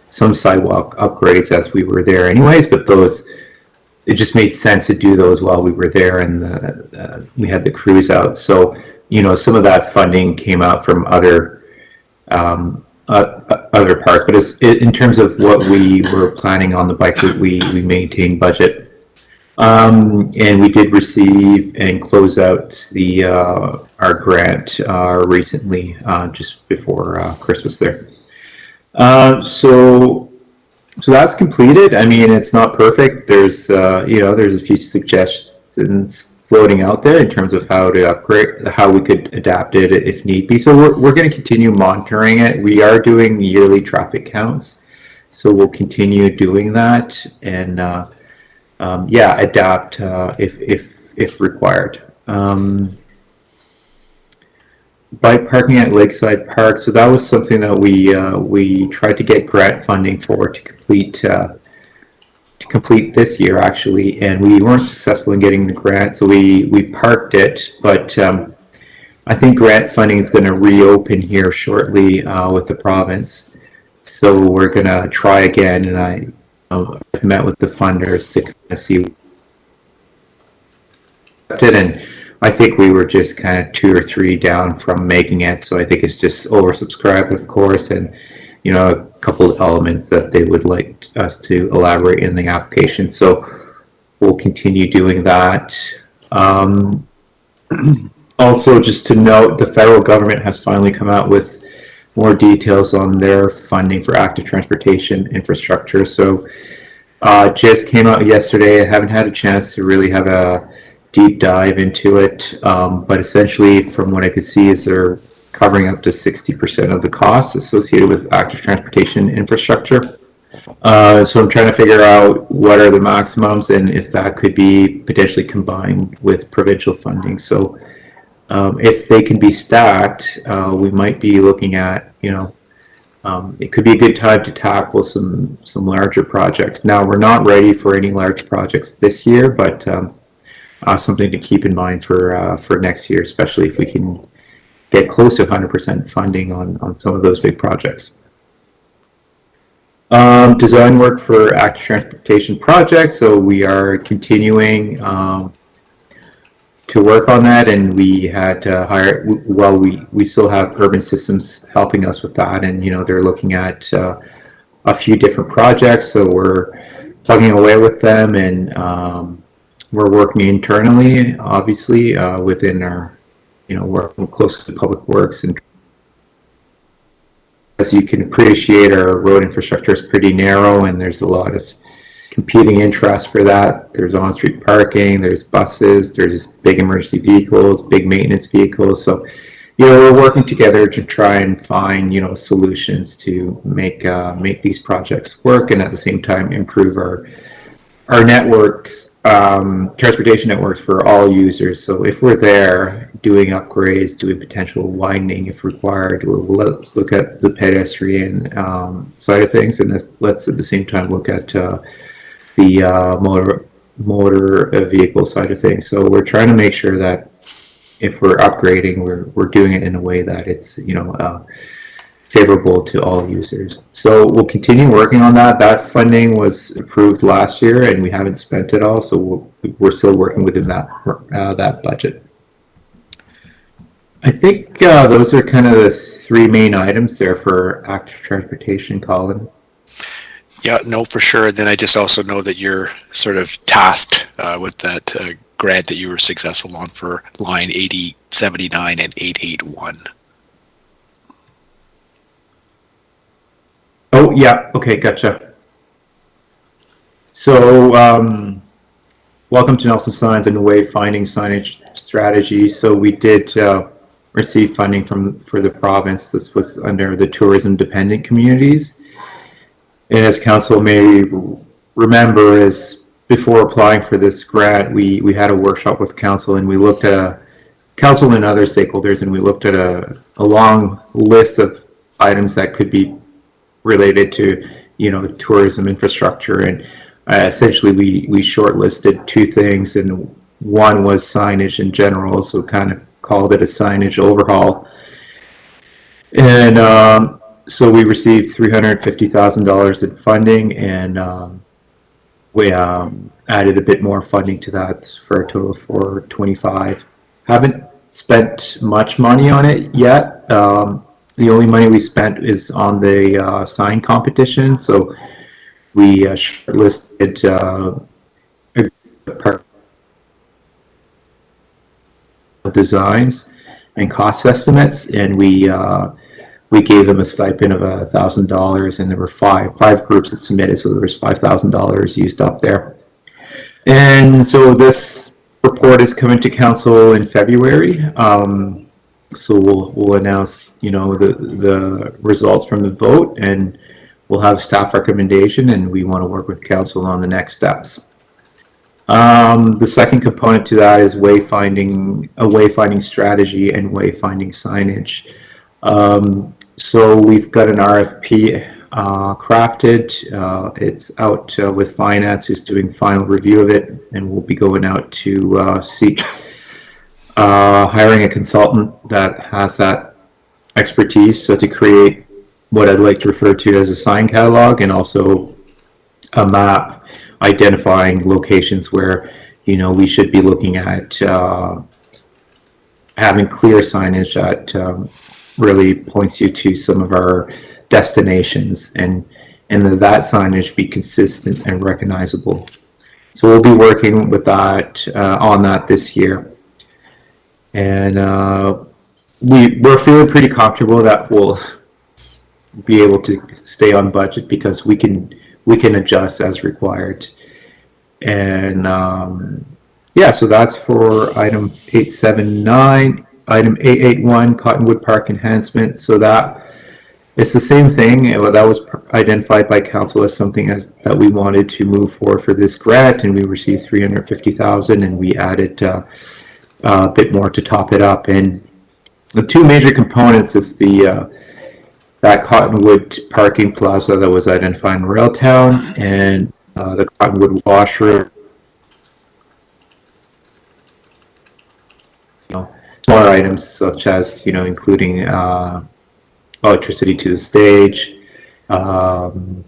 some sidewalk upgrades as we were there anyways, but it just made sense to do those while we were there, and we had the crews out. So, some of that funding came out from other parts, but in terms of what we were planning on the bike route, we maintained budget. And we did receive and close out our grant recently, just before Christmas there. So that's completed. I mean, it's not perfect. There's a few suggestions floating out there in terms of how to upgrade, how we could adapt it if need be. So we're going to continue monitoring it. We are doing yearly traffic counts, so we'll continue doing that and adapt if required. Bike parking at Lakeside Park. So that was something that we tried to get grant funding for to complete this year actually, and we weren't successful in getting the grant, so we parked it. But I think grant funding is going to reopen here shortly with the province, so we're going to try again. And I've met with the funders to kind of see it, and I think we were just kind of 2 or 3 down from making it. So I think it's just oversubscribed, of course, and a couple of elements that they would like us to elaborate in the application. So we'll continue doing that. Also, just to note, the federal government has finally come out with more details on their funding for active transportation infrastructure. So just came out yesterday. I haven't had a chance to really have a deep dive into it, but essentially from what I could see is they're covering up to 60% of the costs associated with active transportation infrastructure. So I'm trying to figure out what are the maximums and if that could be potentially combined with provincial funding. So if they can be stacked, we might be looking at, it could be a good time to tackle some larger projects. Now, we're not ready for any large projects this year, but something to keep in mind for next year, especially if we can get close to 100% funding on some of those big projects. Design work for active transportation projects. So we are continuing to work on that, and we had to hire, well, we still have Urban Systems helping us with that, and they're looking at a few different projects. So we're plugging away with them, and we're working internally, obviously, within our, working close to Public Works. And as you can appreciate, our road infrastructure is pretty narrow, and there's a lot of competing interests for that. There's on-street parking, there's buses, there's big emergency vehicles, big maintenance vehicles. So, we're working together to try and find, solutions to make these projects work, and at the same time improve our networks, transportation networks for all users. So if we're there doing upgrades, doing potential widening if required, let's look at the pedestrian side of things, and let's at the same time look at the motor vehicle side of things. So we're trying to make sure that if we're upgrading, we're doing it in a way that it's favorable to all users. So we'll continue working on that. That funding was approved last year, and we haven't spent it all. So we're still working within that budget. I think those are kind of the three main items there for active transportation, Colin. Yeah, no, for sure. Then I just also know that you're sort of tasked with that grant that you were successful on for line 8079 and 881. Oh, yeah. Okay, gotcha. So, welcome to Nelson Signs and Wayfinding Signage Strategy. So we did receive funding for the province. This was under the tourism dependent communities. And as council may remember, is before applying for this grant, we had a workshop with council, and we looked at council and other stakeholders, and we looked at a long list of items that could be related to, tourism infrastructure. And essentially we shortlisted two things, and one was signage in general, so kind of called it a signage overhaul. And so we received $350,000 in funding, and we added a bit more funding to that for a total of $425,000. Haven't spent much money on it yet. The only money we spent is on the sign competition. So we shortlisted designs and cost estimates, and we gave them a stipend of $1,000, and there were five groups that submitted, so there was $5,000 used up there. And so this report is coming to council in February. So we'll announce, the results from the vote, and we'll have staff recommendation, and we want to work with council on the next steps. The second component to that is a wayfinding strategy and wayfinding signage. So we've got an RFP crafted. It's out with finance, who's doing final review of it, and we'll be going out to seek hiring a consultant that has that expertise, so to create what I'd like to refer to as a sign catalog, and also a map identifying locations where we should be looking at having clear signage that really points you to some of our destinations, and that signage be consistent and recognizable. So we'll be working with that on that this year. And we're feeling pretty comfortable that we'll be able to stay on budget, because we can adjust as required. And so that's for item 879. Item 881, Cottonwood Park enhancement. So that it's the same thing. That was identified by council as something that we wanted to move forward for this grant, and we received $350,000, and we added a bit more to top it up. And the two major components is that Cottonwood parking plaza that was identified in Railtown, and the Cottonwood washroom. Smaller items such as including electricity to the stage, and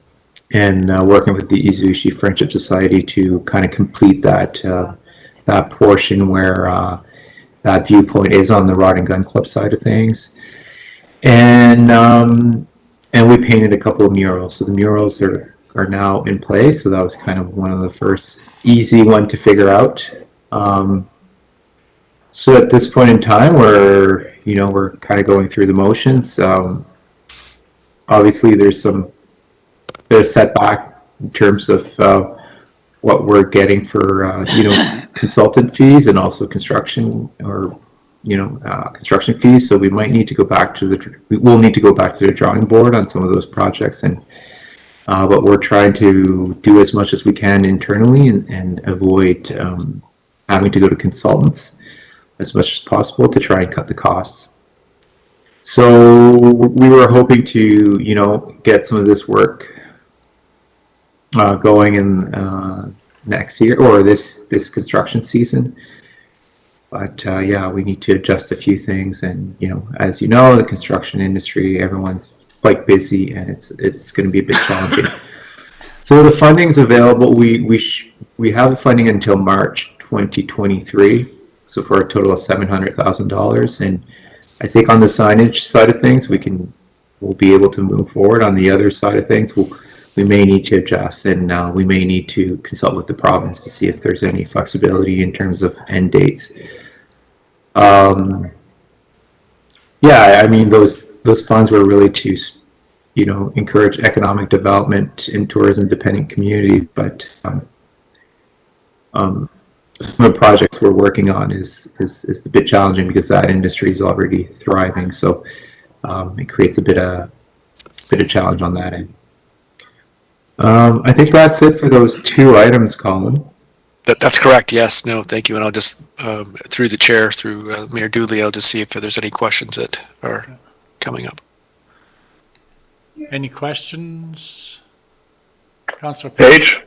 working with the Izushi Friendship Society to kind of complete that portion where that viewpoint is on the Rod and Gun Club side of things. And we painted a couple of murals. So the murals are are now in place. So that was kind of one of the first easy one to figure out. So at this point in time, we're kind of going through the motions. Obviously, there's some bit of setback in terms of what we're getting for consultant fees and also construction or construction fees. So we might need to go back to we'll need to go back to the drawing board on some of those projects, and but we're trying to do as much as we can internally and avoid having to go to consultants as much as possible to try and cut the costs. So we were hoping to, get some of this work going in next year or this construction season. But yeah, we need to adjust a few things, and as you know, the construction industry, everyone's quite busy, and it's going to be a bit challenging. So the funding's available. We have the funding until March 2023. So for a total of $700,000, and I think on the signage side of things, we'll be able to move forward. On the other side of things, we may need to adjust, and we may need to consult with the province to see if there's any flexibility in terms of end dates. Yeah, I mean those funds were really to encourage economic development in tourism-dependent communities, but some of the projects we're working on is a bit challenging because that industry is already thriving. So it creates a bit of challenge on that end. I think that's it for those two items, Colin. That's correct. Yes. No, thank you. And I'll just, through the chair, through Mayor Dooley, I'll just see if there's any questions that are coming up. Any questions? Councillor Page?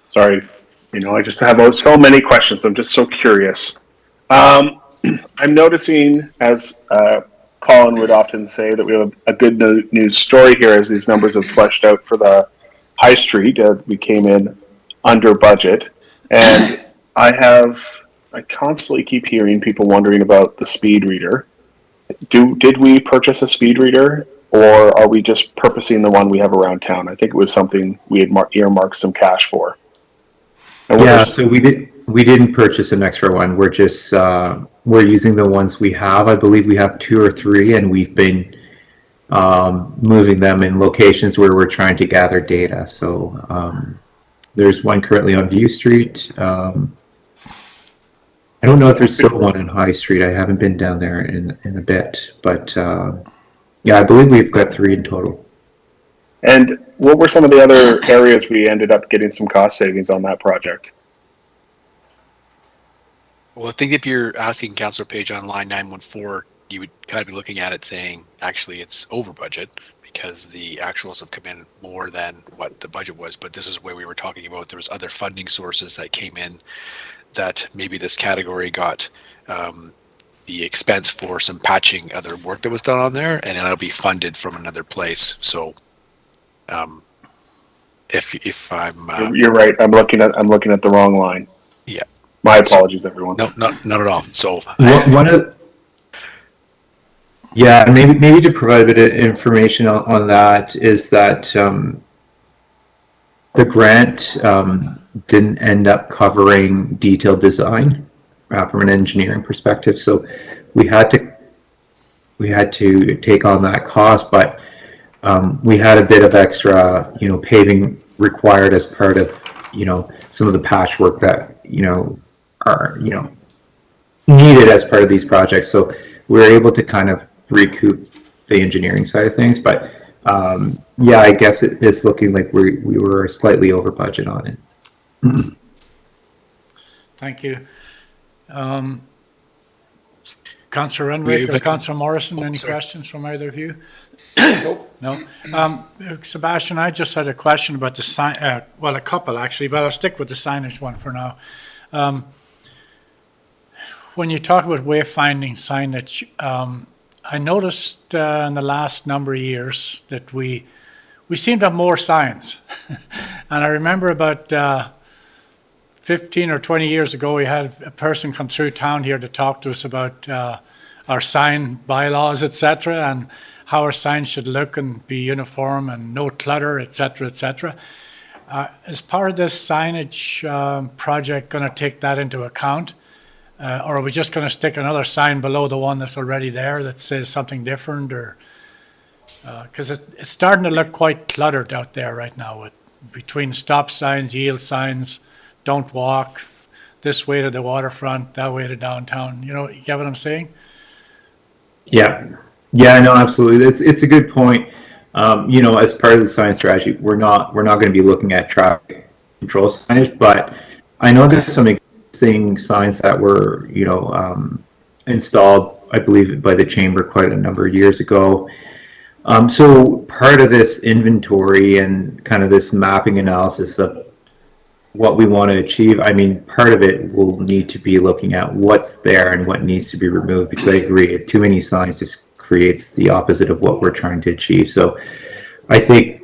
Sorry. I just have so many questions. I'm just so curious. I'm noticing, as Colin would often say, that we have a good news story here as these numbers have fleshed out for the High Street. We came in under budget. And I constantly keep hearing people wondering about the speed reader. Did we purchase a speed reader, or are we just purposing the one we have around town? I think it was something we had earmarked some cash for. Yeah, so we didn't purchase an extra one. We're just we're using the ones we have. I believe we have 2 or 3, and we've been moving them in locations where we're trying to gather data. So there's one currently on View Street. I don't know if there's still one on High Street. I haven't been down there in a bit, but yeah, I believe we've got 3 in total. And what were some of the other areas we ended up getting some cost savings on that project? Well, I think if you're asking Councillor Page on line 914, you would kind of be looking at it saying, actually, it's over budget because the actuals have come in more than what the budget was. But this is where we were talking about there was other funding sources that came in that maybe this category got the expense for some patching other work that was done on there, and it'll be funded from another place. So if I'm you're right, I'm looking at the wrong line. Yeah, my apologies, everyone. No, not at all. So maybe to provide a bit of information on that is that the grant didn't end up covering detailed design from an engineering perspective, so we had to take on that cost, but we had a bit of extra, paving required as part of, some of the patchwork that, are, needed as part of these projects. So we were able to kind of recoup the engineering side of things, but yeah, I guess it's looking like we were slightly over budget on it. Thank you. Councillor Renwick or Councillor Morrison, any questions from either of you? No. Sebastian, I just had a question about the sign. Well, a couple actually, but I'll stick with the signage one for now. When you talk about wayfinding signage, I noticed in the last number of years that we seem to have more signs. And I remember about 15 or 20 years ago, we had a person come through town here to talk to us about our sign bylaws, etc., and how our signs should look and be uniform and no clutter, etc., etc. Is part of this signage project going to take that into account? Or are we just going to stick another sign below the one that's already there that says something different? Or because it's starting to look quite cluttered out there right now, with between stop signs, yield signs, don't walk, this way to the waterfront, that way to downtown. You know, you get what I'm saying? Yeah, yeah, no, absolutely. It's a good point. You know, as part of the sign strategy, we're not going to be looking at traffic control signage, but I know there's some existing signs that were, you know, installed, I believe, by the chamber quite a number of years ago. So part of this inventory and kind of this mapping analysis of what we want to achieve, I mean, part of it will need to be looking at what's there and what needs to be removed, because I agree, too many signs just creates the opposite of what we're trying to achieve. So I think,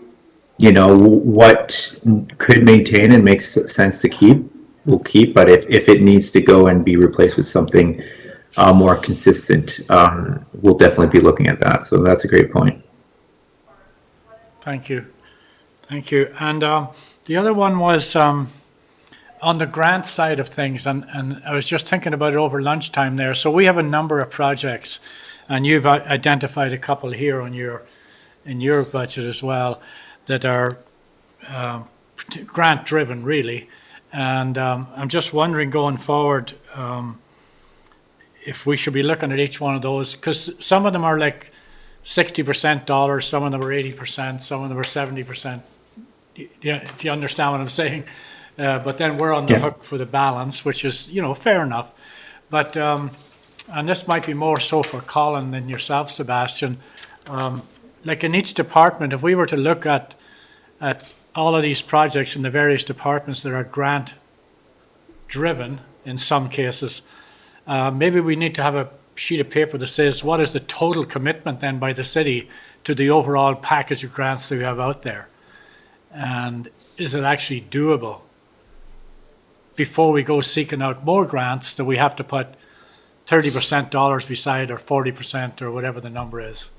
you know, what could maintain and makes sense to keep, we'll keep, but if it needs to go and be replaced with something more consistent, we'll definitely be looking at that. So that's a great point. Thank you. Thank you. And the other one was on the grant side of things, and I was just thinking about it over lunchtime there. So we have a number of projects, and you've identified a couple here on in your budget as well that are grant driven, really. And I'm just wondering going forward if we should be looking at each one of those, because some of them are like 60% dollars, some of them are 80%, some of them are 70%. If you understand what I'm saying. But then we're on the hook for the balance, which is, you know, fair enough. But and this might be more so for Colin than yourself, Sebastian. Like in each department, if we were to look at all of these projects in the various departments that are grant driven in some cases, maybe we need to have a sheet of paper that says what is the total commitment then by the city to the overall package of grants that we have out there, and is it actually doable before we go seeking out more grants that we have to put 30% dollars beside, or 40%, or whatever the number is.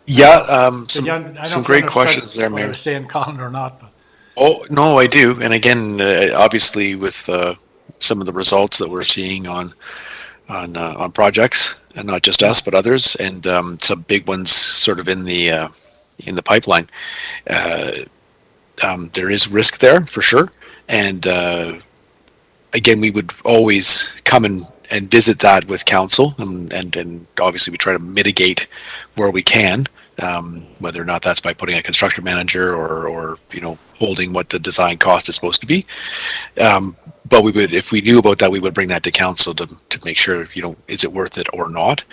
Yeah, I don't know some if great you questions there, understood what I Mayor. was saying, Colin, or not, but. Oh, no, I do. And again, obviously with some of the results that we're seeing on projects, and not just us, but others, and some big ones sort of in the pipeline, there is risk there for sure. And again, we would always come and visit that with council, and obviously we try to mitigate where we can, whether or not that's by putting a construction manager or you know, holding what the design cost is supposed to be. But we would, if we knew about that, we would bring that to council to make sure, you know, is it worth it or not.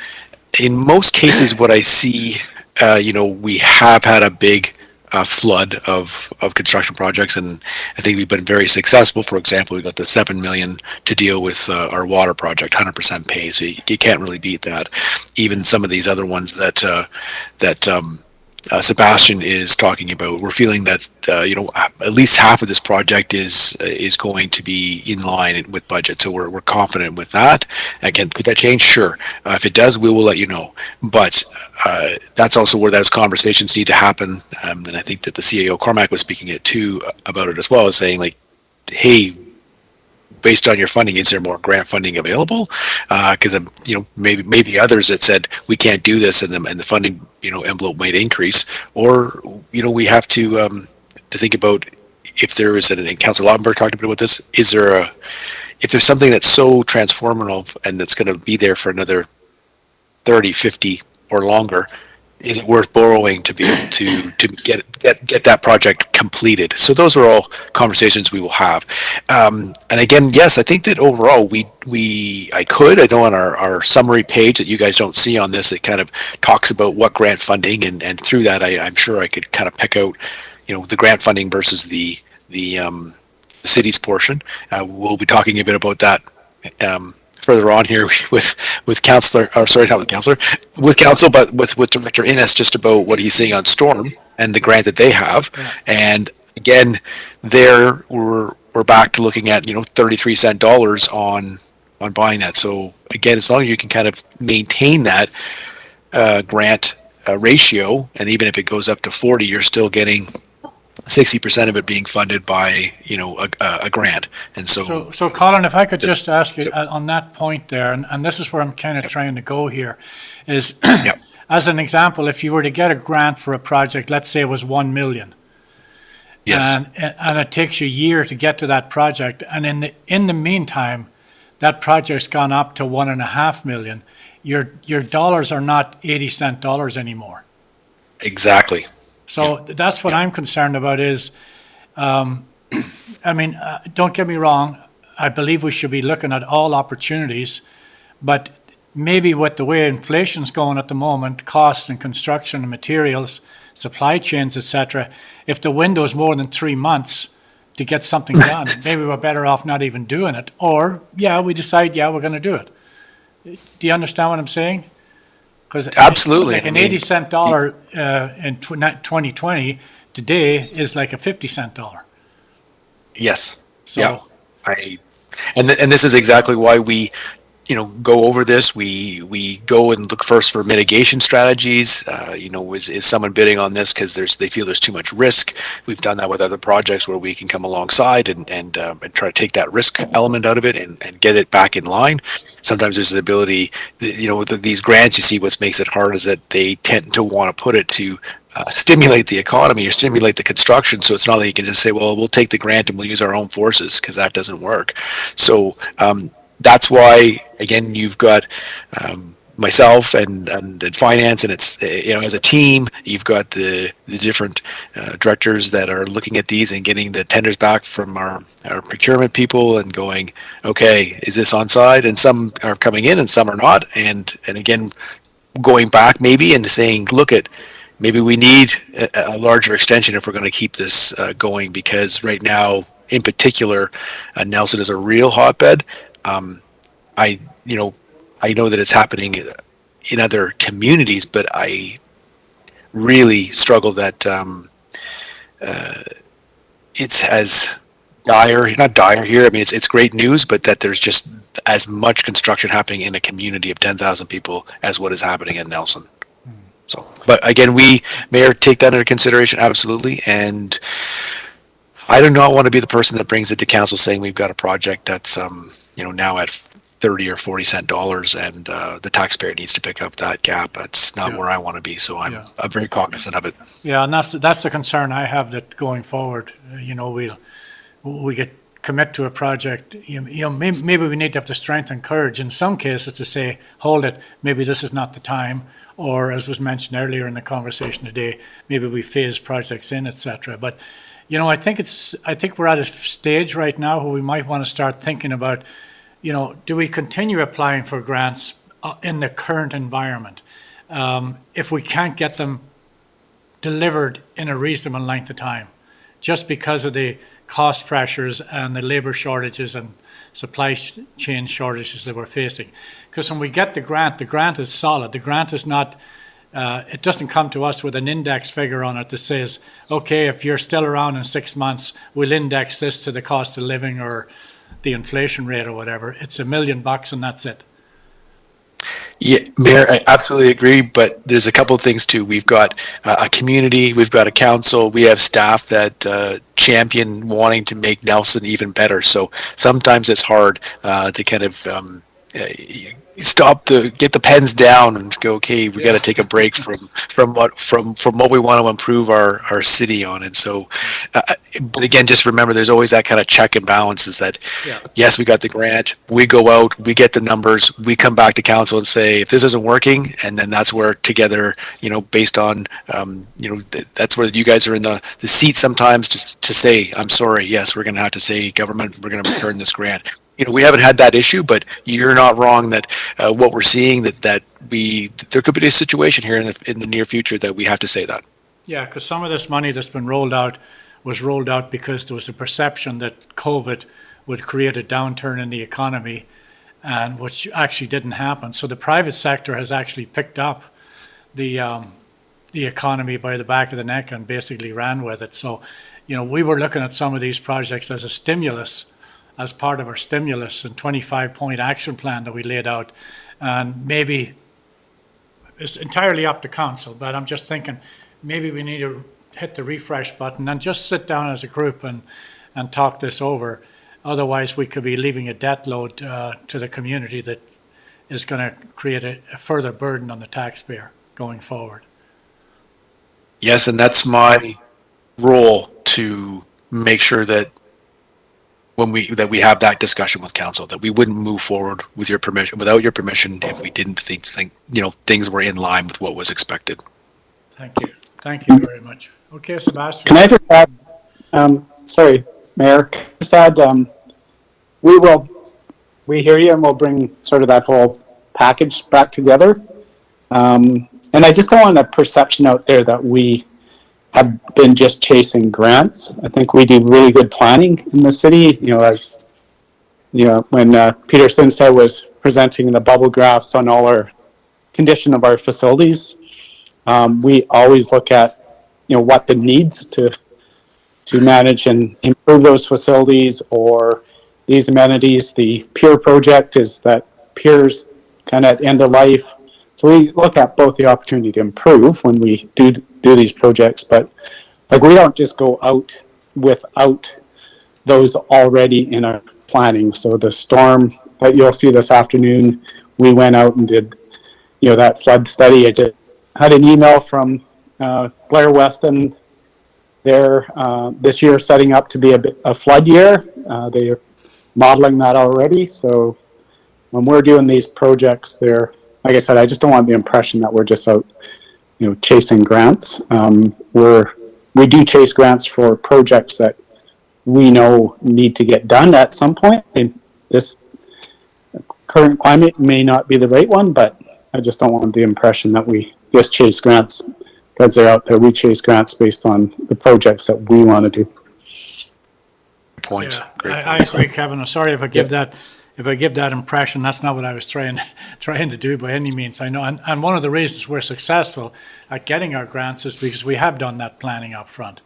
In most cases, what I see, you know, we have had a big flood of construction projects, and I think we've been very successful. For example, we got the $7 million to deal with our water project, 100% pay, so you can't really beat that. Even some of these other ones that Sebastian is talking about, we're feeling that you know, at least half of this project is going to be in line with budget, so we're confident with that. Again, could that change? Sure. If it does, we will let you know. But that's also where those conversations need to happen, and I think that the CAO Cormac was speaking it too about it as well, as saying like, hey, based on your funding, is there more grant funding available? Because you know, maybe others that said we can't do this, and the funding, you know, envelope might increase, or you know, we have to think about if there is, and Councillor Lautenberg talked a bit about this. Is there if there's something that's so transformative and that's going to be there for another 30, 50 or longer, is it worth borrowing to be able to get that project completed? So those are all conversations we will have. And again, yes, I think that overall I know on our summary page that you guys don't see on this, it kind of talks about what grant funding, and through that I'm sure I could kind of pick out, you know, the grant funding versus the city's portion. We'll be talking a bit about that further on here with council, but with Director Innes, just about what he's seeing on storm and the grant that they have. And again, there we're back to looking at, 33 cent dollars on buying that. So again, as long as you can kind of maintain that grant ratio, and even if it goes up to 40, you're still getting 60% of it being funded by, a grant. And So Colin, if I could just ask you on that point there, and this is where I'm kind of trying to go here, is as an example, if you were to get a grant for a project, let's say it was 1 million. yes, And it takes you a year to get to that project, and in the meantime, that project's gone up to 1.5 million. Your dollars are not 80-cent dollars anymore. exactly. So that's what I'm concerned about is, don't get me wrong, I believe we should be looking at all opportunities, but maybe with the way inflation's going at the moment, costs and construction and materials, supply chains, etc., if the window is more than 3 months to get something done, maybe we're better off not even doing it. Or, we decide, we're going to do it. Do you understand what I'm saying? Because Absolutely. like an 80-cent dollar in 2020 today is like a 50-cent dollar. Yes. So And this is exactly why we, go over this. We go and look first for mitigation strategies. Is someone bidding on this because they feel there's too much risk? We've done that with other projects where we can come alongside and try to take that risk element out of it and get it back in line. Sometimes there's the ability, with these grants, you see what makes it hard is that they tend to want to put it to stimulate the economy or stimulate the construction. So it's not that you can just say, well, we'll take the grant and we'll use our own forces, because that doesn't work. So that's why, again, you've got myself and finance, and it's, as a team, you've got the different directors that are looking at these and getting the tenders back from our procurement people and going, okay, is this on side? And some are coming in and some are not. And again, going back maybe and saying, maybe we need a larger extension if we're going to keep this going, because right now, in particular, Nelson is a real hotbed. I know that it's happening in other communities, but I really struggle that it's as not dire here. I mean, it's great news, but that there's just as much construction happening in a community of 10,000 people as what is happening in Nelson. So, but again, Mayor, take that into consideration, absolutely. And I do not want to be the person that brings it to council saying we've got a project that's, now at 30 or 40 cent dollars, and the taxpayer needs to pick up that gap. That's not where I want to be. So I'm very cognizant of it. Yeah, and that's the concern I have, that going forward, we get commit to a project. Maybe we need to have the strength and courage in some cases to say, hold it, maybe this is not the time. Or, as was mentioned earlier in the conversation today, maybe we phase projects in, etc. But I think we're at a stage right now where we might want to start thinking about, do we continue applying for grants in the current environment? If we can't get them delivered in a reasonable length of time, just because of the cost pressures and the labor shortages and supply chain shortages that we're facing. Because when we get the grant is solid. The grant is not, it doesn't come to us with an index figure on it that says, okay, if you're still around in 6 months, we'll index this to the cost of living or the inflation rate or whatever. It's $1 million and that's it. Yeah, Mayor, I absolutely agree, but there's a couple of things too. We've got a community, we've got a council, we have staff that champion wanting to make Nelson even better. So sometimes it's hard to kind of get the pens down and go, okay, we got to take a break from what we want to improve our city on. And so, but again, just remember, there's always that kind of check and balances that, yes, we got the grant, we go out, we get the numbers, we come back to council and say, if this isn't working, and then that's where together, based on, that's where you guys are in the seat sometimes to say, I'm sorry, yes, we're going to have to say, government, we're going to return this grant. We haven't had that issue, but you're not wrong that what we're seeing that there could be a situation here in the near future that we have to say that. Yeah, because some of this money that's been rolled out was rolled out because there was a perception that COVID would create a downturn in the economy, and which actually didn't happen. So the private sector has actually picked up the economy by the back of the neck and basically ran with it. So, we were looking at some of these projects as a stimulus, as part of our stimulus and 25-point action plan that we laid out. And maybe it's entirely up to council, but I'm just thinking maybe we need to hit the refresh button and just sit down as a group and talk this over. Otherwise, we could be leaving a debt load to the community that is going to create a further burden on the taxpayer going forward. Yes, and that's my role to make sure that we have that discussion with council, that we wouldn't move forward with your permission, without your permission, if we didn't think things were in line with what was expected. Thank you. Thank you very much. Okay, Sebastian. Can I just add, sorry, Mayor, just add, we hear you and we'll bring sort of that whole package back together. And I just don't want a perception out there that we have been just chasing grants. I think we do really good planning in the city, as, when Peter Sinstead was presenting the bubble graphs on all our condition of our facilities, we always look at, what the needs to manage and improve those facilities or these amenities. The Pier project is that Pier's kind of at end of life. So we look at both the opportunity to improve when we do these projects, but we don't just go out without those already in our planning. So the storm that you'll see this afternoon, we went out and did, that flood study. I just had an email from Blair Weston. They're this year setting up to be a flood year. They're modeling that already. So when we're doing these projects, like I said, I just don't want the impression that we're just out, chasing grants. We do chase grants for projects that we know need to get done at some point. This current climate may not be the right one, but I just don't want the impression that we just chase grants because they're out there. We chase grants based on the projects that we want to do. Points. Yeah, Great I points. agree, Kevin. I'm sorry if I give that impression. That's not what I was trying to do by any means. I know, and one of the reasons we're successful at getting our grants is because we have done that planning up front.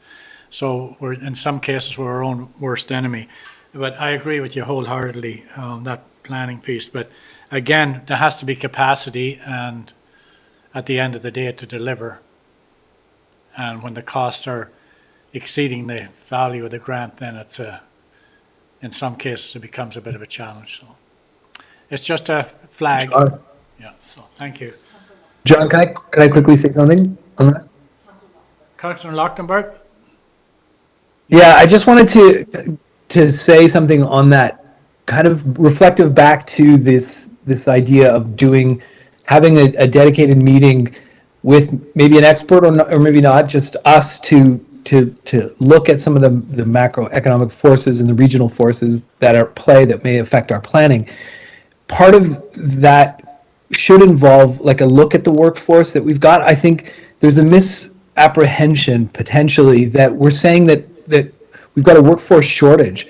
So we're in some cases we're our own worst enemy. But I agree with you wholeheartedly on that planning piece. But again, there has to be capacity and at the end of the day to deliver. And when the costs are exceeding the value of the grant, then in some cases it becomes a bit of a challenge. So it's just a flag. John, Yeah. So thank you, John, can I quickly say something on that? Councillor Lochtenberg. Yeah, I just wanted to say something on that, kind of reflective back to this idea of having a dedicated meeting with maybe an expert or maybe not, just us to look at some of the macroeconomic forces and the regional forces that are at play that may affect our planning. Part of that should involve like a look at the workforce that we've got. I think there's a misapprehension potentially that we're saying that we've got a workforce shortage.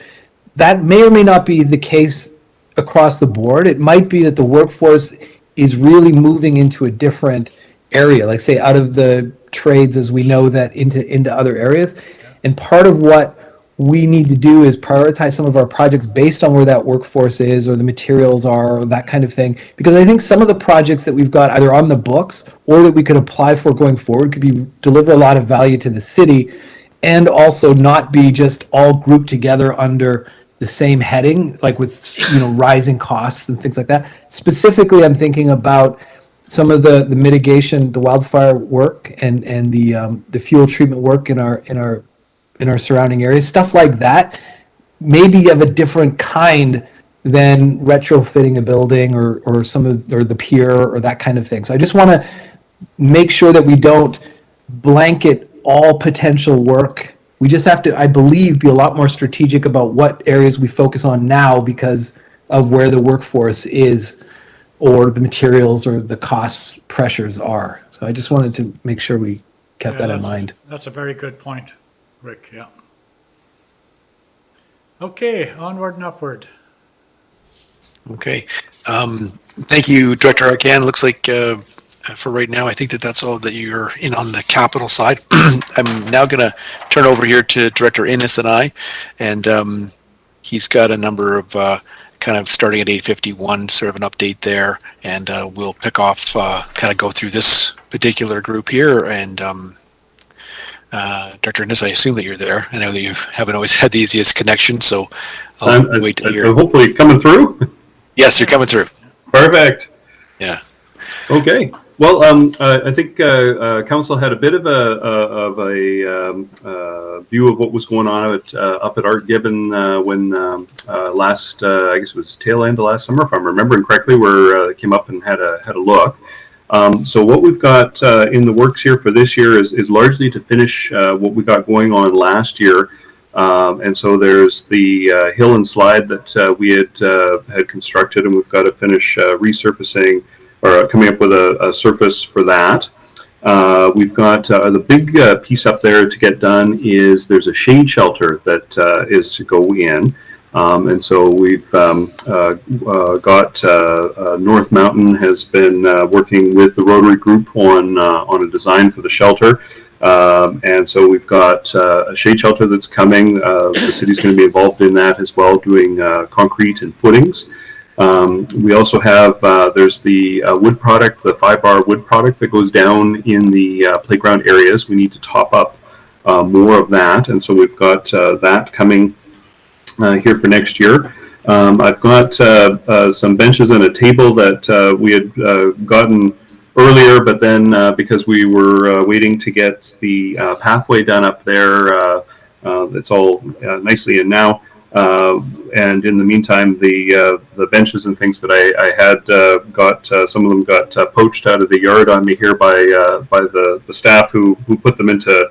That may or may not be the case across the board. It might be that the workforce is really moving into a different area, like say out of the trades as we know that into other areas. And part of what we need to do is prioritize some of our projects based on where that workforce is or the materials are or that kind of thing. Because I think some of the projects that we've got either on the books or that we could apply for going forward could deliver a lot of value to the city and also not be just all grouped together under the same heading, like with rising costs and things like that. Specifically, I'm thinking about some of the mitigation, the wildfire work, and the fuel treatment work in our surrounding areas. Stuff like that, maybe of a different kind than retrofitting a building or the pier or that kind of thing. So I just want to make sure that we don't blanket all potential work. We just have to, I believe, be a lot more strategic about what areas we focus on now because of where the workforce is or the materials or the costs pressures are. So I just wanted to make sure we kept that in mind. That's a very good point, Rick. Yeah. Okay, onward and upward. Okay. Thank you, Director Arcan. Looks like for right now. I think that's all that you're in on the capital side. I'm now going to turn over here to Director Innes and he's got a number of kind of starting at 8:51, sort of an update there, and we'll pick off, kind of go through this particular group here. And Dr. Innes, I assume that you're there. I know that you haven't always had the easiest connection, so I'll wait to hear. Hopefully coming through. Yes, you're coming through. Perfect. Yeah. Okay. Well, I think council had a bit of a view of what was going on up at Art Gibbon when last, I guess it was tail end of last summer, if I'm remembering correctly, where came up and had a look. So what we've got in the works here for this year is largely to finish what we got going on last year. And so there's the hill and slide that we had constructed, and we've got to finish resurfacing or coming up with a surface for that. We've got the big piece up there to get done is there's a shade shelter that is to go in. And so we've got North Mountain has been working with the Rotary Group on a design for the shelter. And so we've got a shade shelter that's coming. The city's going to be involved in that as well, doing concrete and footings. We also have, there's the wood product, the 5-bar wood product that goes down in the playground areas. We need to top up more of that. And so we've got that coming here for next year. I've got some benches and a table that we had gotten earlier, but then because we were waiting to get the pathway done up there, it's all nicely in now. And in the meantime, the benches and things that I had got, some of them got poached out of the yard on me here by the staff who put them into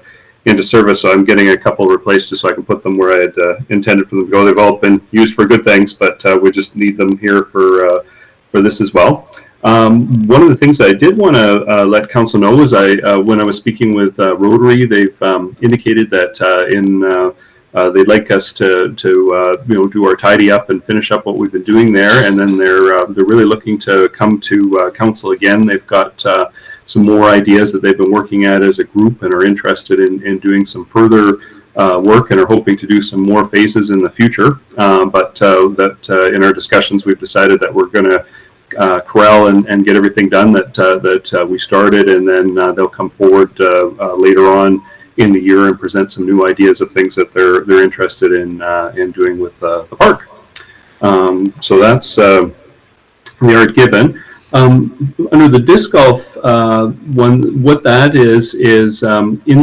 service. So I'm getting a couple replaced just so I can put them where I had intended for them to go. They've all been used for good things, but we just need them here for this as well. One of the things I did want to let council know is when I was speaking with Rotary, they've indicated that they'd like us to do our tidy up and finish up what we've been doing there, and then they're really looking to come to council again. They've got some more ideas that they've been working at as a group and are interested in doing some further work and are hoping to do some more phases in the future. But in our discussions, we've decided that we're going to corral and get everything done that we started, and then they'll come forward later on in the year and present some new ideas of things that they're interested in doing with the park. So that's the Art Gibbon. Under the disc golf one, what that is in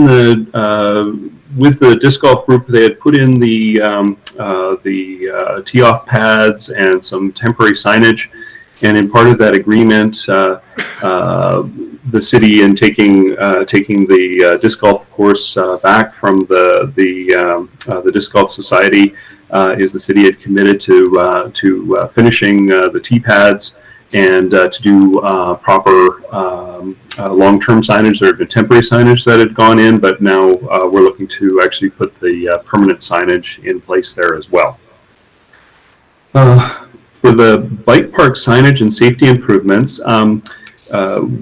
the with the disc golf group, they had put in the tee-off pads and some temporary signage. And in part of that agreement, the city, in taking the disc golf course back from the Disc Golf Society, is the city had committed to finishing the tee pads and to do proper long-term signage. There had been temporary signage that had gone in, but now we're looking to actually put the permanent signage in place there as well. For the bike park signage and safety improvements,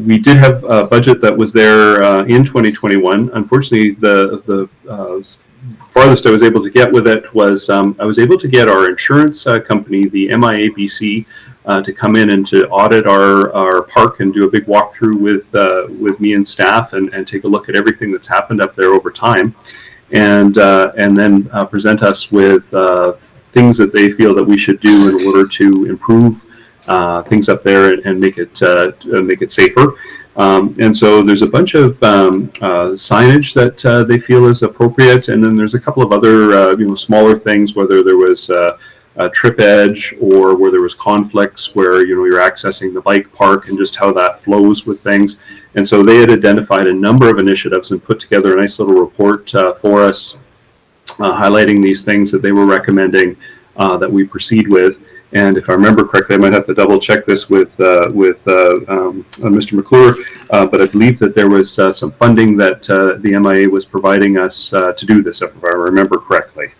we did have a budget that was there in 2021. Unfortunately, the farthest I was able to get with it was I was able to get our insurance company, the MIABC, to come in and to audit our park and do a big walkthrough with me and staff and take a look at everything that's happened up there over time, and then present us with things that they feel that we should do in order to improve things up there and make it safer. And so there's a bunch of signage that they feel is appropriate, and then there's a couple of other smaller things, whether there was a trip edge or where there was conflicts where you're accessing the bike park and just how that flows with things. And so they had identified a number of initiatives and put together a nice little report for us, highlighting these things that they were recommending that we proceed with. And if I remember correctly, I might have to double check this with Mr. McClure, but I believe that there was some funding that the MIA was providing us to do this, if I remember correctly.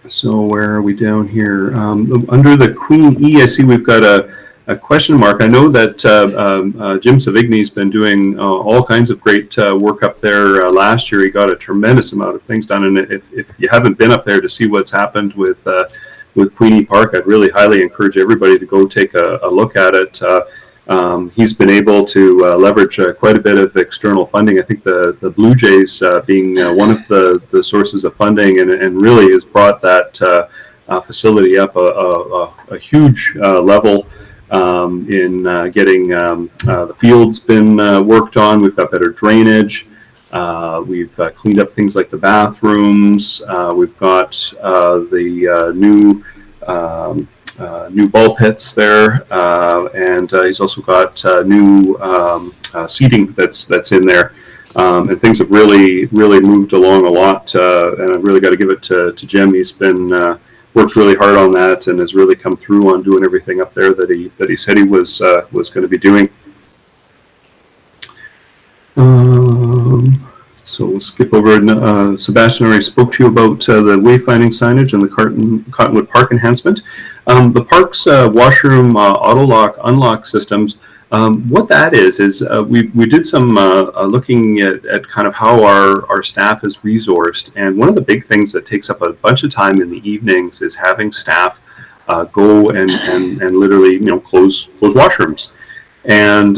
So where are we down here? Under the Queen E, I see we've got a question mark. I know that Jim Savigny's been doing all kinds of great work up there. Last year, he got a tremendous amount of things done. And if you haven't been up there to see what's happened with Queenie Park, I'd really highly encourage everybody to go take a look at it. He's been able to leverage quite a bit of external funding. I think the Blue Jays being one of the sources of funding, and really has brought that facility up a huge level in getting the fields been worked on. We've got better drainage. We've cleaned up things like the bathrooms. We've got the new ball pits there, and he's also got new seating that's in there. And things have really moved along a lot, and I've really got to give it to Jim. He's been worked really hard on that and has really come through on doing everything up there that he said he was going to be doing. So we'll skip over. Sebastian already spoke to you about the wayfinding signage and the Cottonwood Park enhancement. The park's washroom auto lock unlock systems. What that is we did some looking at kind of how our staff is resourced, and one of the big things that takes up a bunch of time in the evenings is having staff go and literally close washrooms. And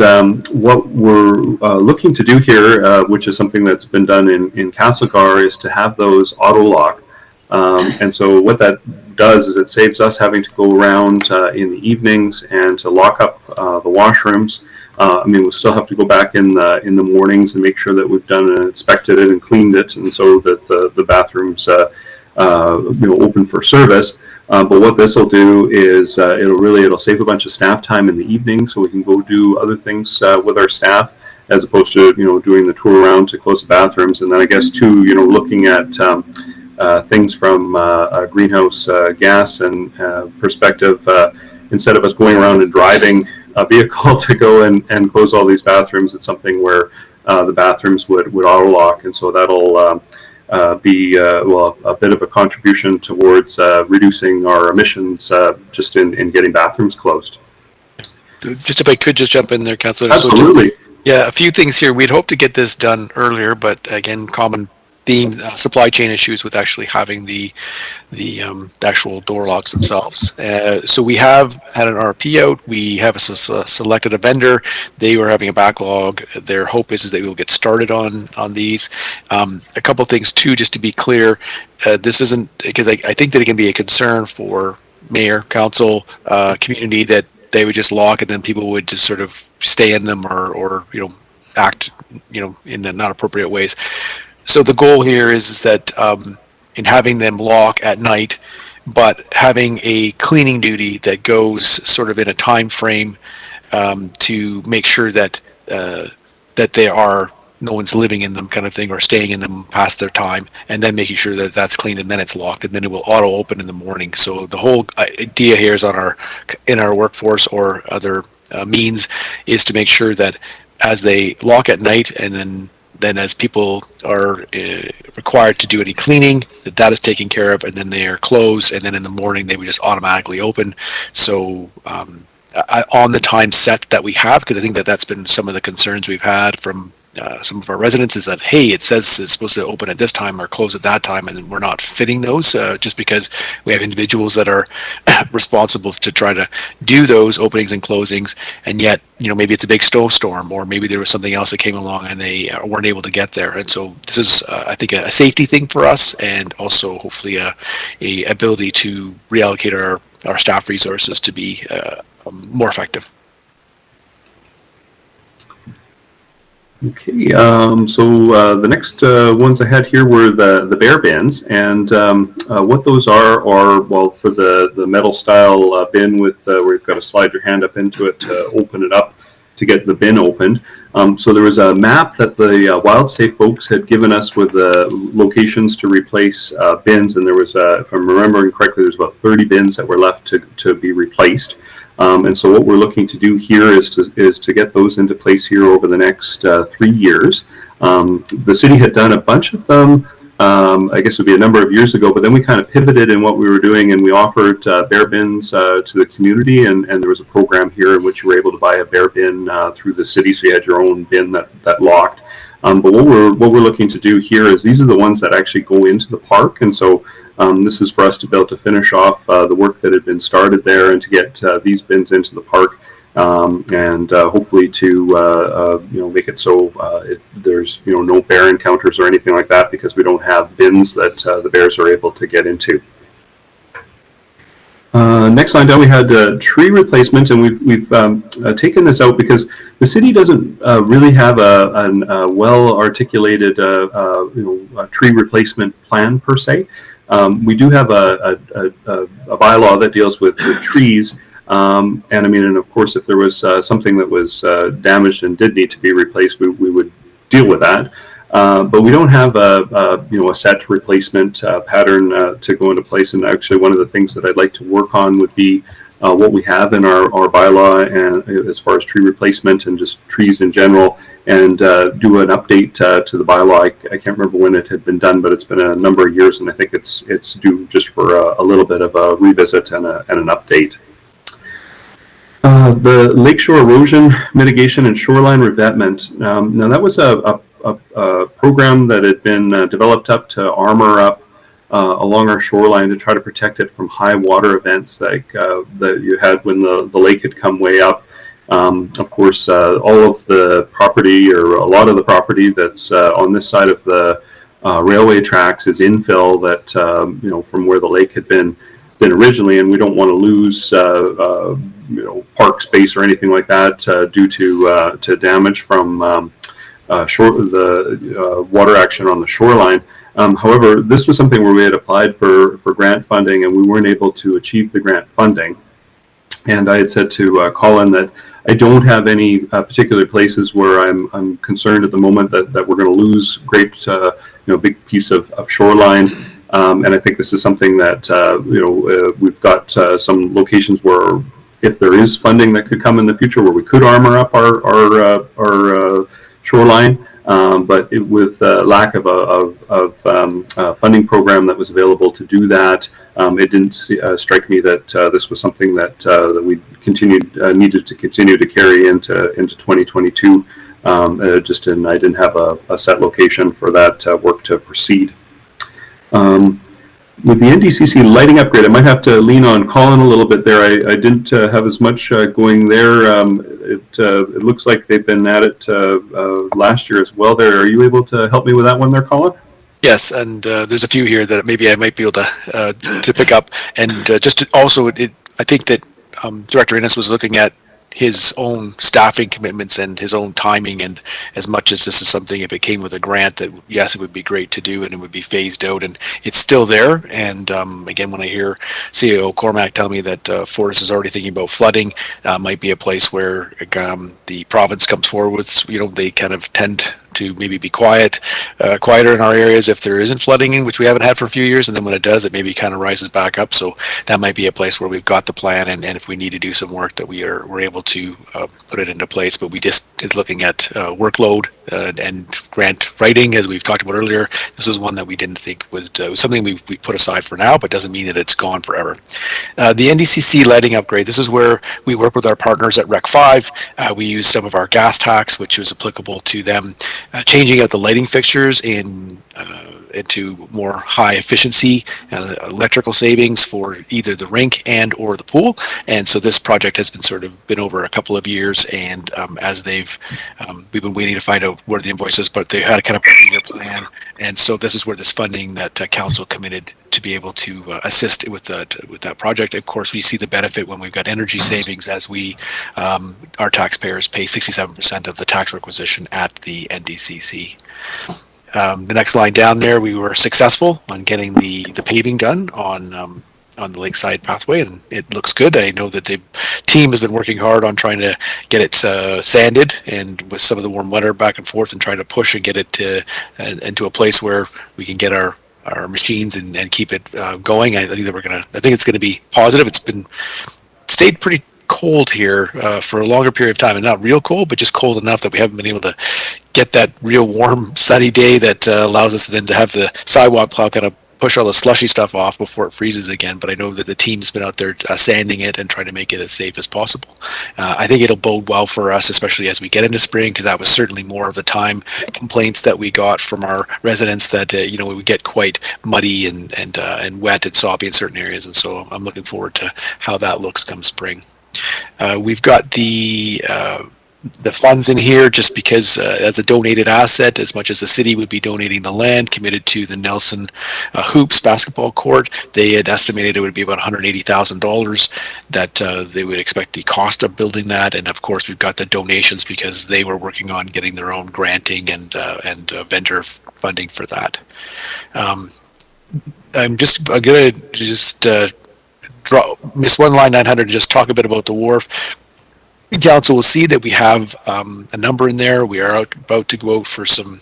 what we're looking to do here, which is something that's been done in Castlegar, is to have those auto lock. And so what that does is it saves us having to go around in the evenings and to lock up the washrooms. I mean, we'll still have to go back in the mornings and make sure that we've done and inspected it and cleaned it, and so that the bathrooms open for service. But what this will do is it'll save a bunch of staff time in the evening, so we can go do other things with our staff, as opposed to doing the tour around to close the bathrooms. And then I guess too, looking at things from a greenhouse gas and perspective, instead of us going around and driving a vehicle to go and close all these bathrooms, it's something where the bathrooms would auto lock, and so that'll be a bit of a contribution towards reducing our emissions just in getting bathrooms closed. Just if I could just jump in there, Councillor. Absolutely. So a few things here. We'd hoped to get this done earlier, but again, common theme, supply chain issues with actually having the actual door locks themselves. So we have had an RP out. We have selected a vendor. They were having a backlog. Their hope is that we will get started on these. A couple things too, just to be clear. This isn't, because I think that it can be a concern for mayor, council, community, that they would just lock and then people would just sort of stay in them or act in the not appropriate ways. So the goal here is that in having them lock at night, but having a cleaning duty that goes sort of in a time frame to make sure that they are, no one's living in them kind of thing or staying in them past their time, and then making sure that that's clean and then it's locked and then it will auto open in the morning. So the whole idea here is in our workforce or other means is to make sure that as they lock at night and then as people are required to do any cleaning, that is taken care of, and then they are closed, and then in the morning they would just automatically open. So on the time set that we have, because I think that's been some of the concerns we've had from some of our residents, is that, hey, it says it's supposed to open at this time or close at that time, and we're not fitting those just because we have individuals that are responsible to try to do those openings and closings, and yet maybe it's a big snowstorm, or maybe there was something else that came along and they weren't able to get there. And so this is I think a safety thing for us, and also hopefully a ability to reallocate our staff resources to be more effective. Okay, so the next ones I had here were the bear bins, and what those are, well, for the metal style bin with where you've got to slide your hand up into it to open it up to get the bin opened. So there was a map that the WildSafe folks had given us with locations to replace bins, and there was, if I'm remembering correctly, there's about 30 bins that were left to be replaced. And so what we're looking to do here is to get those into place here over the next 3 years. The city had done a bunch of them I guess it would be a number of years ago, but then we kind of pivoted in what we were doing, and we offered bear bins to the community, and there was a program here in which you were able to buy a bear bin through the city, so you had your own bin that locked. But what we're looking to do here is these are the ones that actually go into the park, and so this is for us to be able to finish off the work that had been started there and to get these bins into the park. And hopefully to make it so there's no bear encounters or anything like that, because we don't have bins that the bears are able to get into. Next line down, we had tree replacement, and we've taken this out because the city doesn't really have a well-articulated tree replacement plan per se. We do have a bylaw that deals with trees. And of course, if there was something that was damaged and did need to be replaced, we would deal with that. But we don't have a set replacement pattern to go into place. And actually, one of the things that I'd like to work on would be what we have in our bylaw, and as far as tree replacement and just trees in general, and do an update to the bylaw. I can't remember when it had been done, but it's been a number of years, and I think it's due just for a little bit of a revisit and an update. The lakeshore erosion mitigation and shoreline revetment. Now that was a program that had been developed up to armor up along our shoreline to try to protect it from high water events like that you had when the lake had come way up. Of course, all of the property, or a lot of the property that's on this side of the railway tracks, is infill that from where the lake had been originally, and we don't want to lose park space or anything like that due to damage from the water action on the shoreline. However, this was something where we had applied for grant funding, and we weren't able to achieve the grant funding. And I had said to Colin that I don't have any particular places where I'm concerned at the moment that we're going to lose great big piece of shoreline. And I think this is something that we've got some locations where, if there is funding that could come in the future, where we could armor up our shoreline, but with lack of a funding program that was available to do that, it didn't strike me that this was something that we needed to continue to carry into 2022. I didn't have a set location for that work to proceed. With the NDCC lighting upgrade, I might have to lean on Colin a little bit there. I didn't have as much going there. It looks like they've been at it last year as well. There, are you able to help me with that one there, Colin? Yes, and there's a few here that maybe I might be able to pick up. And just to also, I think that Director Innes was looking at his own staffing commitments and his own timing, and as much as this is something, if it came with a grant, that yes, it would be great to do, and it would be phased out, and it's still there. And again, when I hear CAO Cormac tell me that Fortis is already thinking about flooding, might be a place where the province comes forward with, they kind of tend to maybe be quieter in our areas if there isn't flooding, in which we haven't had for a few years, and then when it does, it maybe kind of rises back up. So that might be a place where we've got the plan, and if we need to do some work, that we're able to put it into place. But we just is looking at workload and grant writing, as we've talked about earlier. This was one that we didn't think was something we put aside for now, but doesn't mean that it's gone forever. The NDCC lighting upgrade, this is where we work with our partners at Rec 5. We use some of our gas tax, which was applicable to them, changing out the lighting fixtures into more high efficiency electrical savings for either the rink and or the pool. And so this project has been over a couple of years, and as we've been waiting to find out where the invoice is, but they had a kind of a plan. And so this is where this funding that council committed to be able to assist with that project. Of course, we see the benefit when we've got energy savings, as our taxpayers pay 67% of the tax requisition at the NDCC. The next line down there, we were successful on getting the paving done on the lakeside pathway, and it looks good. I know that the team has been working hard on trying to get it sanded, and with some of the warm weather back and forth, and trying to push and get it into a place where we can get our machines and keep it going. I think it's going to be positive. It's stayed pretty cold here for a longer period of time, and not real cold, but just cold enough that we haven't been able to get that real warm, sunny day that allows us then to have the sidewalk plow kind of push all the slushy stuff off before it freezes again. But I know that the team's been out there sanding it and trying to make it as safe as possible. I think it'll bode well for us, especially as we get into spring, because that was certainly more of the time complaints that we got from our residents that we would get quite muddy and wet and soppy in certain areas. And so I'm looking forward to how that looks come spring. We've got the funds in here just because as a donated asset, as much as the city would be donating the land committed to the Nelson Hoops basketball court, they had estimated it would be about $180,000 that they would expect the cost of building that. And of course, we've got the donations because they were working on getting their own granting and vendor funding for that. I'm going to just miss one line 900 and just talk a bit about the wharf. Council will see that we have a number in there. We are about to go out for some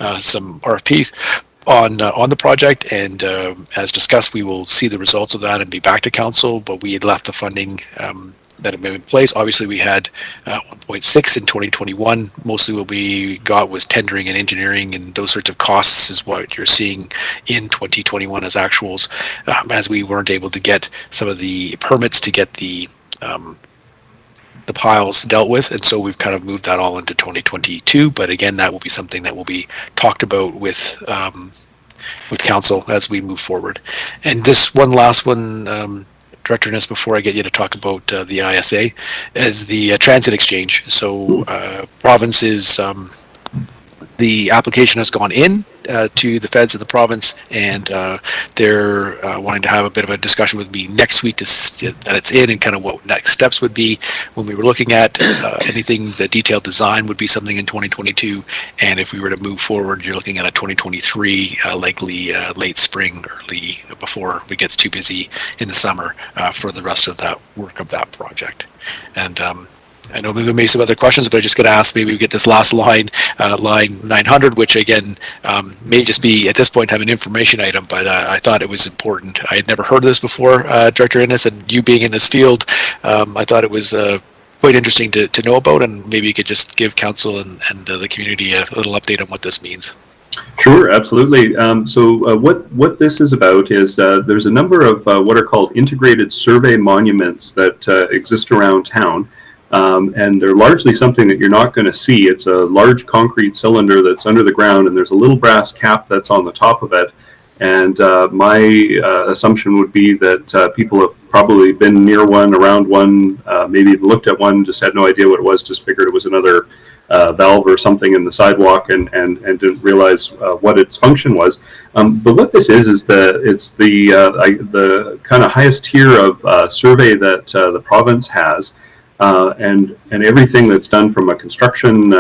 RFPs on the project, and as discussed, we will see the results of that and be back to council. But we had left the funding that had been in place. Obviously, we had 1.6 in 2021. Mostly what we got was tendering and engineering, and those sorts of costs is what you're seeing in 2021 as actuals, as we weren't able to get some of the permits to get the piles dealt with, and so we've kind of moved that all into 2022. But again, that will be something that will be talked about with council as we move forward. And this one last one, Director Innes, before I get you to talk about the ISA, is the transit exchange. So province is the application has gone in to the feds of the province, and they're wanting to have a bit of a discussion with me next week that it's in and kind of what next steps would be. When we were looking at anything, the detailed design would be something in 2022, and if we were to move forward, you're looking at a 2023, likely late spring, early before it gets too busy in the summer for the rest of that work of that project. And I know maybe some other questions, but I'm just going to ask maybe we get this last line, line 900, which again may just be at this point have an information item, but I thought it was important. I had never heard of this before, Director Innes, and you being in this field, I thought it was quite interesting to know about, and maybe you could just give council and the community a little update on what this means. Sure, absolutely. So what this is about is there's a number of what are called integrated survey monuments that exist around town. And they're largely something that you're not going to see. It's a large concrete cylinder that's under the ground, and there's a little brass cap that's on the top of it. And my assumption would be that people have probably been near one, around one, maybe even looked at one, just had no idea what it was, just figured it was another valve or something in the sidewalk, and didn't realize what its function was. But what this is it's the kind of highest tier of survey that the province has. And everything that's done from a construction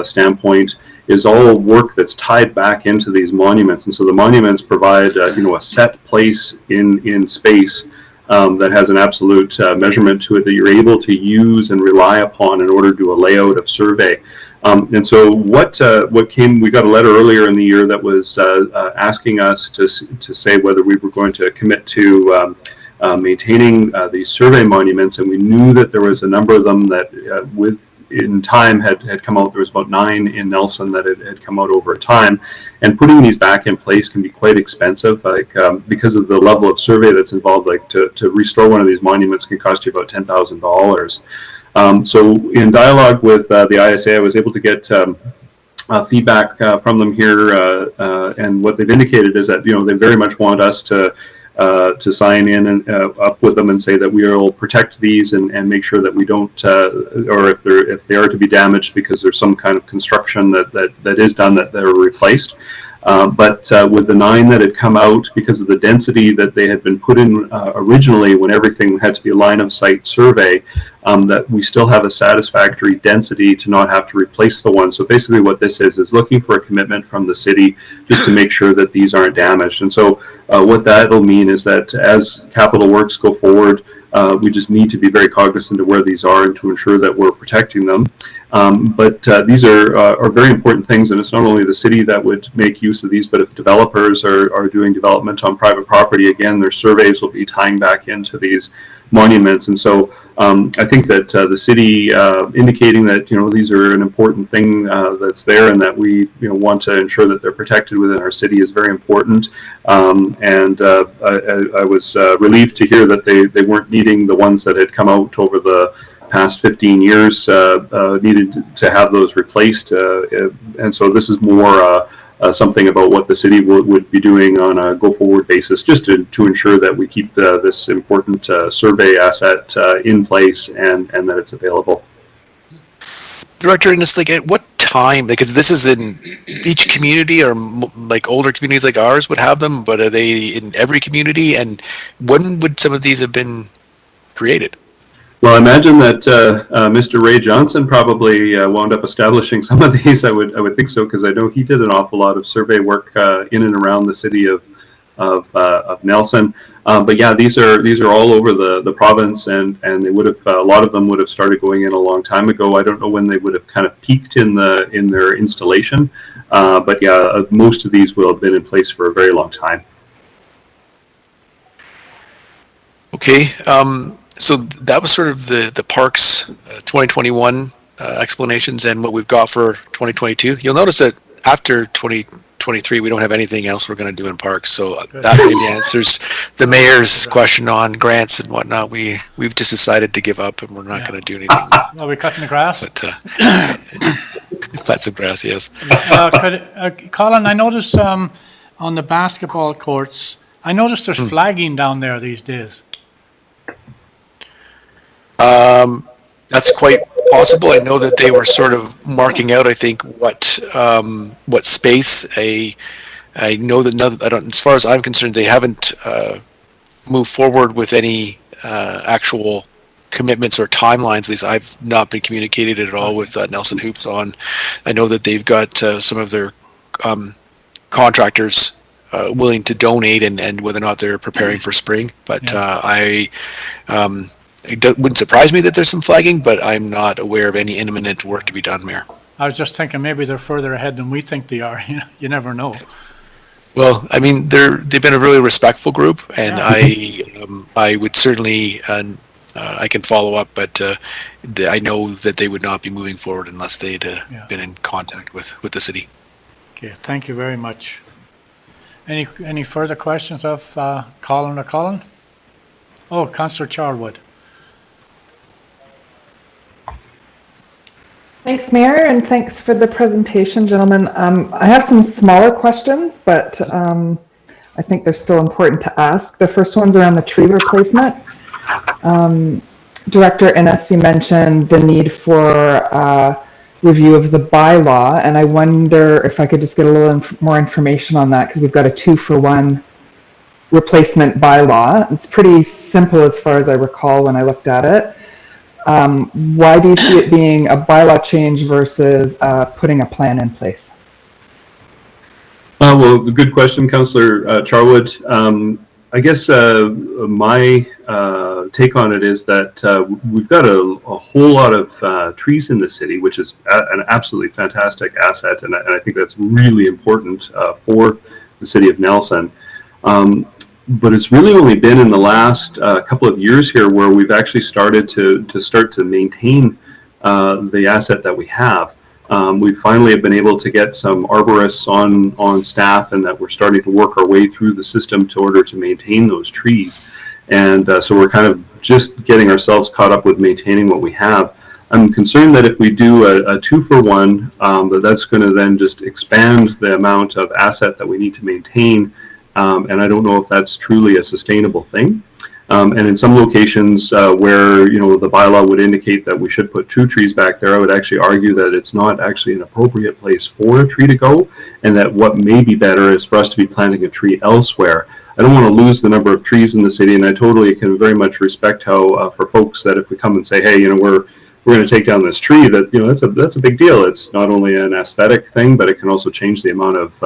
standpoint is all work that's tied back into these monuments. And so the monuments provide a set place in space that has an absolute measurement to it that you're able to use and rely upon in order to do a layout of survey. And so what came, we got a letter earlier in the year that was asking us to say whether we were going to commit to maintaining these survey monuments, and we knew that there was a number of them that in time had come out. There was about 9 in Nelson that had come out over time, and putting these back in place can be quite expensive, because of the level of survey that's involved. Like to restore one of these monuments can cost you about $10,000. So in dialogue with the ISA, I was able to get feedback from them here, and what they've indicated is that they very much want us to sign in and up with them and say that we will protect these and make sure that we don't, or if they are to be damaged because there's some kind of construction that is done, that they're replaced. But with the 9 that had come out, because of the density that they had been put in originally when everything had to be a line of sight survey, that we still have a satisfactory density to not have to replace the one. So basically what this is looking for a commitment from the city just to make sure that these aren't damaged. And so what that'll mean is that as capital works go forward, we just need to be very cognizant of where these are and to ensure that we're protecting them. But these are very important things, and it's not only the city that would make use of these, but if developers are doing development on private property, again, their surveys will be tying back into these monuments. And so I think that the city indicating that these are an important thing that's there, and that we want to ensure that they're protected within our city is very important. And I was relieved to hear that they weren't needing the ones that had come out over the past 15 years, needed to have those replaced. And so this is more something about what the city would be doing on a go-forward basis, just to ensure that we keep this important survey asset in place and that it's available. Director, and it's like at what time? Because this is in each community, or like older communities like ours would have them, but are they in every community? And when would some of these have been created? Well, I imagine that Mr. Ray Johnson probably wound up establishing some of these. I would think so, because I know he did an awful lot of survey work in and around the city of Nelson. But yeah, these are all over the province, and they would have a lot of them would have started going in a long time ago. I don't know when they would have kind of peaked in their installation, but yeah, most of these will have been in place for a very long time. Okay. So that was sort of the parks 2021 explanations and what we've got for 2022. You'll notice that after 2023, we don't have anything else we're going to do in parks. So that maybe answers the mayor's question on grants and whatnot. We've just decided to give up, and we're not going to do anything. Are we cutting the grass? But plant some grass, yes. Colin, I noticed on the basketball courts, I noticed there's flagging down there these days. That's quite possible. I know that they were sort of marking out, I think, what space. I know that I don't. As far as I'm concerned, they haven't moved forward with any actual commitments or timelines. At least I've not been communicated at all with Nelson Hoops on. I know that they've got some of their contractors willing to donate, and whether or not they're preparing for spring. But it wouldn't surprise me that there's some flagging, but I'm not aware of any imminent work to be done, Mayor. I was just thinking maybe they're further ahead than we think they are. You never know. Well, I mean, they've been a really respectful group, and I would certainly I can follow up, but I know that they would not be moving forward unless they'd been in contact with the city. Okay, thank you very much. Any further questions of Colin or Colin? Oh, Councillor Charlwood. Thanks, Mayor, and thanks for the presentation, gentlemen. I have some smaller questions, but I think they're still important to ask. The first one's around the tree replacement. Director Innes, you mentioned the need for review of the bylaw, and I wonder if I could just get a little more information on that, because we've got a 2-for-1 replacement bylaw. It's pretty simple as far as I recall when I looked at it. Why do you see it being a bylaw change versus putting a plan in place? Well, good question, Councillor Charwood. I guess my take on it is that we've got a whole lot of trees in the city, which is an absolutely fantastic asset, and I think that's really important for the city of Nelson. But it's really only been in the last couple of years here where we've actually started to maintain the asset that we have. We finally have been able to get some arborists on staff, and that we're starting to work our way through the system in order to maintain those trees. And so we're kind of just getting ourselves caught up with maintaining what we have. I'm concerned that if we do a 2-for-1, that's going to then just expand the amount of asset that we need to maintain. And I don't know if that's truly a sustainable thing. And in some locations where the bylaw would indicate that we should put 2 trees back there, I would actually argue that it's not actually an appropriate place for a tree to go, and that what may be better is for us to be planting a tree elsewhere. I don't want to lose the number of trees in the city, and I totally can very much respect how for folks that if we come and say, hey, we're going to take down this tree, that that's a big deal. It's not only an aesthetic thing, but it can also change the amount of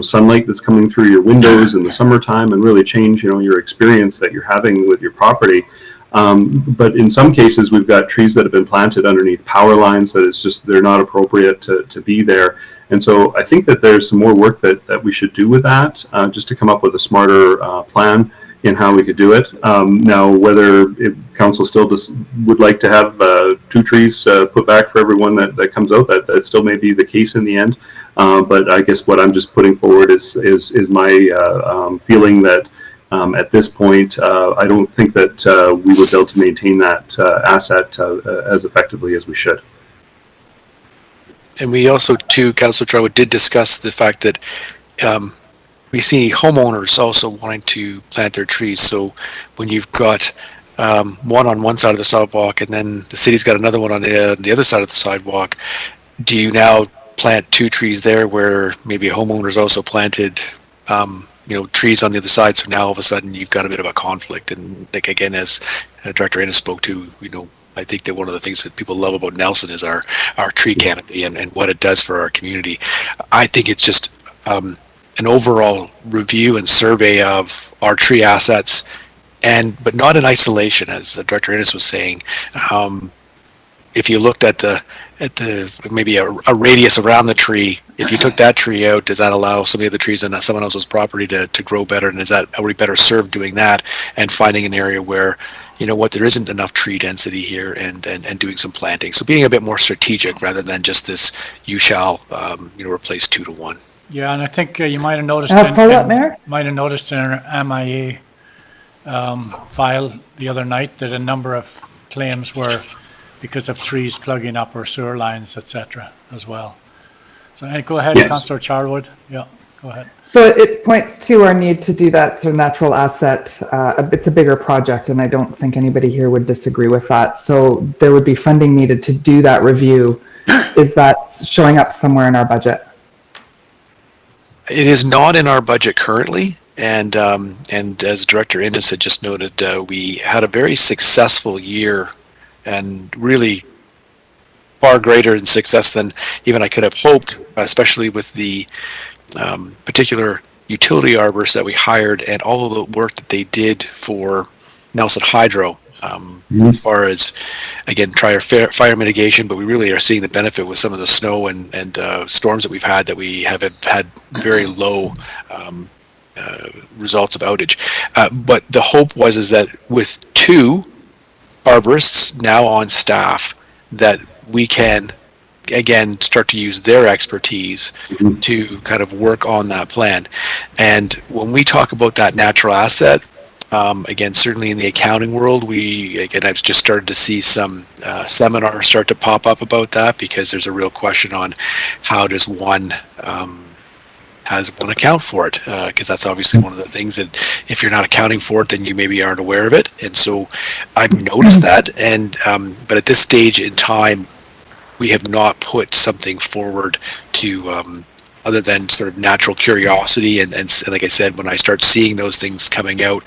sunlight that's coming through your windows in the summertime, and really change your experience that you're having with your property. But in some cases, we've got trees that have been planted underneath power lines that it's just they're not appropriate to be there. And so I think that there's some more work that we should do with that, just to come up with a smarter plan. in how we could do it. Now, whether council still would like to have 2 trees put back for everyone that comes out, that still may be the case in the end. But I guess what I'm just putting forward is my feeling that at this point, I don't think that we would be able to maintain that asset as effectively as we should. And we also, too, Councillor Charwood did discuss the fact that we see homeowners also wanting to plant their trees. So when you've got one on one side of the sidewalk and then the city's got another one on the other side of the sidewalk, do you now plant 2 trees there where maybe a homeowner's also planted trees on the other side? So now all of a sudden you've got a bit of a conflict. And like, again, as Director Ennis spoke to, I think that one of the things that people love about Nelson is our tree canopy and what it does for our community. I think it's just an overall review and survey of our tree assets, but not in isolation, as Director Ennis was saying. If you looked at the maybe a radius around the tree, if you took that tree out, does that allow some of the other trees on someone else's property to grow better? And are we better served doing that and finding an area where, there isn't enough tree density here and doing some planting? So being a bit more strategic rather than just this, you shall, replace 2 to 1. Yeah, and I think you might have noticed. Follow-up, Mayor? Might have noticed in our MIA file the other night that a number of claims were because of trees plugging up our sewer lines, etc. as well. So go ahead, Yes. Councillor Charwood. Yeah, go ahead. So it points to our need to do that sort of natural asset. It's a bigger project, and I don't think anybody here would disagree with that. So there would be funding needed to do that review. Is that showing up somewhere in our budget? It is not in our budget currently. And as Director Ennis had just noted, we had a very successful year and really far greater in success than even I could have hoped, especially with the particular utility arborists that we hired and all of the work that they did for Nelson Hydro, as far as, again, fire mitigation, but we really are seeing the benefit with some of the snow and storms that we've had, that we have had very low results of outage. But the hope is that with 2 arborists now on staff, that we can again start to use their expertise to kind of work on that plan. And when we talk about that natural asset, again, certainly in the accounting world, I've just started to see some seminars start to pop up about that, because there's a real question on how does one account for it, because that's obviously one of the things that if you're not accounting for it, then you maybe aren't aware of it. And so I've noticed that, but at this stage in time, we have not put something forward to other than sort of natural curiosity, and like I said, when I start seeing those things coming out,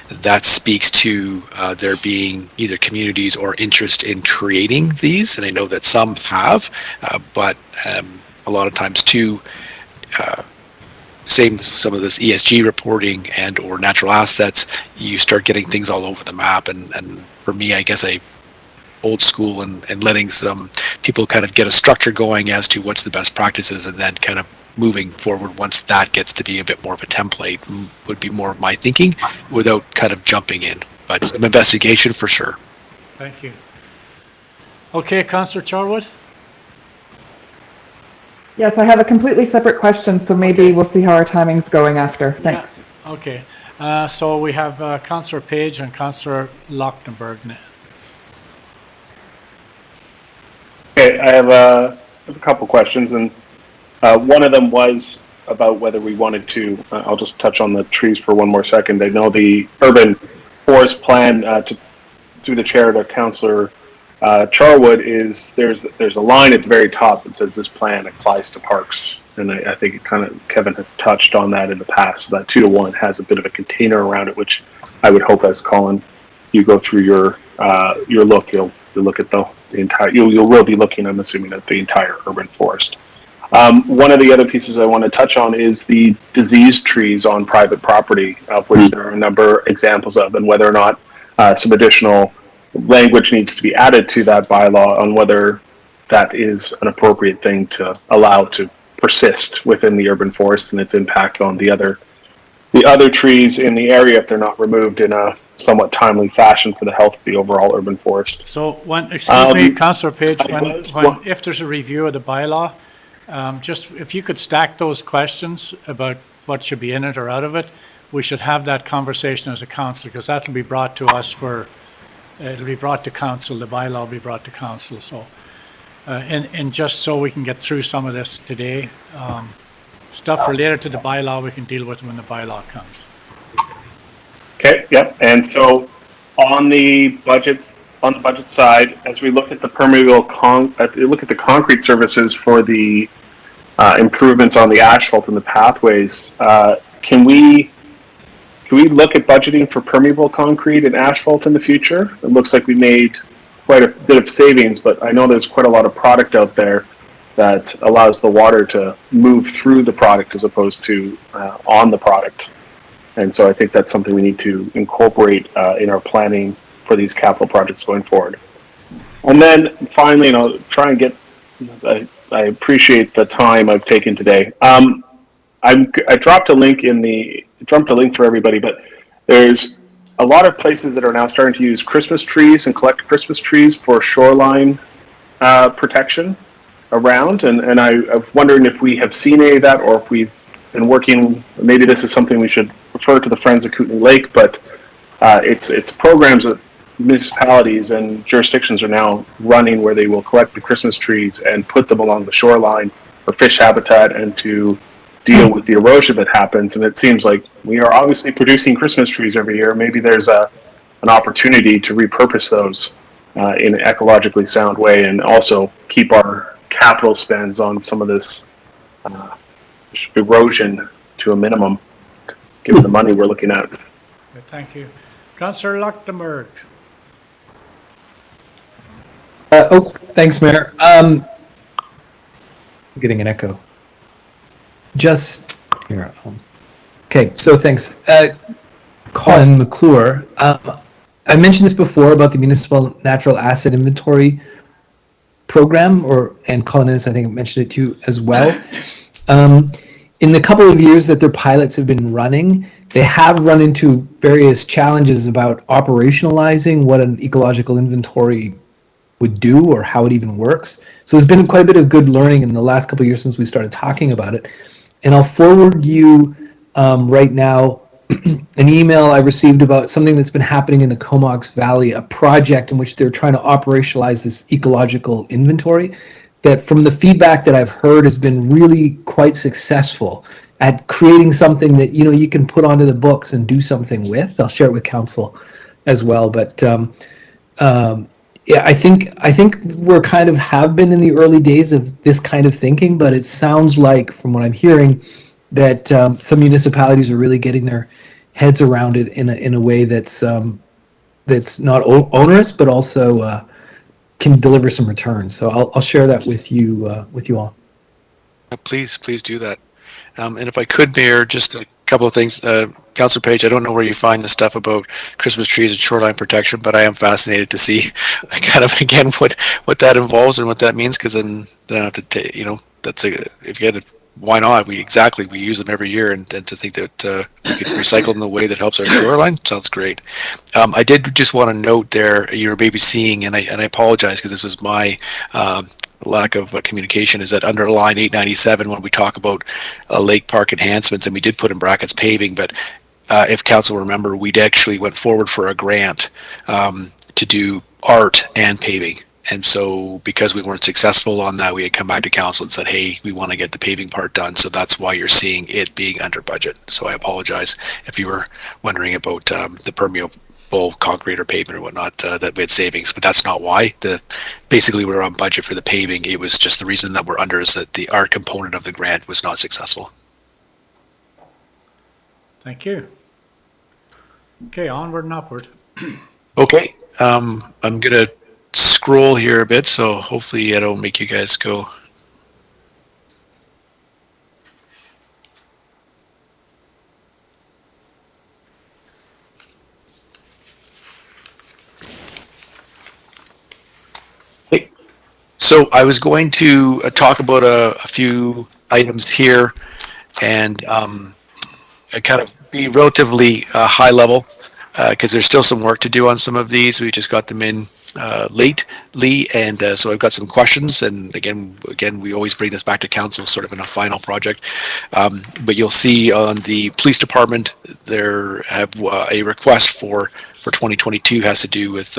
that speaks to there being either communities or interest in creating these. And I know that some have, but a lot of times too, same some of this ESG reporting and or natural assets, you start getting things all over the map. And for me, I guess old school and letting some people kind of get a structure going as to what's the best practices, and then kind of moving forward once that gets to be a bit more of a template would be more of my thinking, without kind of jumping in. But some investigation for sure. Thank you. Okay, Councillor Charwood? Yes, I have a completely separate question, so maybe we'll see how our timing's going after. Thanks. Yeah. Okay. So we have Councillor Page and Councillor Lochtenberg now. Okay, I have a couple questions, and one of them was about whether we wanted to, I'll just touch on the trees for one more second. I know the urban forest plan, through the chair to Councillor Charwood, is there's a line at the very top that says this plan applies to parks, and I think it kind of, Kevin has touched on that in the past. So that 2 to 1 has a bit of a container around it, which I would hope, as Colin, you go through your look, you'll look at the entire. You will be looking, I'm assuming, at the entire urban forest. One of the other pieces I want to touch on is the diseased trees on private property, of which there are a number of examples of, and whether or not some additional language needs to be added to that bylaw on whether that is an appropriate thing to allow to persist within the urban forest and its impact on the other the other trees in the area if they're not removed in a somewhat timely fashion for the health of the overall urban forest. So excuse me, Councillor Page, I if there's a review of the bylaw, just if you could stack those questions about what should be in it or out of it, we should have that conversation as a council, because that will be brought to us it'll be brought to council, the bylaw will be brought to council, so. And just so we can get through some of this today, stuff related to the bylaw, we can deal with when the bylaw comes. Okay, yep. And so on the budget side, as we look at the permeable look at the concrete services for the improvements on the asphalt and the pathways, can we look at budgeting for permeable concrete and asphalt in the future? It looks like we made quite a bit of savings, but I know there's quite a lot of product out there that allows the water to move through the product as opposed to on the product. And so I think that's something we need to incorporate in our planning for these capital projects going forward. And then finally, and I'll try and get, I appreciate the time I've taken today. I dropped a link for everybody, but there's a lot of places that are now starting to use Christmas trees and collect Christmas trees for shoreline protection around. And I'm wondering if we have seen any of that, or if we've been working, maybe this is something we should refer to the Friends of Kootenay Lake, but it's programs that municipalities and jurisdictions are now running where they will collect the Christmas trees and put them along the shoreline for fish habitat and to deal with the erosion that happens. And it seems like we are obviously producing Christmas trees every year. Maybe there's an opportunity to repurpose those in an ecologically sound way, and also keep our capital spends on some of this erosion to a minimum, given the money we're looking at. Thank you. Councillor Luchtenberg. Thanks, Mayor. I'm getting an echo. Just here. Okay, so thanks. Colin McClure. I mentioned this before about the Municipal Natural Asset Inventory program, and Colin Innes, I think, mentioned it too as well. In the couple of years that their pilots have been running, they have run into various challenges about operationalizing what an ecological inventory would do or how it even works. So there's been quite a bit of good learning in the last couple of years since we started talking about it. And I'll forward you right now an email I received about something that's been happening in the Comox Valley, a project in which they're trying to operationalize this ecological inventory that, from the feedback that I've heard, has been really quite successful at creating something that, you know, you can put onto the books and do something with. I'll share it with council as well. But yeah, I think we're kind of have been in the early days of this kind of thinking, but it sounds like, from what I'm hearing, that some municipalities are really getting their heads around it in a way that's not onerous, but also can deliver some returns. So I'll share that with you all. Please do that. And if I could, Mayor, just a couple of things. Councillor Page, I don't know where you find the stuff about Christmas trees and shoreline protection, but I am fascinated to see kind of, again, what that involves and what that means, because then I have to, if you get it, why not? We use them every year, and to think that we could recycle them in a way that helps our shoreline sounds great. I did just want to note there, you're maybe seeing, and I apologize because this is my lack of communication, is that under line 897, when we talk about lake park enhancements, and we did put in brackets paving, but if council remember, we'd actually went forward for a grant to do art and paving. And so because we weren't successful on that, we had come back to council and said, hey, we want to get the paving part done. So that's why you're seeing it being under budget. So I apologize if you were wondering about the permeable concrete or pavement or whatnot, that we had savings, but that's not why. Basically we're on budget for the paving. It was just the reason that we're under is that the art component of the grant was not successful. Thank you. Okay, onward and upward. Okay, I'm gonna scroll here a bit, so hopefully I don't make you guys go. Okay. So I was going to talk about a few items here, and I kind of be relatively high level because there's still some work to do on some of these. We just got them in lately, and so I've got some questions. And again, we always bring this back to council, sort of in a final project. But you'll see on the police department, there have a request for 2022 has to do with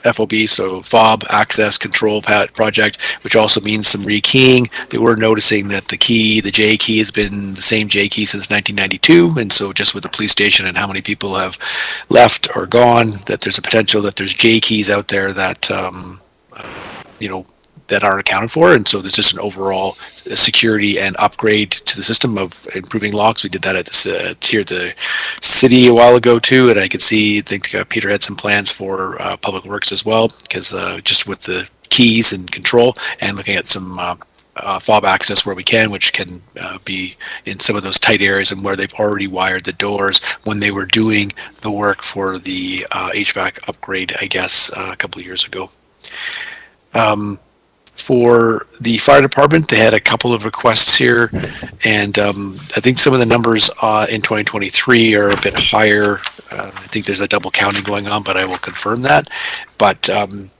FOB, so fob access control project, which also means some rekeying. They were noticing that the J key has been the same J key since 1992, and so just with the police station and how many people have left or gone, that there's a potential that there's J keys out there that that aren't accounted for, and so there's just an overall security and upgrade to the system of improving locks. We did that at here at the city a while ago too, and I could see, I think Peter had some plans for public works as well, because just with the keys and control, and looking at some fob access where we can, which can be in some of those tight areas and where they've already wired the doors when they were doing the work for the HVAC upgrade, I guess, a couple of years ago. For the fire department, they had a couple of requests here, and I think some of the numbers in 2023 are a bit higher. I think there's a double counting going on, but I will confirm that. But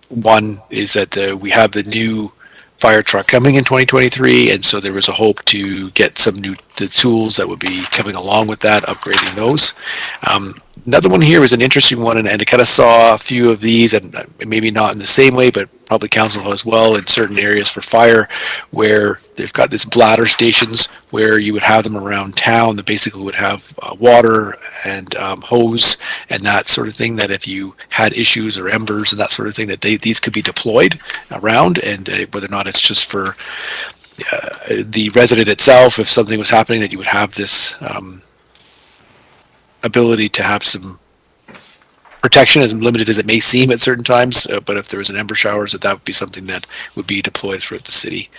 one is that we have the new fire truck coming in 2023, and so there was a hope to get some the tools that would be coming along with that, upgrading those. Another one here is an interesting one, and I kind of saw a few of these, and maybe not in the same way, but probably council as well, in certain areas for fire, where they've got these bladder stations where you would have them around town that basically would have water and hose and that sort of thing, that if you had issues or embers and that sort of thing, that these could be deployed around, and whether or not it's just for the resident itself, if something was happening, that you would have this ability to have some protection, as limited as it may seem at certain times, but if there was an ember showers, that would be something that would be deployed throughout the city.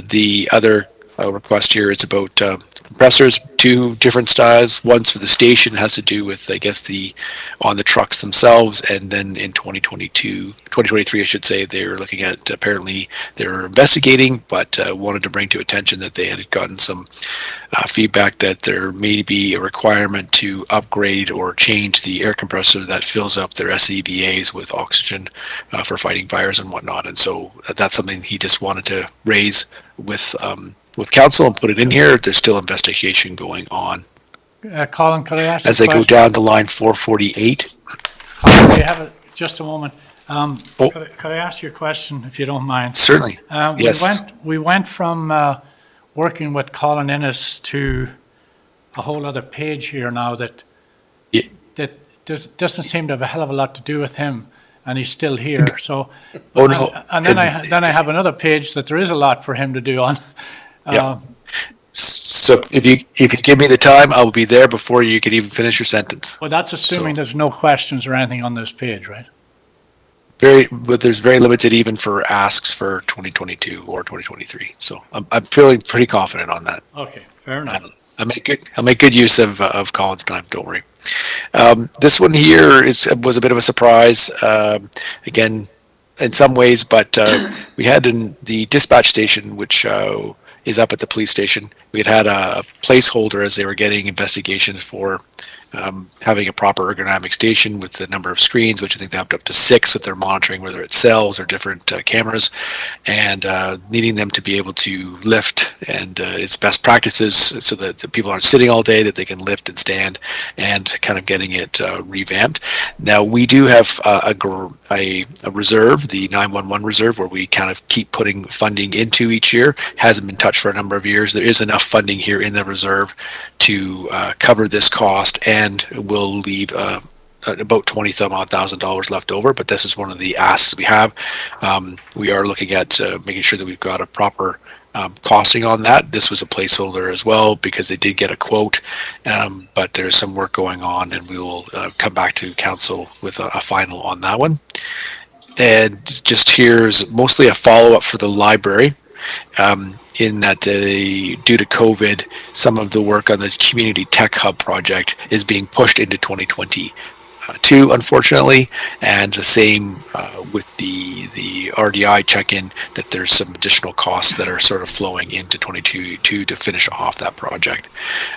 The other request here is about compressors, two different styles. One's for the station, has to do with, I guess, on the trucks themselves, and then in 2023, I should say, they're looking at, apparently they're investigating, but wanted to bring to attention that they had gotten some feedback that there may be a requirement to upgrade or change the air compressor that fills up their SCBAs with oxygen for fighting fires and whatnot. And so that's something he just wanted to raise with council and put it in here. There's still investigation going on. Colin, could I ask as you they go down to line 448? Colin, do you have just a moment? Could I ask you a question, if you don't mind? Certainly. Yes. We went from working with Colin Innes to a whole other page here now that doesn't seem to have a hell of a lot to do with him, and he's still here. So, oh no! And then I have another page that there is a lot for him to do on. Yeah. So if you give me the time, I will be there before you could even finish your sentence. Well, that's assuming there's no questions or anything on this page, right? But there's very limited even for asks for 2022 or 2023. So I'm feeling pretty confident on that. Okay, fair enough. I'll make good use of Colin's time. Don't worry. This one here was a bit of a surprise. Again, in some ways, but we had in the dispatch station, which is up at the police station. We had a placeholder as they were getting investigations for having a proper ergonomic station with the number of screens, which I think they have up to 6 that they're monitoring, whether it's cells or different cameras, and needing them to be able to lift and it's best practices so that the people aren't sitting all day, that they can lift and stand, and kind of getting it revamped. Now we do have a reserve, the 911 reserve, where we kind of keep putting funding into each year. Hasn't been touched for a number of years. There is enough funding here in the reserve to cover this cost, and will leave about $20,000 left over. But this is one of the asks we have. We are looking at making sure that we've got a proper costing on that. This was a placeholder as well because they did get a quote, but there's some work going on, and we will come back to council with a final on that one. And just here's mostly a follow-up for the library. In that due to COVID, some of the work on the Community Tech Hub project is being pushed into 2020. too, unfortunately, and the same with the RDI check-in, that there's some additional costs that are sort of flowing into 2022 to finish off that project.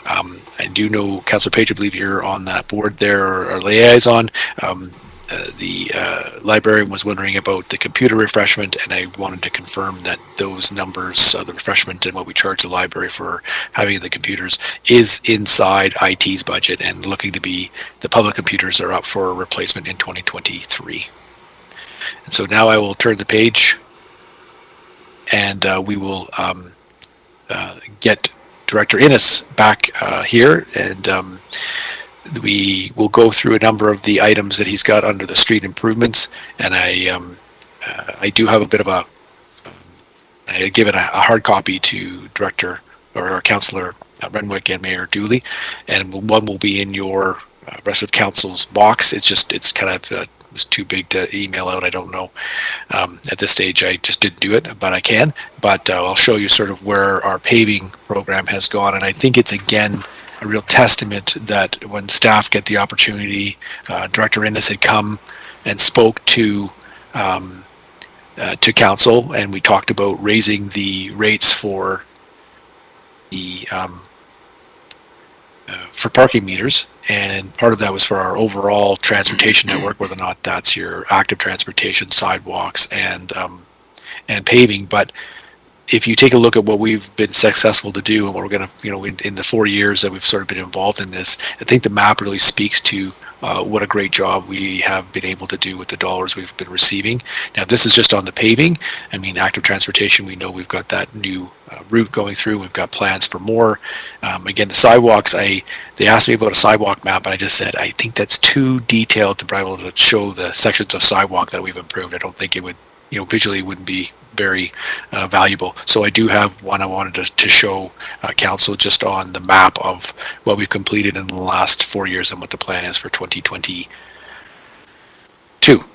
I do know, Councillor Page, I believe you're on that board there, or liaison. The librarian was wondering about the computer refreshment, and I wanted to confirm that those numbers, the refreshment and what we charge the library for having the computers, is inside IT's budget, and looking to be, the public computers are up for replacement in 2023. And so now I will turn the page, and we will get Director Innes back here, and we will go through a number of the items that he's got under the street improvements, and I do have a bit of I give it a hard copy to Director or Councillor Renwick and Mayor Dooley, and one will be in your rest of Council's box. It's kind of it was too big to email out. I don't know at this stage. I just didn't do it, but I can. But I'll show you sort of where our paving program has gone, and I think it's again a real testament that when staff get the opportunity, Director Innes had come and spoke to council, and we talked about raising the rates for the for parking meters, and part of that was for our overall transportation network, whether or not that's your active transportation, sidewalks, and paving. But if you take a look at what we've been successful to do, and what we're going to, in the 4 years that we've sort of been involved in this, I think the map really speaks to what a great job we have been able to do with the dollars we've been receiving. Now, this is just on the paving. I mean, active transportation, we know we've got that new route going through. We've got plans for more. Again, the sidewalks, they asked me about a sidewalk map, and I just said, I think that's too detailed to be able to show the sections of sidewalk that we've improved. I don't think it would, visually wouldn't be very valuable. So I do have one I wanted to show council, just on the map of what we've completed in the last 4 years and what the plan is for 2022.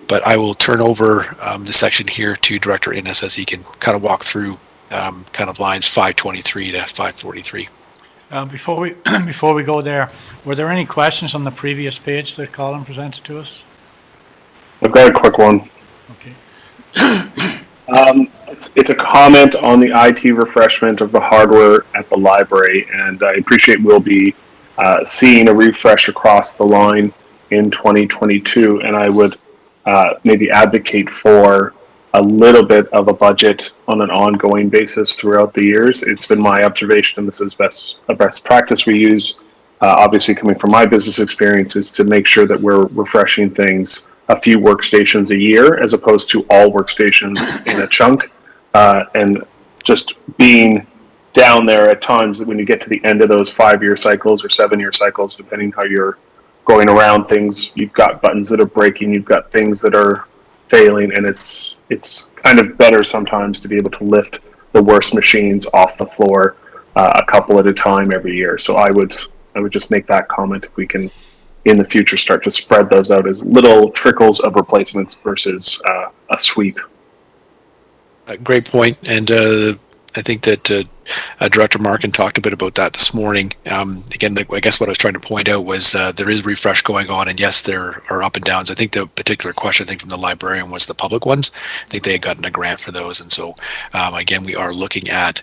But I will turn over the section here to Director Innes, as he can kind of walk through kind of lines 523 to 543. Before we go there, were there any questions on the previous page that Colin presented to us? I've got a quick one. Okay. It's a comment on the IT refreshment of the hardware at the library, and I appreciate we'll be seeing a refresh across the line in 2022, and I would maybe advocate for a little bit of a budget on an ongoing basis throughout the years. It's been my observation, and this is a best practice we use, obviously coming from my business experiences, to make sure that we're refreshing things a few workstations a year, as opposed to all workstations in a chunk, and just being down there at times when you get to the end of those 5-year cycles or 7-year cycles, depending how you're going around things. You've got buttons that are breaking, you've got things that are failing, and it's kind of better sometimes to be able to lift the worst machines off the floor a couple at a time every year. So I would just make that comment, if we can in the future start to spread those out as little trickles of replacements versus a sweep. Great point, and I think that Director Markin talked a bit about that this morning. Again, I guess what I was trying to point out was there is refresh going on, and yes, there are up and downs. I think the particular question, from the librarian, was the public ones. I think they had gotten a grant for those, and so again, we are looking at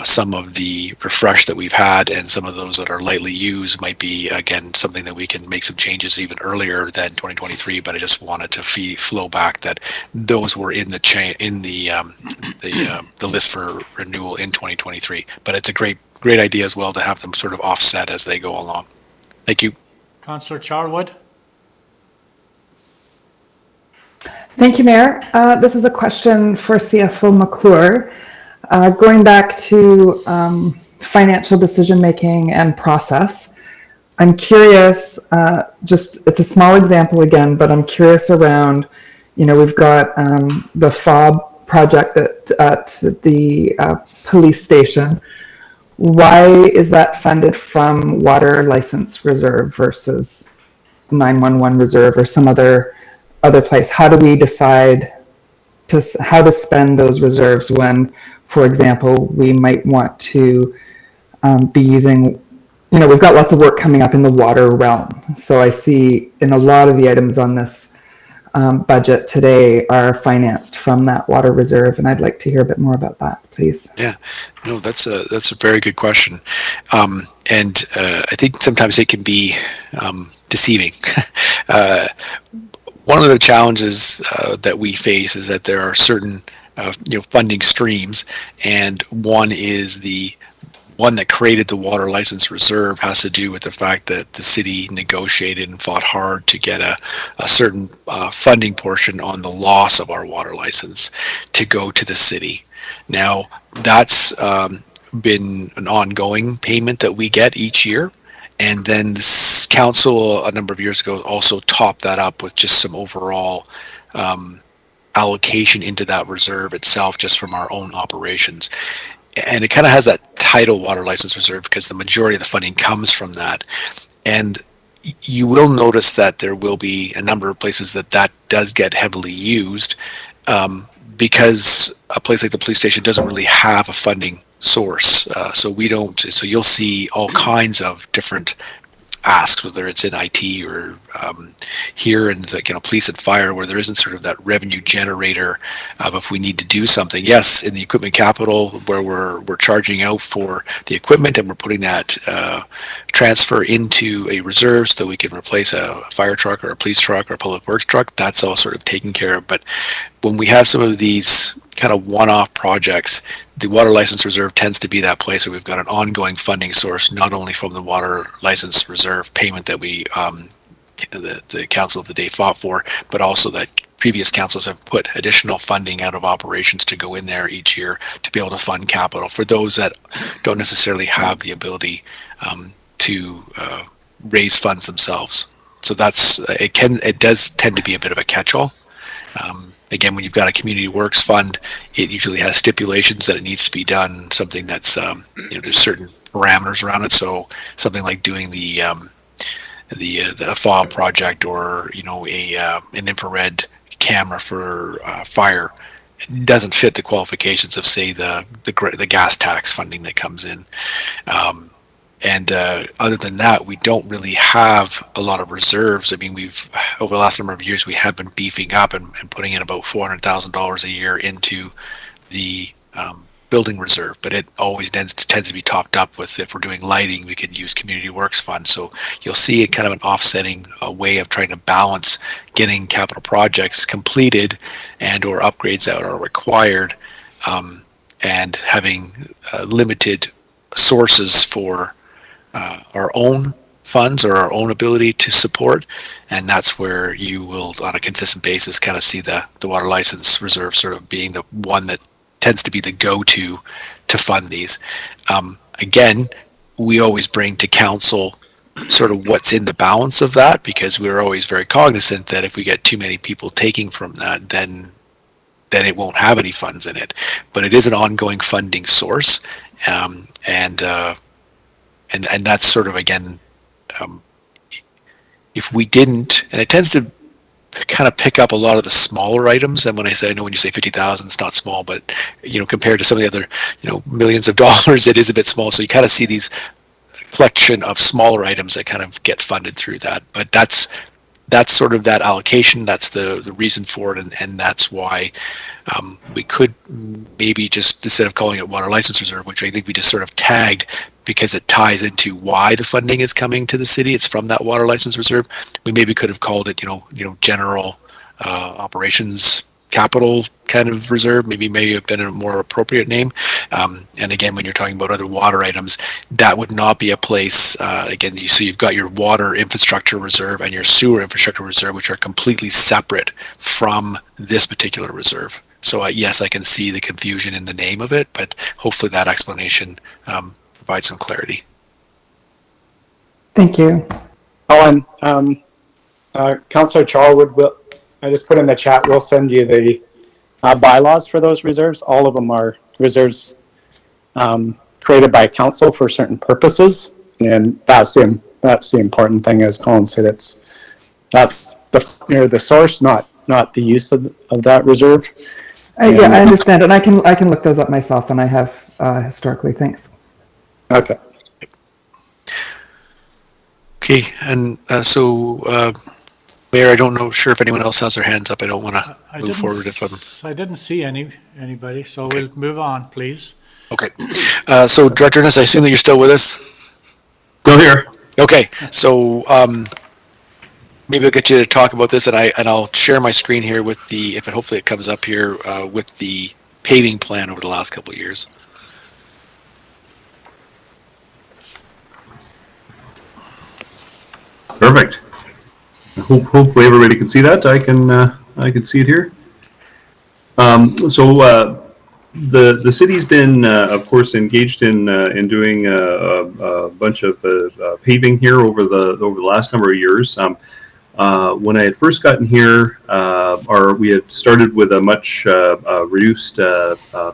some of the refresh that we've had, and some of those that are lightly used might be, again, something that we can make some changes even earlier than 2023. But I just wanted to flow back that those were in the list for renewal in 2023. But it's a great idea as well to have them sort of offset as they go along. Thank you. Councillor Charwood. Thank you, Mayor. This is a question for CFO McClure. Going back to financial decision-making and process, I'm curious, it's a small example again, but I'm curious around, we've got the FOB project at the police station. Why is that funded from water license reserve versus 911 reserve or some other place? How do we decide how to spend those reserves when, for example, we might want to be using you know, we've got lots of work coming up in the water realm. So I see in a lot of the items on this budget today are financed from that water reserve, and I'd like to hear a bit more about that, please. Yeah, no, that's a very good question, and I think sometimes it can be deceiving. One of the challenges that we face is that there are certain funding streams, and one is the one that created the water license reserve has to do with the fact that the city negotiated and fought hard to get a certain funding portion on the loss of our water license to go to the city. Now, that's been an ongoing payment that we get each year. And then this council a number of years ago also topped that up with just some overall allocation into that reserve itself just from our own operations. And it kind of has that title water license reserve because the majority of the funding comes from that. And you will notice that there will be a number of places that does get heavily used because a place like the police station doesn't really have a funding source. So you'll see all kinds of different asks, whether it's in IT or here in the police and fire, where there isn't sort of that revenue generator of if we need to do something. Yes, in the equipment capital where we're charging out for the equipment and we're putting that transfer into a reserve so that we can replace a fire truck or a police truck or a public works truck. That's all sort of taken care of. But when we have some of these kind of one-off projects, the water license reserve tends to be that place where we've got an ongoing funding source, not only from the water license reserve payment that we the council of the day fought for, but also that previous councils have put additional funding out of operations to go in there each year to be able to fund capital for those that don't necessarily have the ability to raise funds themselves. So it does tend to be a bit of a catch-all. Again, when you've got a community works fund, it usually has stipulations that it needs to be done, something that's, there's certain parameters around it. So something like doing the FOB project or, an infrared camera for fire doesn't fit the qualifications of, say, the gas tax funding that comes in. And other than that, we don't really have a lot of reserves. I mean, over the last number of years, we have been beefing up and putting in about $400,000 a year into the building reserve, but it always tends to be topped up with, if we're doing lighting, we can use community works fund. So you'll see it kind of an offsetting way of trying to balance getting capital projects completed and or upgrades that are required, and having limited sources for our own funds or our own ability to support. And that's where you will, on a consistent basis, kind of see the water license reserve sort of being the one that tends to be the go-to to fund these. Again, we always bring to council sort of what's in the balance of that, because we're always very cognizant that if we get too many people taking from that, then it won't have any funds in it. But it is an ongoing funding source, and that's sort of, again, if we didn't, and it tends to kind of pick up a lot of the smaller items. And when I know when you say 50,000, it's not small, but compared to some of the other millions of dollars, it is a bit small. So you kind of see these collection of smaller items that kind of get funded through that. But that's sort of that allocation. That's the reason for it, and that's why we could maybe just, instead of calling it water license reserve, which I think we just sort of tagged because it ties into why the funding is coming to the city, it's from that water license reserve. We maybe could have called it general operations capital kind of reserve, maybe have been a more appropriate name. And again, when you're talking about other water items, that would not be a place, again, so you've got your water infrastructure reserve and your sewer infrastructure reserve, which are completely separate from this particular reserve. So yes, I can see the confusion in the name of it, but hopefully that explanation provides some clarity. Thank you. Colin, Councillor Charlwood, I just put in the chat, we'll send you the bylaws for those reserves. All of them are reserves created by council for certain purposes, and that's the important thing. As Colin said, that's the source, not the use of that reserve. Yeah, I understand, and I can look those up myself, and I have historically. Thanks. Okay. Okay, and Mayor, I don't know, sure if anyone else has their hands up. I don't want to move forward if I'm... I didn't see anybody, so Okay. we'll move on, please. Okay. So Director Innes, I assume that you're still with us? Still here. Okay, so maybe I'll get you to talk about this, and I'll share my screen here with the, hopefully it comes up here, with the paving plan over the last couple of years. Perfect. Hopefully everybody can see that. I can see it here. The city's been, of course, engaged in doing a bunch of paving here over the last number of years. When I had first gotten here, we had started with a much reduced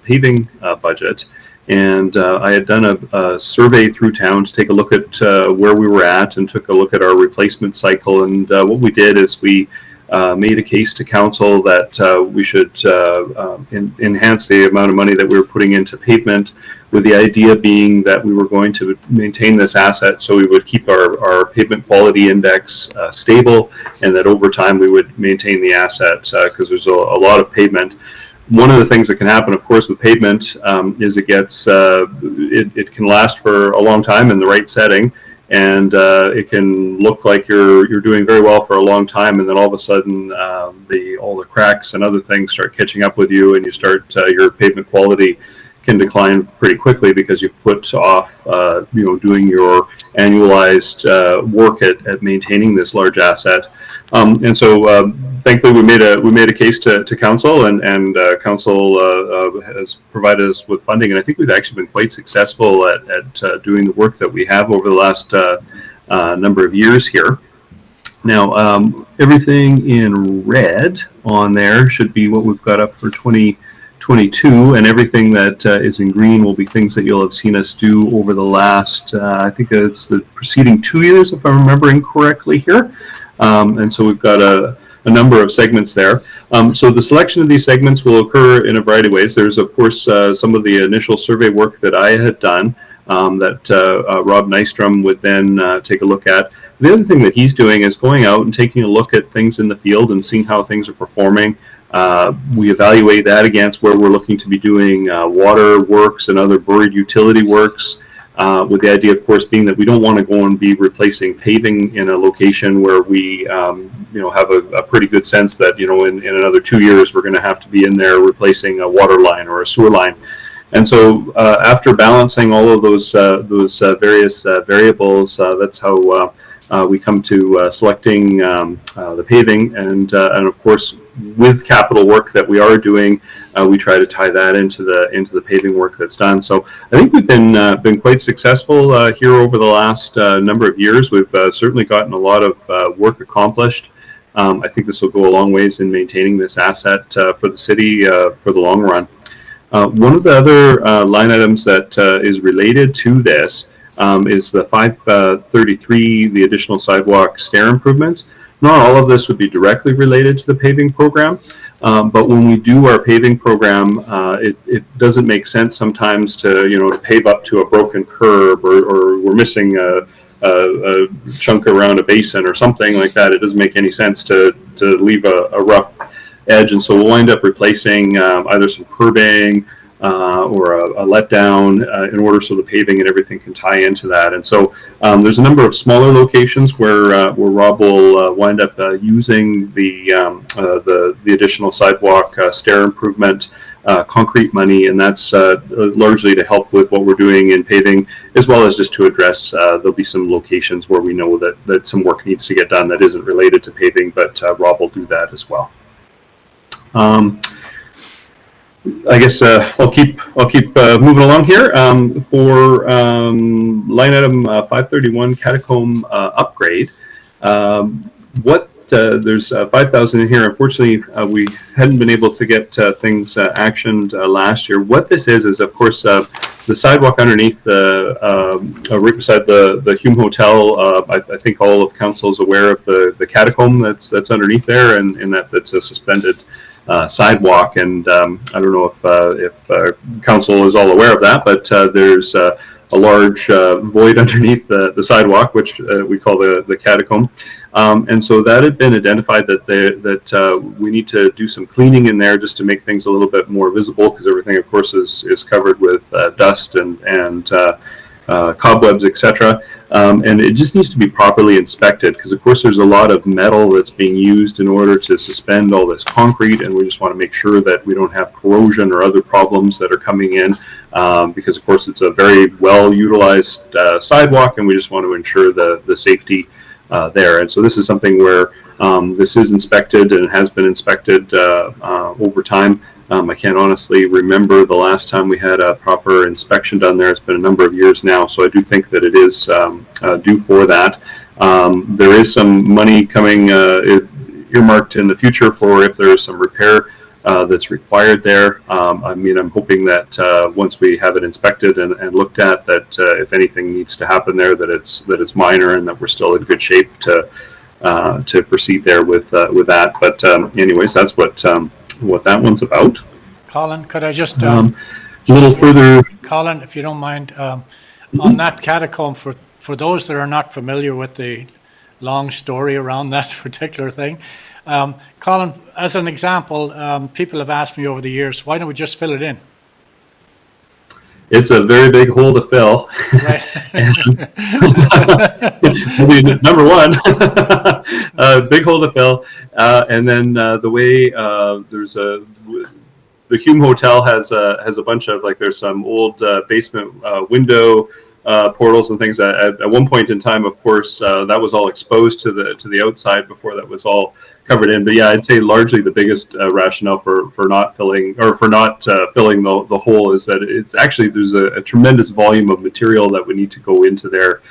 paving budget, and I had done a survey through town to take a look at where we were at, and took a look at our replacement cycle. And what we did is we made a case to council that we should enhance the amount of money that we were putting into pavement, with the idea being that we were going to maintain this asset, so we would keep our pavement quality index stable, and that over time we would maintain the asset, because there's a lot of pavement. One of the things that can happen, of course, with pavement is it can last for a long time in the right setting, and it can look like you're doing very well for a long time, and then all of a sudden all the cracks and other things start catching up with you, and you start your pavement quality can decline pretty quickly because you've put off doing your annualized work at maintaining this large asset. And so thankfully we made a case to council, and council has provided us with funding, and I think we've actually been quite successful at doing the work that we have over the last number of years here. Now everything in red on there should be what we've got up for 2022, and everything that is in green will be things that you'll have seen us do over the last I think it's the preceding 2 years, if I'm remembering correctly here. And so we've got a number of segments there. So the selection of these segments will occur in a variety of ways. There's, of course, some of the initial survey work that I had done that Rob Nystrom would then take a look at. The other thing that he's doing is going out and taking a look at things in the field and seeing how things are performing. We evaluate that against where we're looking to be doing water works and other buried utility works. With the idea, of course, being that we don't want to go and be replacing paving in a location where we, have a pretty good sense that, in another 2 years, we're going to have to be in there replacing a water line or a sewer line. And so after balancing all of those various variables, that's how we come to selecting the paving, and of course, with capital work that we are doing, we try to tie that into the paving work that's done. So I think we've been quite successful here over the last number of years. We've certainly gotten a lot of work accomplished. I think this will go a long ways in maintaining this asset for the city for the long run. One of the other line items that is related to this is the 533, the additional sidewalk stair improvements. Not all of this would be directly related to the paving program, but when we do our paving program, it doesn't make sense sometimes to pave up to a broken curb, or we're missing a chunk around a basin or something like that. It doesn't make any sense to leave a rough edge, and so we'll wind up replacing either some curbing or a letdown in order so the paving and everything can tie into that. And so there's a number of smaller locations where Rob will wind up using the additional sidewalk stair improvement concrete money, and that's largely to help with what we're doing in paving, as well as just to address there'll be some locations where we know that some work needs to get done that isn't related to paving, but Rob will do that as well. I guess I'll keep moving along here. For line item 531 catacomb upgrade, there's 5,000 in here. Unfortunately, we hadn't been able to get things actioned last year. What this is of course the sidewalk underneath right beside the Hume Hotel. I think all of council is aware of the catacomb that's underneath there, and that's a suspended sidewalk, and I don't know if council is all aware of that, but there's a large void underneath the sidewalk, which we call the catacomb. And so that had been identified that we need to do some cleaning in there just to make things a little bit more visible, because everything, of course, is covered with dust and cobwebs, etc. And it just needs to be properly inspected, because, of course, there's a lot of metal that's being used in order to suspend all this concrete, and we just want to make sure that we don't have corrosion or other problems that are coming in, because, of course, it's a very well-utilized sidewalk, and we just want to ensure the safety there. And so this is something where this is inspected and has been inspected over time. I can't honestly remember the last time we had a proper inspection done there. It's been a number of years now, so I do think that it is due for that. There is some money coming earmarked in the future for if there is some repair that's required there. I mean, I'm hoping that once we have it inspected and looked at, that if anything needs to happen there, that it's minor and that we're still in good shape to proceed there with that. But anyways, that's what that one's about. Colin, could I just A little further, Colin, if you don't mind, on that catacomb, for those that are not familiar with the long story around that particular thing, Colin, as an example, people have asked me over the years, why don't we just fill it in? it's a very big hole to fill. Right. Number one, big hole to fill, and then the way there's the Hume Hotel has a bunch of, like, there's some old basement window portals and things. At one point in time, of course, that was all exposed to the outside before that was all covered in. But yeah, I'd say largely the biggest rationale for not filling the hole is that it's actually, there's a tremendous volume of material that would need to go into there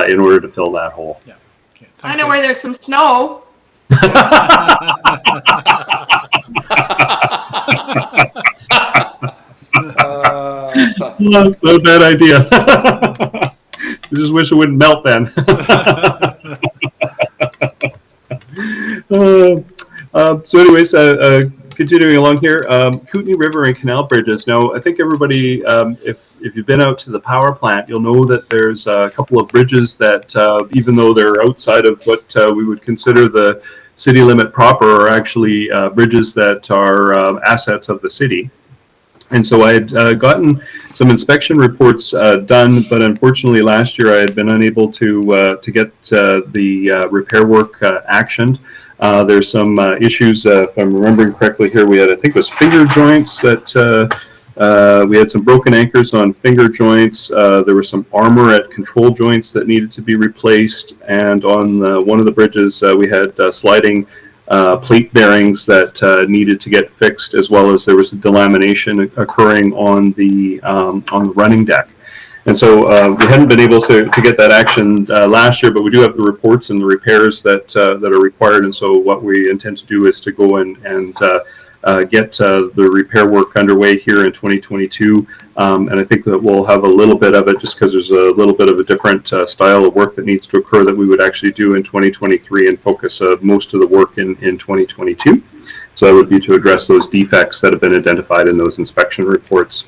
in order to fill that hole. Yeah. Okay, I know where there's some snow. That's not a bad idea. I just wish it wouldn't melt then. So anyways, continuing along here, Kootenay River and Canal Bridges. Now, I think everybody, if you've been out to the power plant, you'll know that there's a couple of bridges that, even though they're outside of what we would consider the city limit proper, are actually bridges that are assets of the city. And so I had gotten some inspection reports done, but unfortunately last year I had been unable to get the repair work actioned. There's some issues, if I'm remembering correctly here, we had, I think it was finger joints that we had some broken anchors on finger joints. There was some armor at control joints that needed to be replaced. And on one of the bridges, we had sliding plate bearings that needed to get fixed, as well as there was a delamination occurring on the running deck. And so we hadn't been able to get that action last year, but we do have the reports and the repairs that are required. And so what we intend to do is to go in and get the repair work underway here in 2022. And I think that we'll have a little bit of it, just because there's a little bit of a different style of work that needs to occur, that we would actually do in 2023 and focus most of the work in 2022. So that would be to address those defects that have been identified in those inspection reports.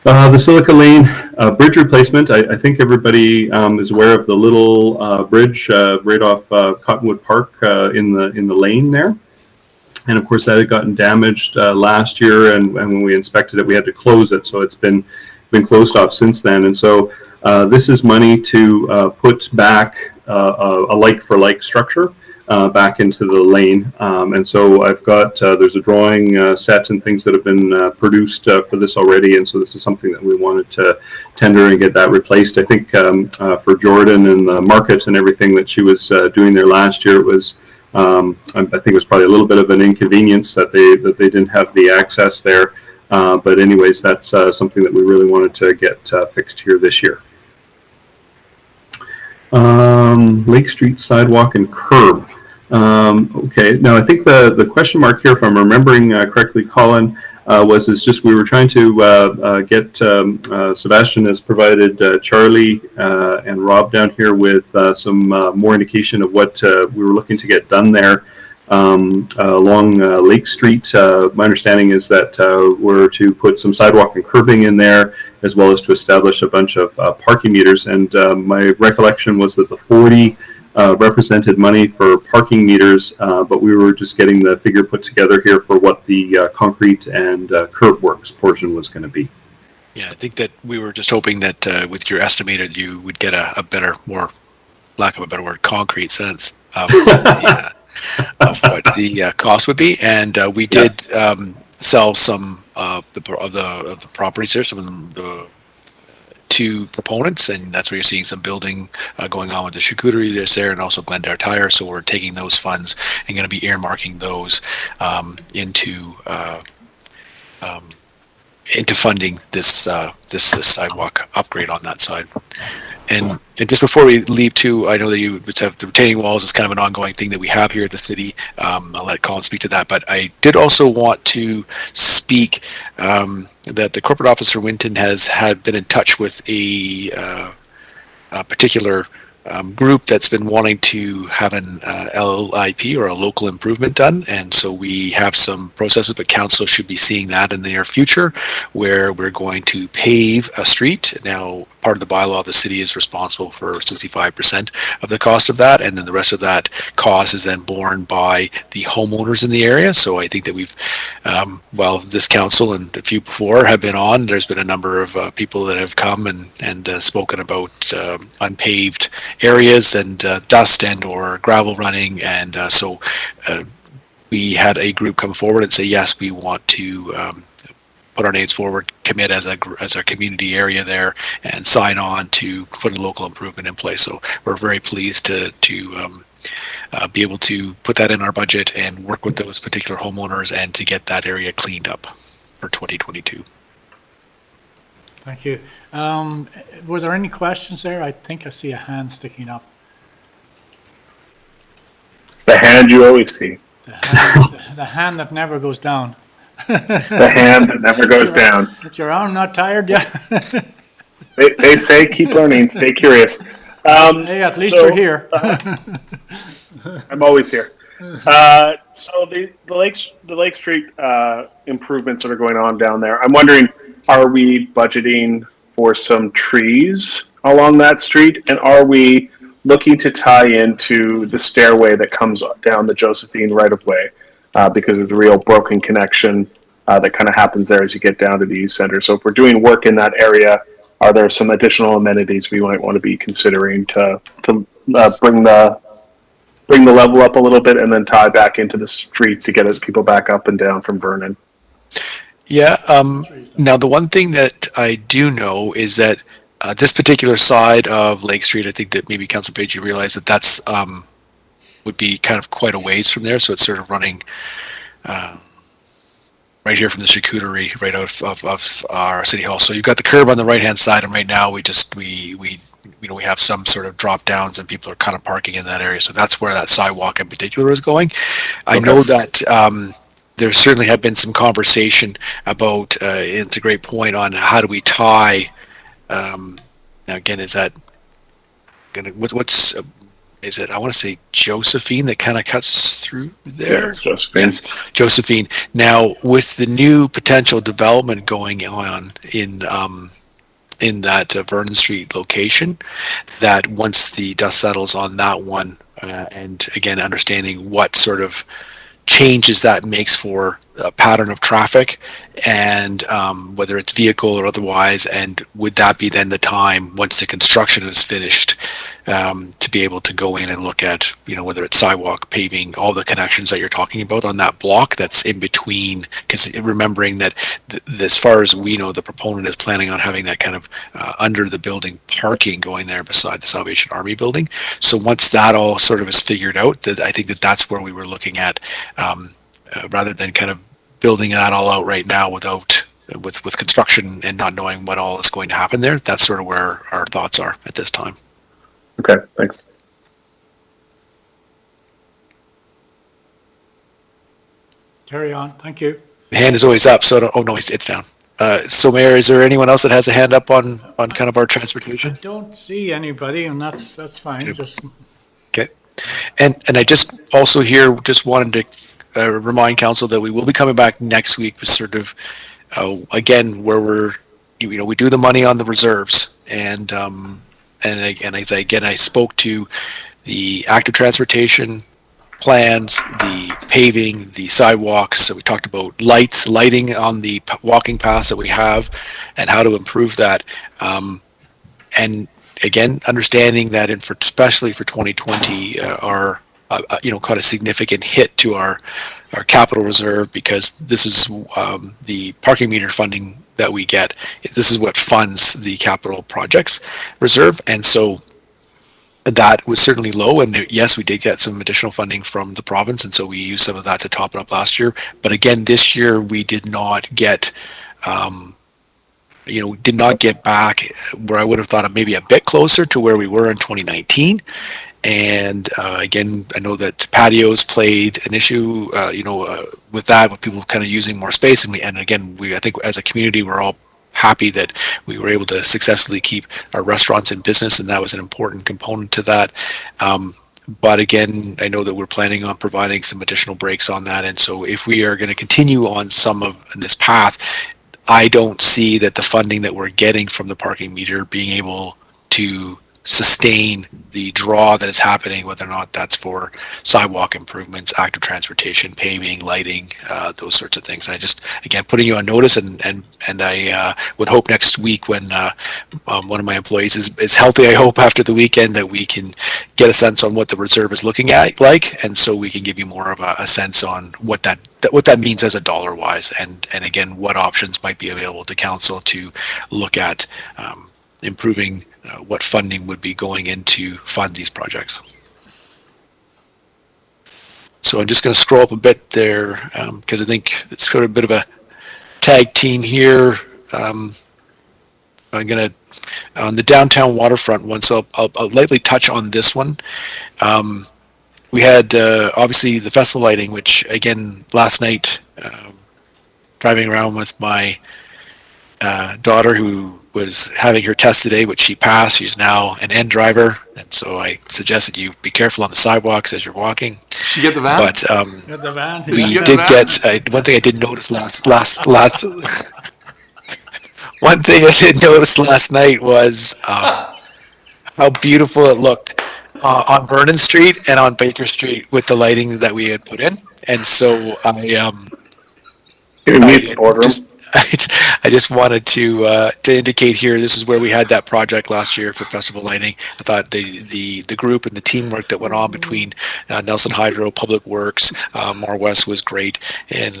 The Silica Lane bridge replacement, I think everybody is aware of the little bridge right off Cottonwood Park in the lane there. And of course that had gotten damaged last year, and when we inspected it, we had to close it. So it's been closed off since then. And so this is money to put back a like-for-like structure back into the lane. And so I've got, there's a drawing set and things that have been produced for this already. And so this is something that we wanted to tender and get that replaced. I think for Jordan and the market and everything that she was doing there last year, it was, I think it was probably a little bit of an inconvenience that they didn't have the access there. But anyways, that's something that we really wanted to get fixed here this year. Lake Street sidewalk and curb. Okay, now I think the question mark here, if I'm remembering correctly, Colin, was just we were trying to get Sebastian has provided Charlie and Rob down here with some more indication of what we were looking to get done there along Lake Street. My understanding is that we're to put some sidewalk and curbing in there, as well as to establish a bunch of parking meters. And my recollection was that the 40 represented money for parking meters, but we were just getting the figure put together here for what the concrete and curb works portion was going to be. Yeah, I think that we were just hoping that with your estimated, you would get a better, more, lack of a better word, concrete sense of of what the cost would be. And we did sell some of the properties there, some of the to proponents, and that's where you're seeing some building going on with the charcuterie that's there, and also Glendale Tire. So we're taking those funds and going to be earmarking those into funding this this sidewalk upgrade on that side. And just before we leave too, I know that you have the retaining walls is kind of an ongoing thing that we have here at the city. I'll let Colin speak to that, but I did also want to speak that the corporate officer Winton had been in touch with a particular group that's been wanting to have an LIP or a local improvement done, and so we have some processes, but council should be seeing that in the near future, where we're going to pave a street. Now, part of the bylaw, the city is responsible for 65% of the cost of that, and then the rest of that cost is then borne by the homeowners in the area. So I think that we've, this council and a few before have been on. There's been a number of people that have come and spoken about unpaved areas and dust and or gravel running, and so we had a group come forward and say, yes, we want to put our names forward, commit as a community area there, and sign on to put a local improvement in place. So we're very pleased to be able to put that in our budget and work with those particular homeowners and to get that area cleaned up for 2022. Thank you. Were there any questions there? I think I see a hand sticking up. It's the hand you always see. The hand that never goes down. The hand that never goes down. Is your arm not tired yet? They say keep learning, stay curious. Hey, at least you're here. I'm always here. So the Lake Street improvements that are going on down there, I'm wondering, are we budgeting for some trees along that street, and are we looking to tie into the stairway that comes down the Josephine right-of-way? Because there's a real broken connection that kind of happens there as you get down to the youth center. So if we're doing work in that area, are there some additional amenities we might want to be considering to bring the level up a little bit and then tie back into the street to get us people back up and down from Vernon? Yeah. Now, the one thing that I do know is that this particular side of Lake Street, I think that maybe Councilor Page, you realize that that's would be kind of quite a ways from there. So it's sort of running right here from the charcuterie right out of our city hall. So you've got the curb on the right hand side, and right now we have some sort of drop downs and people are kind of parking in that area. So that's where that sidewalk in particular is going. I know that there certainly have been some conversation about, it's a great point on how do we tie, now again, is that gonna, is it, I want to say Josephine that kind of cuts through there? Yeah, it's Josephine. Yes, Josephine. Now, with the new potential development going on in that Vernon Street location, that once the dust settles on that one, and again, understanding what sort of changes that makes for a pattern of traffic, and whether it's vehicle or otherwise, and would that be then the time once the construction is finished to be able to go in and look at, whether it's sidewalk, paving, all the connections that you're talking about on that block that's in between, because remembering that as far as we know, the proponent is planning on having that kind of under the building parking going there beside the Salvation Army building. So once that all sort of is figured out, that I think that's where we were looking at, rather than kind of building that all out right now with construction and not knowing what all is going to happen there. That's sort of where our thoughts are at this time. Okay, thanks. Carry on. Thank you. The hand is always up, so it's down. So Mayor, is there anyone else that has a hand up on kind of our transportation? I don't see anybody, and that's fine. Just okay. And I just also here just wanted to remind council that we will be coming back next week with sort of again where we're we do the money on the reserves, and I spoke to the active transportation plans, the paving, the sidewalks. So we talked about lighting on the walking paths that we have, and how to improve that. And again, understanding that, especially for 2020, our quite a significant hit to our capital reserve, because this is the parking meter funding that we get. This is what funds the capital projects reserve, and so that was certainly low. And yes, we did get some additional funding from the province, and so we used some of that to top it up last year. But again, this year we did not get back where I would have thought of, maybe a bit closer to where we were in 2019. And again, I know that patios played an issue, with that, with people kind of using more space. And again, I think as a community, we're all happy that we were able to successfully keep our restaurants in business, and that was an important component to that. But again, I know that we're planning on providing some additional breaks on that. And so if we are going to continue on this path, I don't see that the funding that we're getting from the parking meter being able to sustain the draw that is happening, whether or not that's for sidewalk improvements, active transportation, paving, lighting, those sorts of things. And I just, again, putting you on notice, and I would hope next week, when one of my employees is healthy, I hope after the weekend, that we can get a sense on what the reserve is looking at and so we can give you more of a sense on what that means as a dollar wise, and again, what options might be available to council to look at improving what funding would be going in to fund these projects. So I'm just going to scroll up a bit there, because I think it's sort of a bit of a tag team here. I'm going to, on the downtown waterfront one, so I'll lightly touch on this one. We had obviously the festival lighting, which again, last night, driving around with my daughter, who was having her test today, which she passed. She's now an N driver, and so I suggested you be careful on the sidewalks as you're walking. Did you get the van? But Get the van. we did get one thing I did notice one thing I did notice last night was how beautiful it looked on Vernon Street and on Baker Street with the lighting that we had put in. And so I just wanted to indicate here, this is where we had that project last year for festival lighting. I thought the group and the teamwork that went on between Nelson Hydro, Public Works, Marwest was great, and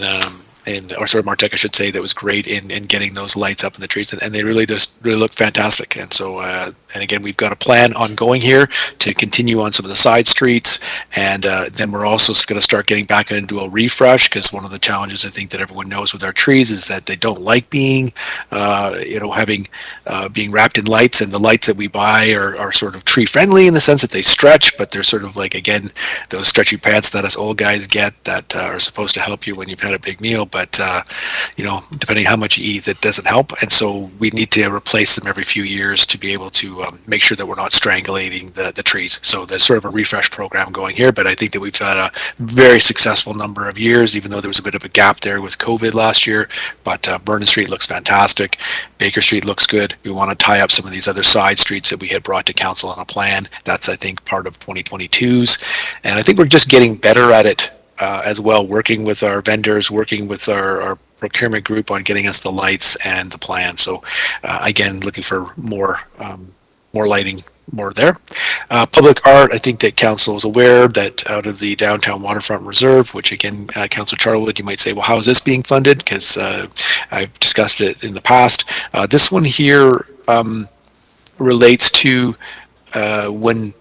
Martech, I should say, that was great in getting those lights up in the trees, and they really look fantastic. And so, and again, we've got a plan ongoing here to continue on some of the side streets, and then we're also going to start getting back into a refresh, because one of the challenges I think that everyone knows with our trees is that they don't like being wrapped in lights, and the lights that we buy are sort of tree friendly in the sense that they stretch, but they're sort of like, again, those stretchy pants that us old guys get that are supposed to help you when you've had a big meal. But depending how much you eat, it doesn't help, and so we need to replace them every few years to be able to make sure that we're not strangulating the trees. So there's sort of a refresh program going here, but I think that we've had a very successful number of years, even though there was a bit of a gap there with COVID last year. But Vernon Street looks fantastic. Baker Street looks good. We want to tie up some of these other side streets that we had brought to council on a plan. That's, I think, part of 2022's, and I think we're just getting better at it. As well, working with our vendors, working with our procurement group on getting us the lights and the plan. So again, looking for more lighting, more there. Public art, I think that council is aware that out of the downtown waterfront reserve, which again, Councillor Charlwood, you might say, well, how is this being funded? Because I've discussed it in the past. This one here relates to when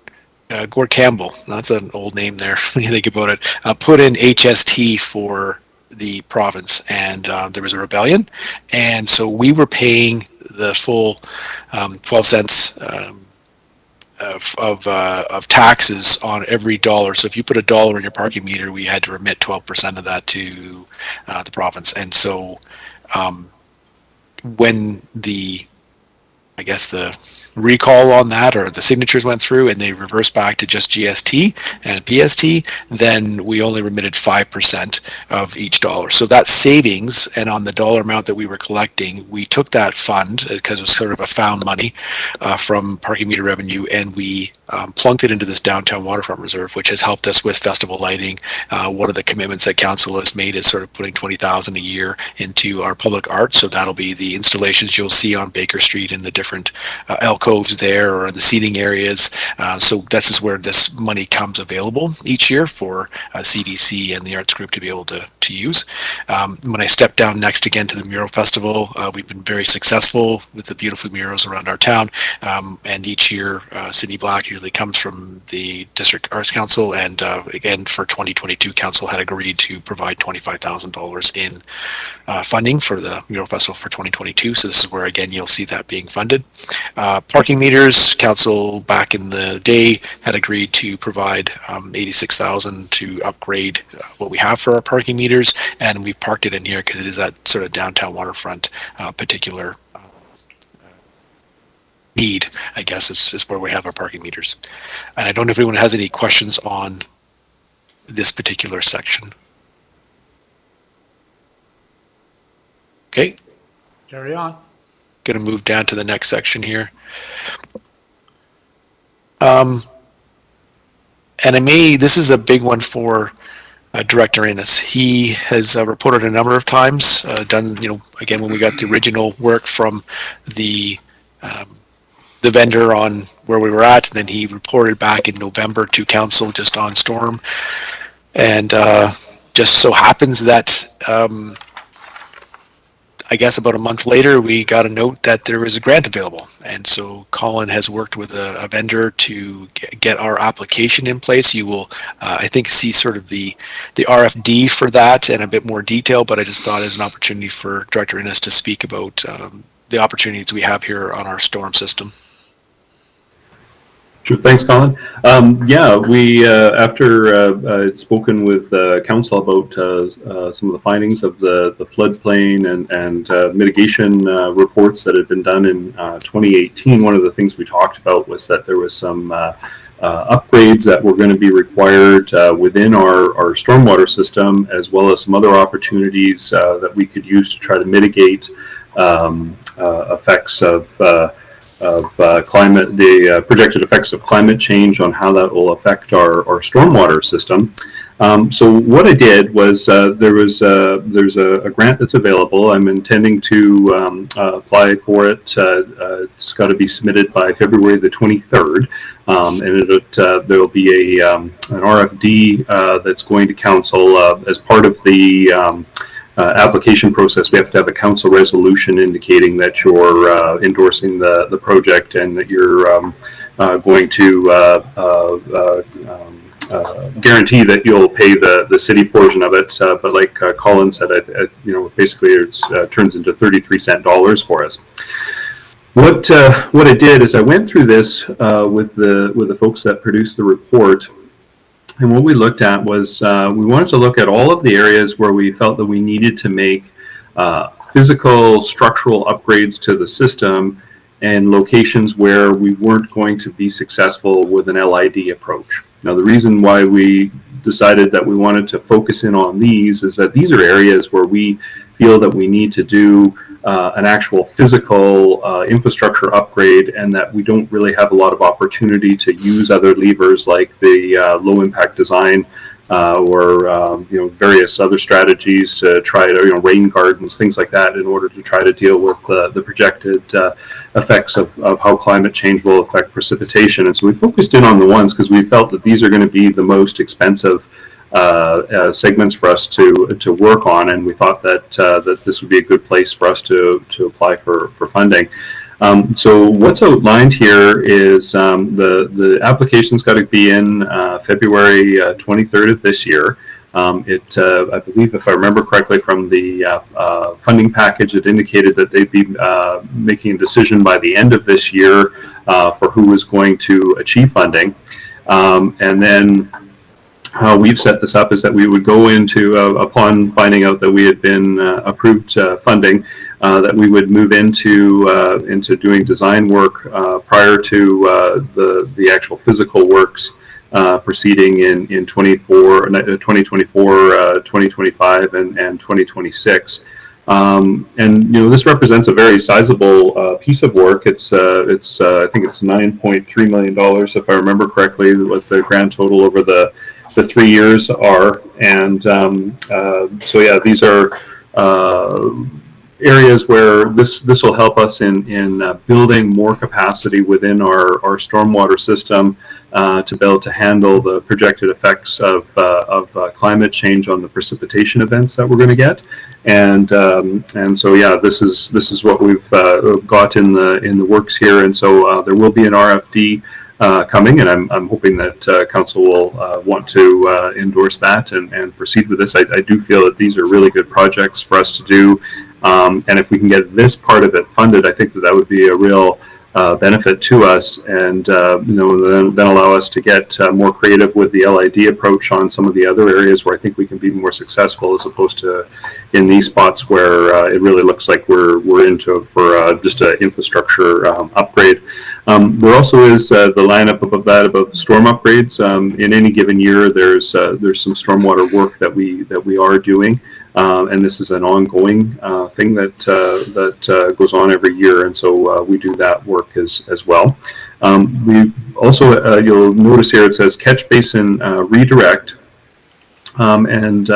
Gord Campbell, that's an old name there when you think about it, put in HST for the province, and there was a rebellion, and so we were paying the full 12 cents of taxes on every dollar. So if you put $1 in your parking meter, we had to remit 12% of that to the province. And so when the I guess the recall on that, or the signatures went through and they reversed back to just GST and PST, then we only remitted 5% of each dollar. So that savings, and on the dollar amount that we were collecting, we took that fund, because it was sort of a found money from parking meter revenue, and we plunked it into this downtown waterfront reserve, which has helped us with festival lighting. One of the commitments that council has made is sort of putting $20,000 a year into our public art. So that'll be the installations you'll see on Baker Street in the different alcoves there, or the seating areas. So this is where this money comes available each year for CDC and the arts group to be able to use. When I step down next again to the Mural Festival, we've been very successful with the beautiful murals around our town. And each year, Sydney Black usually comes from the District Arts Council, and again for 2022, Council had agreed to provide $25,000 in funding for the Mural Festival for 2022. So this is where again you'll see that being funded. Parking meters, Council back in the day had agreed to provide $86,000 to upgrade what we have for our parking meters, and we've parked it in here because it is that sort of downtown waterfront particular need, I guess, is where we have our parking meters. And I don't know if anyone has any questions on this particular section. Okay. Carry on. Going to move down to the next section here. And this is a big one for Director Innes. He has reported a number of times, done, again, when we got the original work from the vendor on where we were at, and then he reported back in November to council just on storm. And just so happens that I guess about a month later, we got a note that there was a grant available. And so Colin has worked with a vendor to get our application in place. You will, I think, see sort of the RFD for that in a bit more detail, but I just thought as an opportunity for Director Innes to speak about the opportunities we have here on our storm system. Sure. Thanks, Colin. Yeah, we after I'd spoken with council about some of the findings of the floodplain and mitigation reports that had been done in 2018. One of the things we talked about was that there was some upgrades that were going to be required within our stormwater system, as well as some other opportunities that we could use to try to mitigate effects of climate, the projected effects of climate change, on how that will affect our stormwater system. So what I did was there's a grant that's available. I'm intending to apply for it. It's got to be submitted by February the 23rd, and there will be an RFD that's going to council as part of the application process. We have to have a council resolution indicating that you're endorsing the project, and that you're going to guarantee that you'll pay the city portion of it. But like Colin said, basically it turns into 33-cent dollars for us. What I did is I went through this with the folks that produced the report. And what we looked at was we wanted to look at all of the areas where we felt that we needed to make physical structural upgrades to the system, and locations where we weren't going to be successful with an LID approach. Now, the reason why we decided that we wanted to focus in on these is that these are areas where we feel that we need to do an actual physical infrastructure upgrade, and that we don't really have a lot of opportunity to use other levers like the low impact design or various other strategies to try to rain gardens, things like that, in order to try to deal with the projected effects of how climate change will affect precipitation. And so we focused in on the ones because we felt that these are going to be the most expensive segments for us to work on, and we thought that that this would be a good place for us to apply for funding. So what's outlined here is the application's got to be in February 23rd of this year. I believe, if I remember correctly from the funding package, it indicated that they'd be making a decision by the end of this year for who is going to achieve funding, and then how we've set this up is that we would go into, upon finding out that we had been approved funding, that we would move into doing design work prior to the actual physical works proceeding in 2024, 2025, and 2026. And this represents a very sizable piece of work. It's I think it's $9.3 million, if I remember correctly, what the grand total over the 3 years are. And so yeah, these are areas where this will help us in building more capacity within our stormwater system to be able to handle the projected effects of climate change on the precipitation events that we're going to get. And so yeah, this is what we've got in the works here. And so there will be an RFD coming, and I'm hoping that council will want to endorse that and proceed with this. I do feel that these are really good projects for us to do. And if we can get this part of it funded, I think that would be a real benefit to us, and then allow us to get more creative with the LID approach on some of the other areas where I think we can be more successful, as opposed to in these spots where it really looks like we're into for just an infrastructure upgrade. There also is the lineup above that above storm upgrades. In any given year, there's some stormwater work that we are doing. And this is an ongoing thing that goes on every year, and so we do that work as well. We also, you'll notice here it says catch basin redirect, and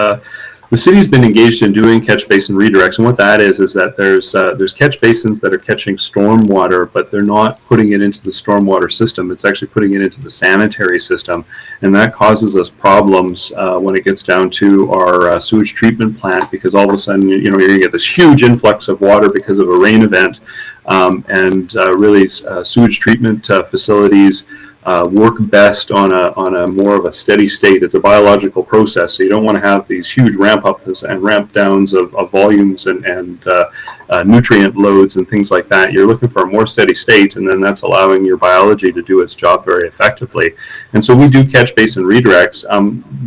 the city's been engaged in doing catch basin redirects, and what that is that there's catch basins that are catching storm water, but they're not putting it into the stormwater system. It's actually putting it into the sanitary system, and that causes us problems when it gets down to our sewage treatment plant, because all of a sudden you're going to get this huge influx of water because of a rain event, and really sewage treatment facilities work best on a more of a steady state. It's a biological process, so you don't want to have these huge ramp ups and ramp downs of volumes and nutrient loads and things like that. You're looking for a more steady state, and then that's allowing your biology to do its job very effectively. And so we do catch basin redirects.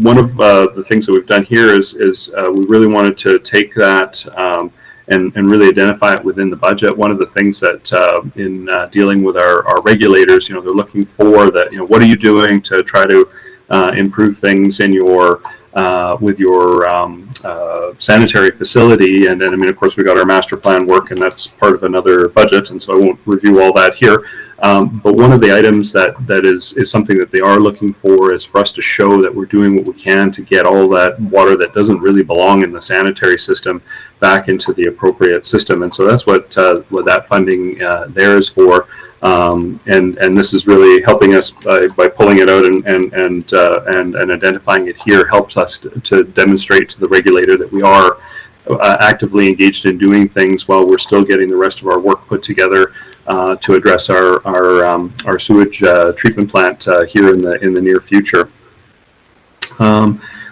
One of the things that we've done here is we really wanted to take that and really identify it within the budget. One of the things that in dealing with our regulators, they're looking for that, what are you doing to try to improve things in your with your sanitary facility. And then, I mean, of course, we got our master plan work, and that's part of another budget, and so I won't review all that here. But one of the items that is something that they are looking for is for us to show that we're doing what we can to get all that water that doesn't really belong in the sanitary system back into the appropriate system. And so that's what that funding there is for. And this is really helping us by pulling it out and identifying it here, helps us to demonstrate to the regulator that we are actively engaged in doing things while we're still getting the rest of our work put together to address our sewage treatment plant here in the near future.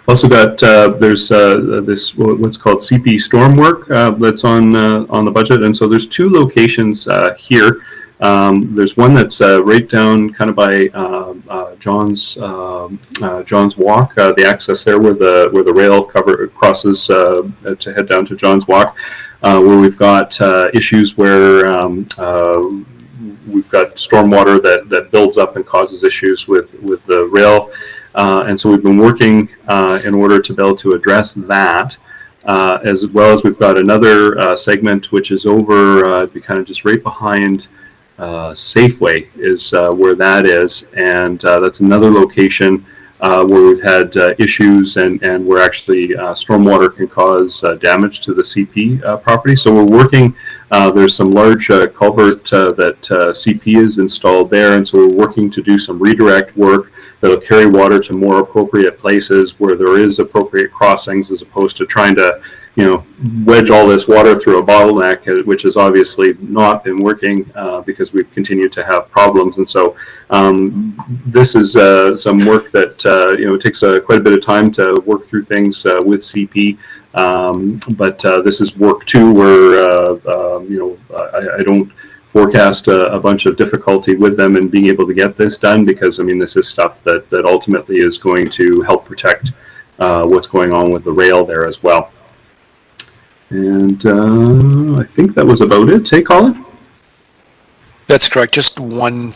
Also got there's this what's called CP storm work that's on the budget, and so there's two locations here. There's one that's right down kind of by John's Walk, the access there where the rail crosses to head down to John's Walk, where we've got issues where we've got stormwater that builds up and causes issues with the rail, and so we've been working in order to be able to address that. As well as we've got another segment which is over kind of just right behind Safeway is where that is, and that's another location where we've had issues and where actually stormwater can cause damage to the CP property. So we're working, there's some large culvert that CP is installed there, and so we're working to do some redirect work that'll carry water to more appropriate places where there is appropriate crossings, as opposed to trying to wedge all this water through a bottleneck, which has obviously not been working because we've continued to have problems. And so this is some work that it takes quite a bit of time to work through things with CP. But this is work too where I don't forecast a bunch of difficulty with them in being able to get this done, because I mean this is stuff that ultimately is going to help protect what's going on with the rail there as well. And I think that was about it. Hey, Colin? That's correct. Just one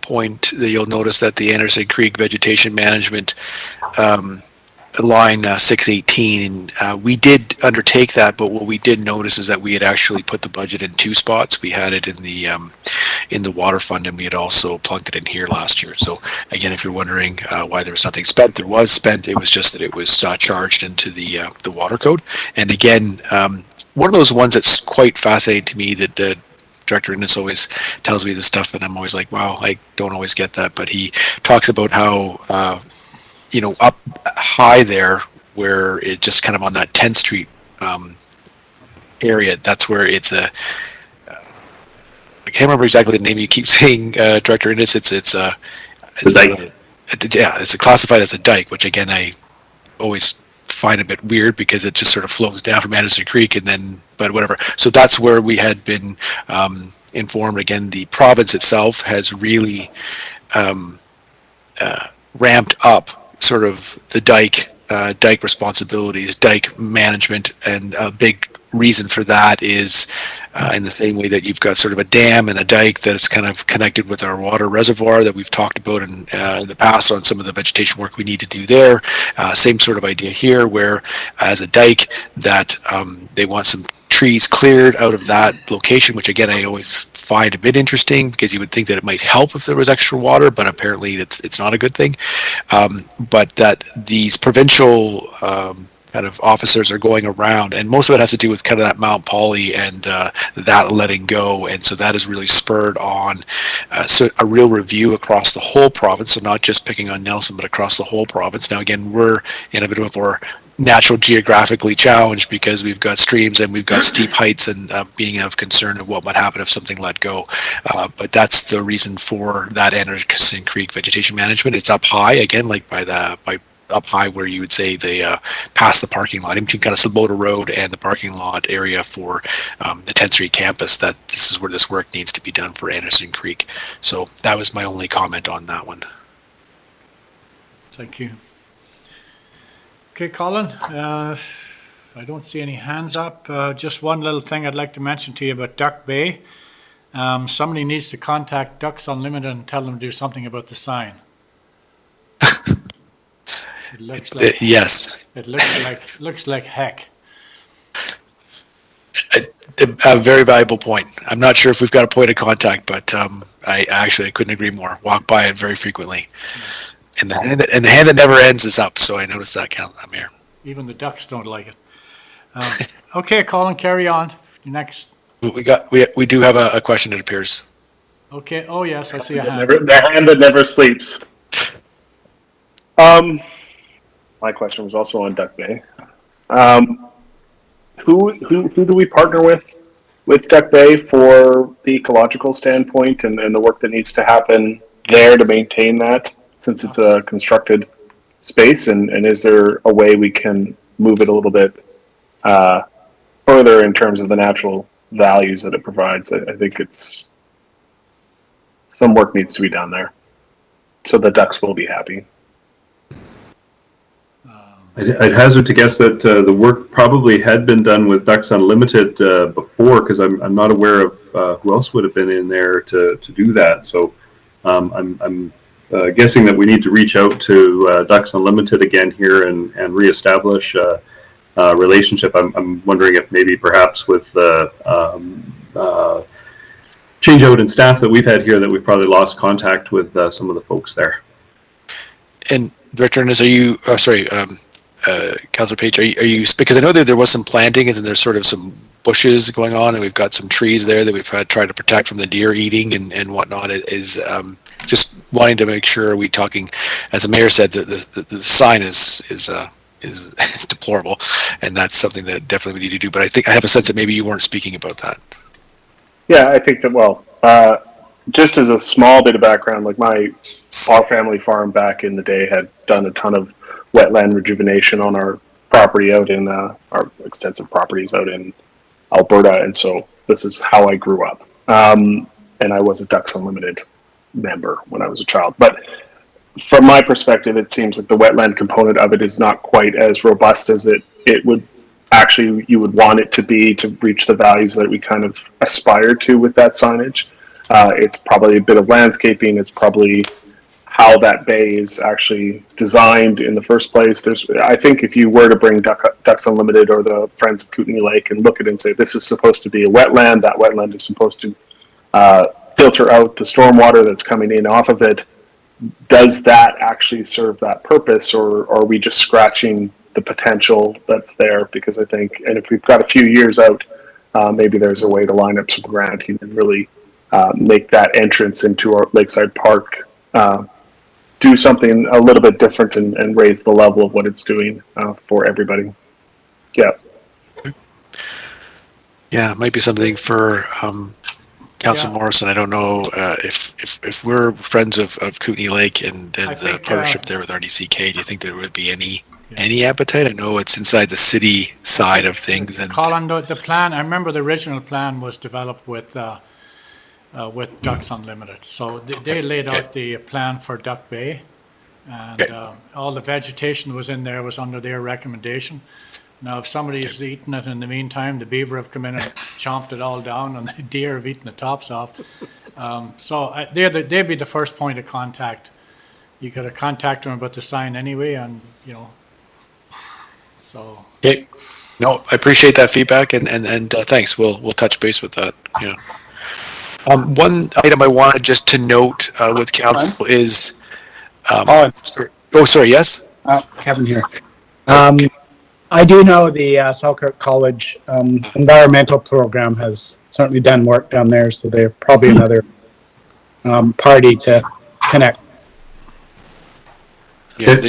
point that you'll notice that the Anderson Creek Vegetation Management line 618, and we did undertake that, but what we did notice is that we had actually put the budget in two spots. We had it in the water fund, and we had also plugged it in here last year. So again, if you're wondering why there was nothing spent, there was spent. It was just that it was charged into the water code. And again, one of those ones that's quite fascinating to me, that the Director Innes always tells me this stuff, and I'm always like, wow, I don't always get that. But he talks about how up high there, where it just kind of on that 10th Street area, that's where it's I can't remember exactly the name you keep saying, Director Innes. It's a dike. It's classified as a dike, which again I always find a bit weird because it just sort of flows down from Anderson Creek, and then, but whatever. So that's where we had been informed. Again, the province itself has really ramped up sort of the dike responsibilities, dike management, and a big reason for that is in the same way that you've got sort of a dam and a dike that's kind of connected with our water reservoir that we've talked about in the past on some of the vegetation work we need to do there. Same sort of idea here, where as a dike that they want some trees cleared out of that location, which again I always find a bit interesting, because you would think that it might help if there was extra water, but apparently it's not a good thing. But that these provincial kind of officers are going around, and most of it has to do with kind of that Mount Poly and that letting go, and so that has really spurred on so a real review across the whole province, so not just picking on Nelson, but across the whole province. Now again, we're in a bit of a more natural geographically challenged because we've got streams and we've got steep heights, and being of concern of what might happen if something let go. But that's the reason for that Anderson Creek Vegetation Management. It's up high, again, like by up high where you would say they past the parking lot, in between kind of Sabota Road and the parking lot area for the 10th Street campus, that this is where this work needs to be done for Anderson Creek. So that was my only comment on that one. Thank you. Okay, Colin, I don't see any hands up. Just one little thing I'd like to mention to you about Duck Bay. Somebody needs to contact Ducks Unlimited and tell them to do something about the sign. It looks like yes. It looks like heck. A very valuable point. I'm not sure if we've got a point of contact, but I couldn't agree more. Walk by it very frequently. And the hand that never ends is up. So I noticed that, Mayor. Even the ducks don't like it. Okay, Colin, carry on. Next. We do have a question, it appears. Okay. Oh yes, I see a hand. The hand that never sleeps. My question was also on Duck Bay. Who do we partner with Duck Bay for the ecological standpoint and the work that needs to happen there to maintain that, since it's a constructed space? And is there a way we can move it a little bit further in terms of the natural values that it provides? I think some work needs to be done there, so the ducks will be happy. I'd hazard to guess that the work probably had been done with Ducks Unlimited before, because I'm not aware of who else would have been in there to do that. So I'm guessing that we need to reach out to Ducks Unlimited again here and reestablish a relationship. I'm wondering if maybe perhaps with the change out in staff that we've had here, that we've probably lost contact with some of the folks there. And Director Innes, are you, Councillor Page, are you, because I know that there was some planting and there's sort of some bushes going on, and we've got some trees there that we've tried to protect from the deer eating and whatnot. Is just wanting to make sure, are we talking, as the mayor said, the sign is deplorable, and that's something that definitely we need to do. But I think I have a sense that maybe you weren't speaking about that. Yeah, I think that, just as a small bit of background, like our family farm back in the day had done a ton of wetland rejuvenation on our property out in our extensive properties out in Alberta, and so this is how I grew up. And I was a Ducks Unlimited member when I was a child. But from my perspective, it seems like the wetland component of it is not quite as robust as it would actually you would want it to be to reach the values that we kind of aspire to with that signage. It's probably a bit of landscaping. It's probably how that bay is actually designed in the first place. I think if you were to bring Ducks Unlimited or the Friends of Kootenai Lake and look at it and say, this is supposed to be a wetland, that wetland is supposed to filter out the stormwater that's coming in off of it, does that actually serve that purpose, or are we just scratching the potential that's there? Because I think, and if we've got a few years out, maybe there's a way to line up some granting and really make that entrance into our Lakeside Park do something a little bit different and raise the level of what it's doing for everybody. Yeah. Yeah, it might be something for Council Morrison. I don't know if we're friends of Kootenai Lake and the partnership there with RDCK. Do you think there would be any appetite? I know it's inside the city side of things. And Colin, the plan, I remember the original plan was developed with Ducks Unlimited. So they laid out the plan for Duck Bay, and all the vegetation was in there was under their recommendation. Now, if somebody's eaten it in the meantime, the beaver have come in and chomped it all down, and the deer have eaten the tops off. So they'd be the first point of contact. You got to contact them about the sign anyway, and so. Okay. No, I appreciate that feedback, and thanks. We'll touch base with that. Yeah. One item I wanted just to note with council is. Sorry. Yes. Kevin here. I do know the Selkirk College environmental program has certainly done work down there, so they're probably another party to connect. Yeah, they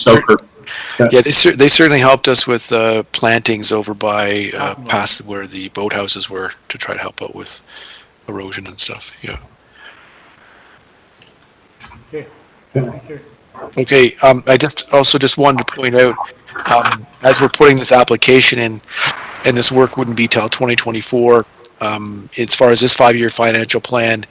certainly helped us with plantings over by past where the boathouses were to try to help out with erosion and stuff. Yeah. Okay. Thank you. Okay. I just wanted to point out, as we're putting this application in, and this work wouldn't be till 2024. As far as this 5-year financial plan,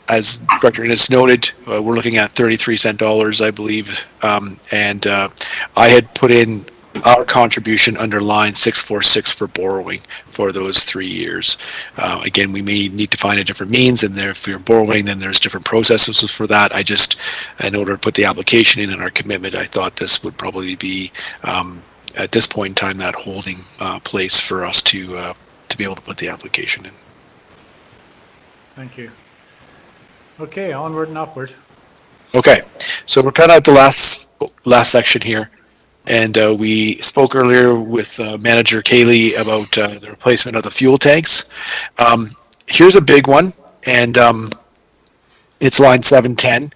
as Director Innes noted, we're looking at 33 dollars, I believe, and I had put in our contribution under line 646 for borrowing for those 3 years. Again, we may need to find a different means, and there, if you're borrowing, then there's different processes for that. In order to put the application in and our commitment, I thought this would probably be, at this point in time, that holding place for us to be able to put the application in. Thank you. Okay, onward and upward. Okay, so we're kind of at the last section here. And we spoke earlier with Manager Kaylee about the replacement of the fuel tanks. Here's a big one, and it's line 710.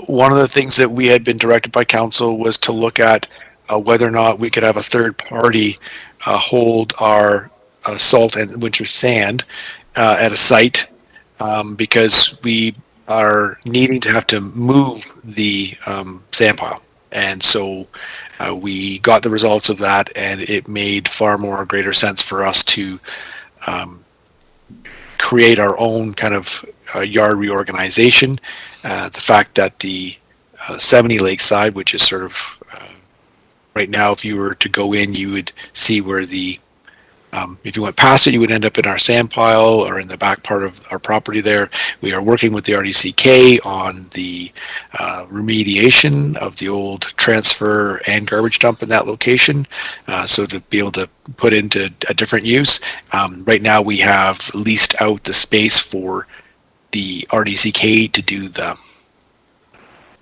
One of the things that we had been directed by council was to look at whether or not we could have a third party hold our salt and winter sand at a site, because we are needing to have to move the sand pile. And so we got the results of that, and it made far more greater sense for us to create our own kind of yard reorganization. The fact that the 70 Lakeside, which is sort of right now, if you were to go in, you would see where the if you went past it, you would end up in our sand pile or in the back part of our property there. We are working with the RDCK on the remediation of the old transfer and garbage dump in that location, so to be able to put into a different use. Right now we have leased out the space for the RDCK to do the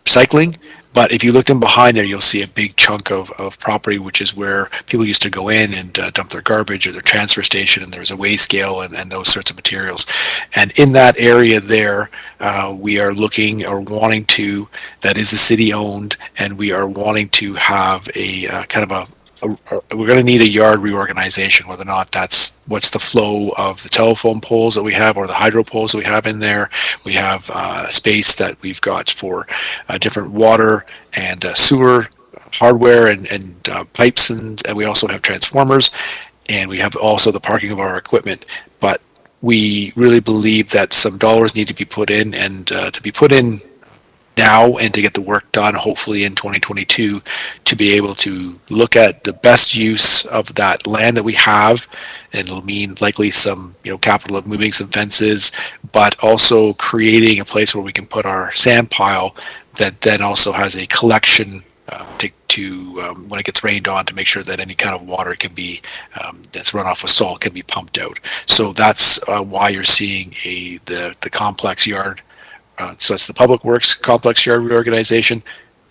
recycling. But if you looked in behind there, you'll see a big chunk of property, which is where people used to go in and dump their garbage or their transfer station, and there's a weigh scale and those sorts of materials. And in that area there, we are looking or wanting to, that is a city owned, and we are wanting to have a kind of we're going to need a yard reorganization, whether or not that's what's the flow of the telephone poles that we have or the hydro poles that we have in there. We have space that we've got for different water and sewer hardware and pipes, and we also have transformers, and we have also the parking of our equipment. But we really believe that some dollars need to be put in, and to be put in now and to get the work done, hopefully in 2022, to be able to look at the best use of that land that we have. And it'll mean likely some, capital of moving some fences, but also creating a place where we can put our sand pile that then also has a collection when it gets rained on, to make sure that any kind of water can be that's run off with salt can be pumped out. So that's why you're seeing the complex yard. So that's the Public Works complex yard reorganization.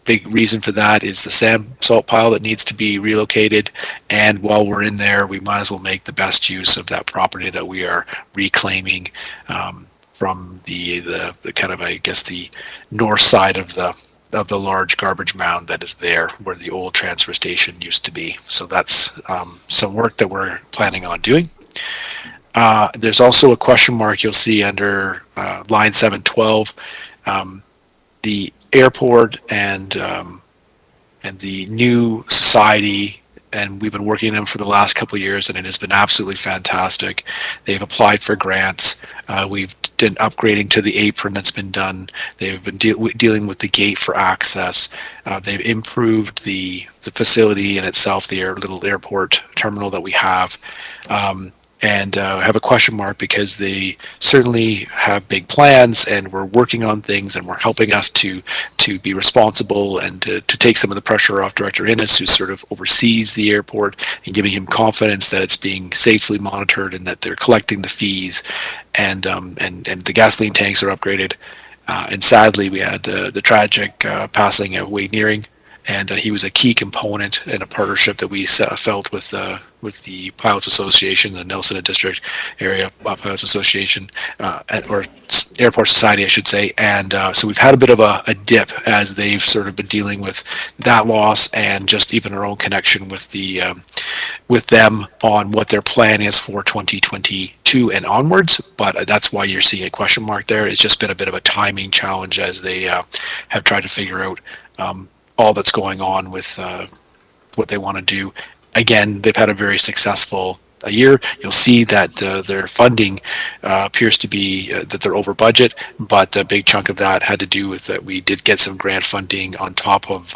Big reason for that is the sand salt pile that needs to be relocated. And while we're in there, we might as well make the best use of that property that we are reclaiming from the kind of, I guess, the north side of the large garbage mound that is there where the old transfer station used to be. So that's some work that we're planning on doing. There's also a question mark you'll see under line 712. The airport and the new society, and we've been working with them for the last couple of years, and it has been absolutely fantastic. They've applied for grants. We've done upgrading to the apron that's been done. They've been dealing with the gate for access. They've improved the facility in itself, the little airport terminal that we have. And have a question mark because they certainly have big plans, and we're working on things, and we're helping us to be responsible and to take some of the pressure off Director Innes, who sort of oversees the airport, and giving him confidence that it's being safely monitored and that they're collecting the fees, and the gasoline tanks are upgraded. And sadly, we had the tragic passing of Wade Nearing, and he was a key component in a partnership that we felt with the Pilots Association, the Nelson District Area Pilots Association, or Airport Society, I should say. And so we've had a bit of a dip as they've sort of been dealing with that loss, and just even our own connection with with them on what their plan is for 2022 and onwards. But that's why you're seeing a question mark there. It's just been a bit of a timing challenge as they have tried to figure out all that's going on with what they want to do. Again, they've had a very successful year. You'll see that their funding appears to be that they're over budget, but a big chunk of that had to do with that we did get some grant funding on top of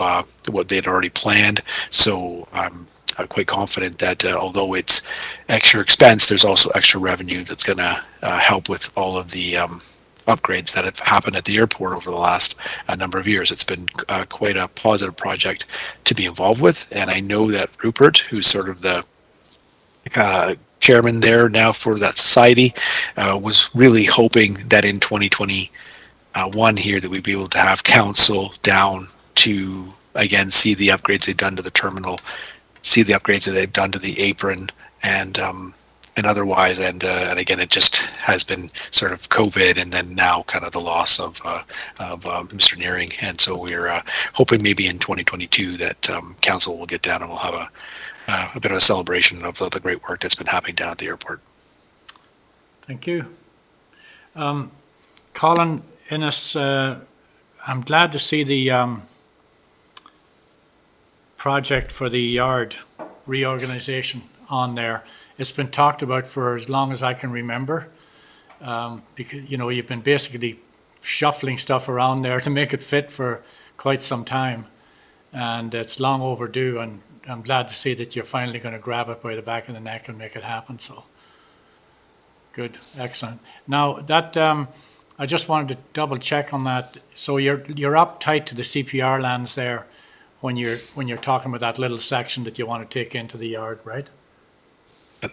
what they'd already planned. So I'm quite confident that although it's extra expense, there's also extra revenue that's going to help with all of the upgrades that have happened at the airport over the last number of years. It's been quite a positive project to be involved with, and I know that Rupert, who's sort of the chairman there now for that society, was really hoping that in 2021 here that we'd be able to have council down to again see the upgrades they've done to the terminal, see the upgrades that they've done to the apron, and otherwise, and again, it just has been sort of COVID, and then now kind of the loss of Mr. Nearing, and so we're hoping maybe in 2022 that council will get down and we'll have a bit of a celebration of the great work that's been happening down at the airport. Thank you. Colin Innes, I'm glad to see the project for the yard reorganization on there. It's been talked about for as long as I can remember, because you've been basically shuffling stuff around there to make it fit for quite some time, and it's long overdue. And I'm glad to see that you're finally going to grab it by the back of the neck and make it happen. So good, excellent. Now that I just wanted to double check on that. So you're up tight to the CPR lands there when you're talking about that little section that you want to take into the yard, right?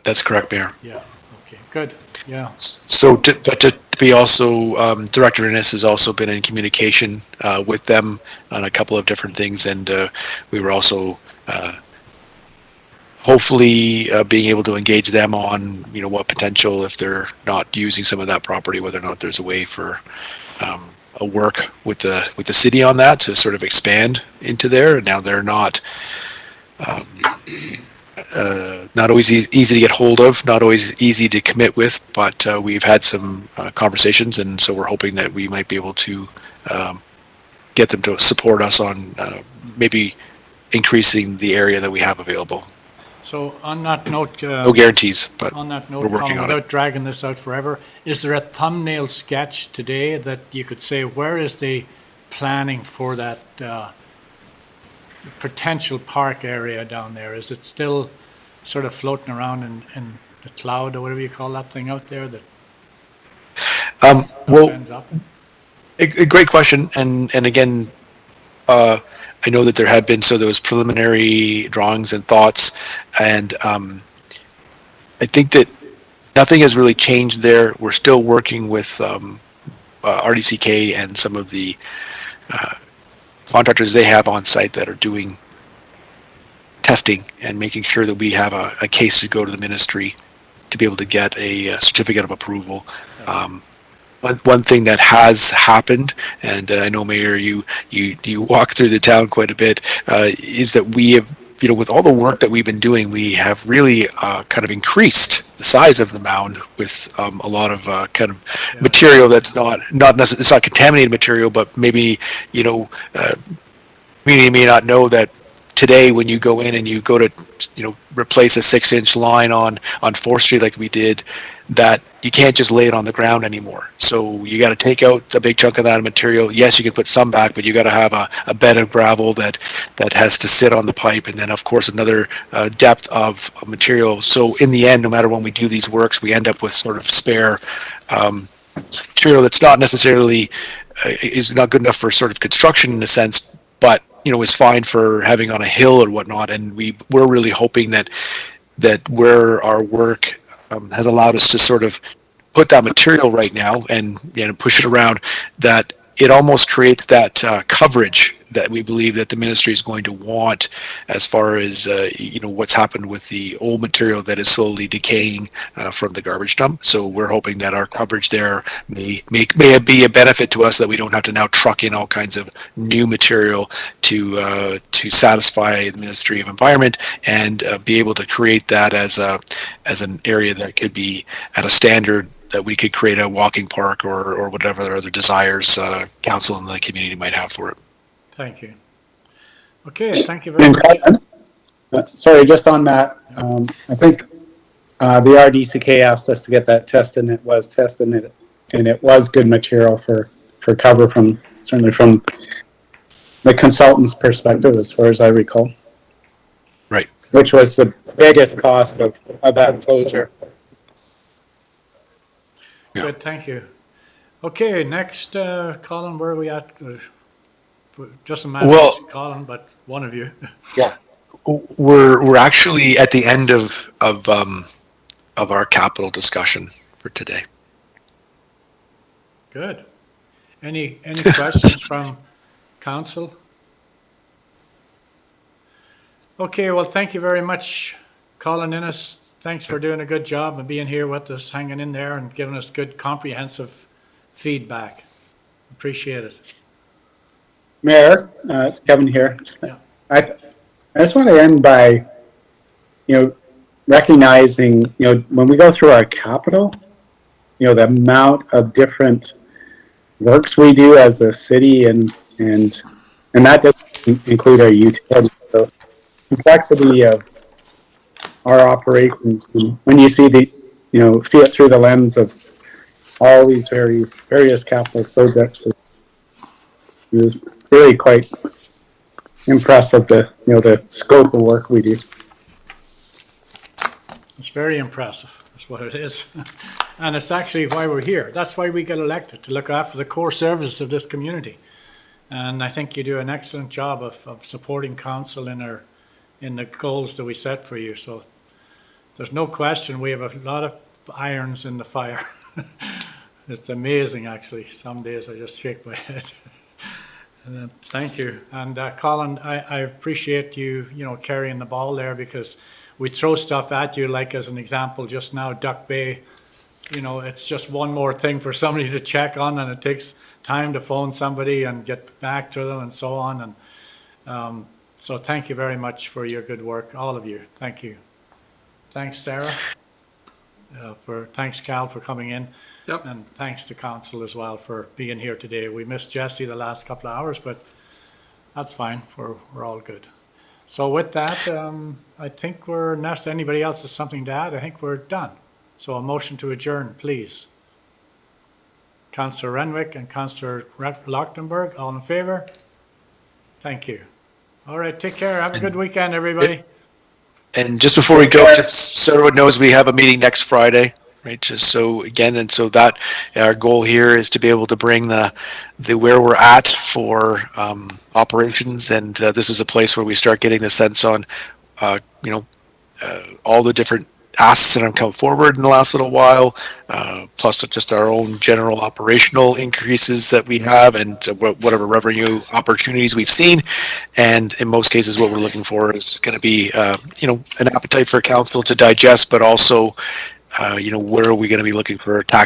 That's correct, Mayor. Yeah. Okay. Good. Yeah. So, to be also, Director Innes has also been in communication with them on a couple of different things, and we were also hopefully being able to engage them on what potential, if they're not using some of that property, whether or not there's a way for a work with the city on that to sort of expand into there. Now they're not always easy to get hold of, not always easy to commit with, but we've had some conversations, and so we're hoping that we might be able to get them to support us on maybe increasing the area that we have available. So on that note, no guarantees, but on that note, we're working on without it. dragging this out forever, is there a thumbnail sketch today that you could say, where is the planning for that potential park area down there? Is it still sort of floating around in the cloud, or whatever you call that thing out there that Well, ends up? a great question, and again, I know that there had been those preliminary drawings and thoughts, and I think that nothing has really changed there. We're still working with RDCK and some of the contractors they have on site that are doing testing and making sure that we have a case to go to the ministry to be able to get a certificate of approval. One thing that has happened, and I know, Mayor, you walk through the town quite a bit, is that we have, with all the work that we've been doing, we have really kind of increased the size of the mound with a lot of kind of material that's not necessarily, it's not contaminated material, but maybe, community may not know that today when you go in and you go to replace a 6-inch line on 4th Street like we did, that you can't just lay it on the ground anymore. So you got to take out a big chunk of that material. Yes, you can put some back, but you got to have a bed of gravel that has to sit on the pipe, and then of course another depth of material. So in the end, no matter when we do these works, we end up with sort of spare material that's not necessarily is not good enough for sort of construction in a sense, but is fine for having on a hill or whatnot. And we're really hoping that where our work has allowed us to sort of put that material right now and push it around, that it almost creates that coverage that we believe that the ministry is going to want, as far as what's happened with the old material that is slowly decaying from the garbage dump. So we're hoping that our coverage there may be a benefit to us, that we don't have to now truck in all kinds of new material to satisfy the Ministry of Environment, and be able to create that as an area that could be at a standard that we could create a walking park or whatever other desires council and the community might have for it. Thank you. Okay, thank you very much. Sorry, just on that, I think the RDCK asked us to get that tested, and it was tested, and it was good material for cover, certainly from the consultant's perspective, as far as I recall. Right. Which was the biggest cost of that closure. Yeah. Good, thank you. Okay, next, Colin, where are we at? Doesn't matter, Colin, but one of you. Yeah, we're actually at the end of our capital discussion for today. Good. Any questions from council? Okay, well, thank you very much, Colin Innes. Thanks for doing a good job and being here with us, hanging in there and giving us good comprehensive feedback. Appreciate it. Mayor, it's Kevin here. Yeah. I just want to end by, recognizing, when we go through our capital, the amount of different works we do as a city, and that doesn't include our utilities. So complexity of our operations, when you see see it through the lens of all these various capital projects, is really quite impressive, the scope of work we do. It's very impressive. That's what it is. And it's actually why we're here. That's why we get elected, to look after the core services of this community. And I think you do an excellent job of supporting council in the goals that we set for you. So there's no question we have a lot of irons in the fire. It's amazing, actually. Some days I just shake my head. Thank you. And Colin, I appreciate you, carrying the ball there, because we throw stuff at you, like as an example just now, Duck Bay. It's just one more thing for somebody to check on, and it takes time to phone somebody and get back to them and so on. And so thank you very much for your good work, all of you. Thank you. Thanks, Sarah. Thanks, Cal, for coming in. Yep. And thanks to council as well for being here today. We missed Jesse the last couple of hours, but that's fine. We're all good. So with that, I think unless anybody else has something to add, I think we're done. So a motion to adjourn, please. Councillor Renwick and Councillor Lochtenberg. All in favor? Thank you. All right, take care. Have a good weekend, everybody. And just before we go, just so everyone knows, we have a meeting next Friday, right? Just so again, and so that our goal here is to be able to bring the where we're at for operations, and this is a place where we start getting the sense on, all the different asks that have come forward in the last little while, plus just our own general operational increases that we have, and whatever revenue opportunities we've seen. And in most cases, what we're looking for is going to be, an appetite for council to digest, but also, where are we going to be looking for tax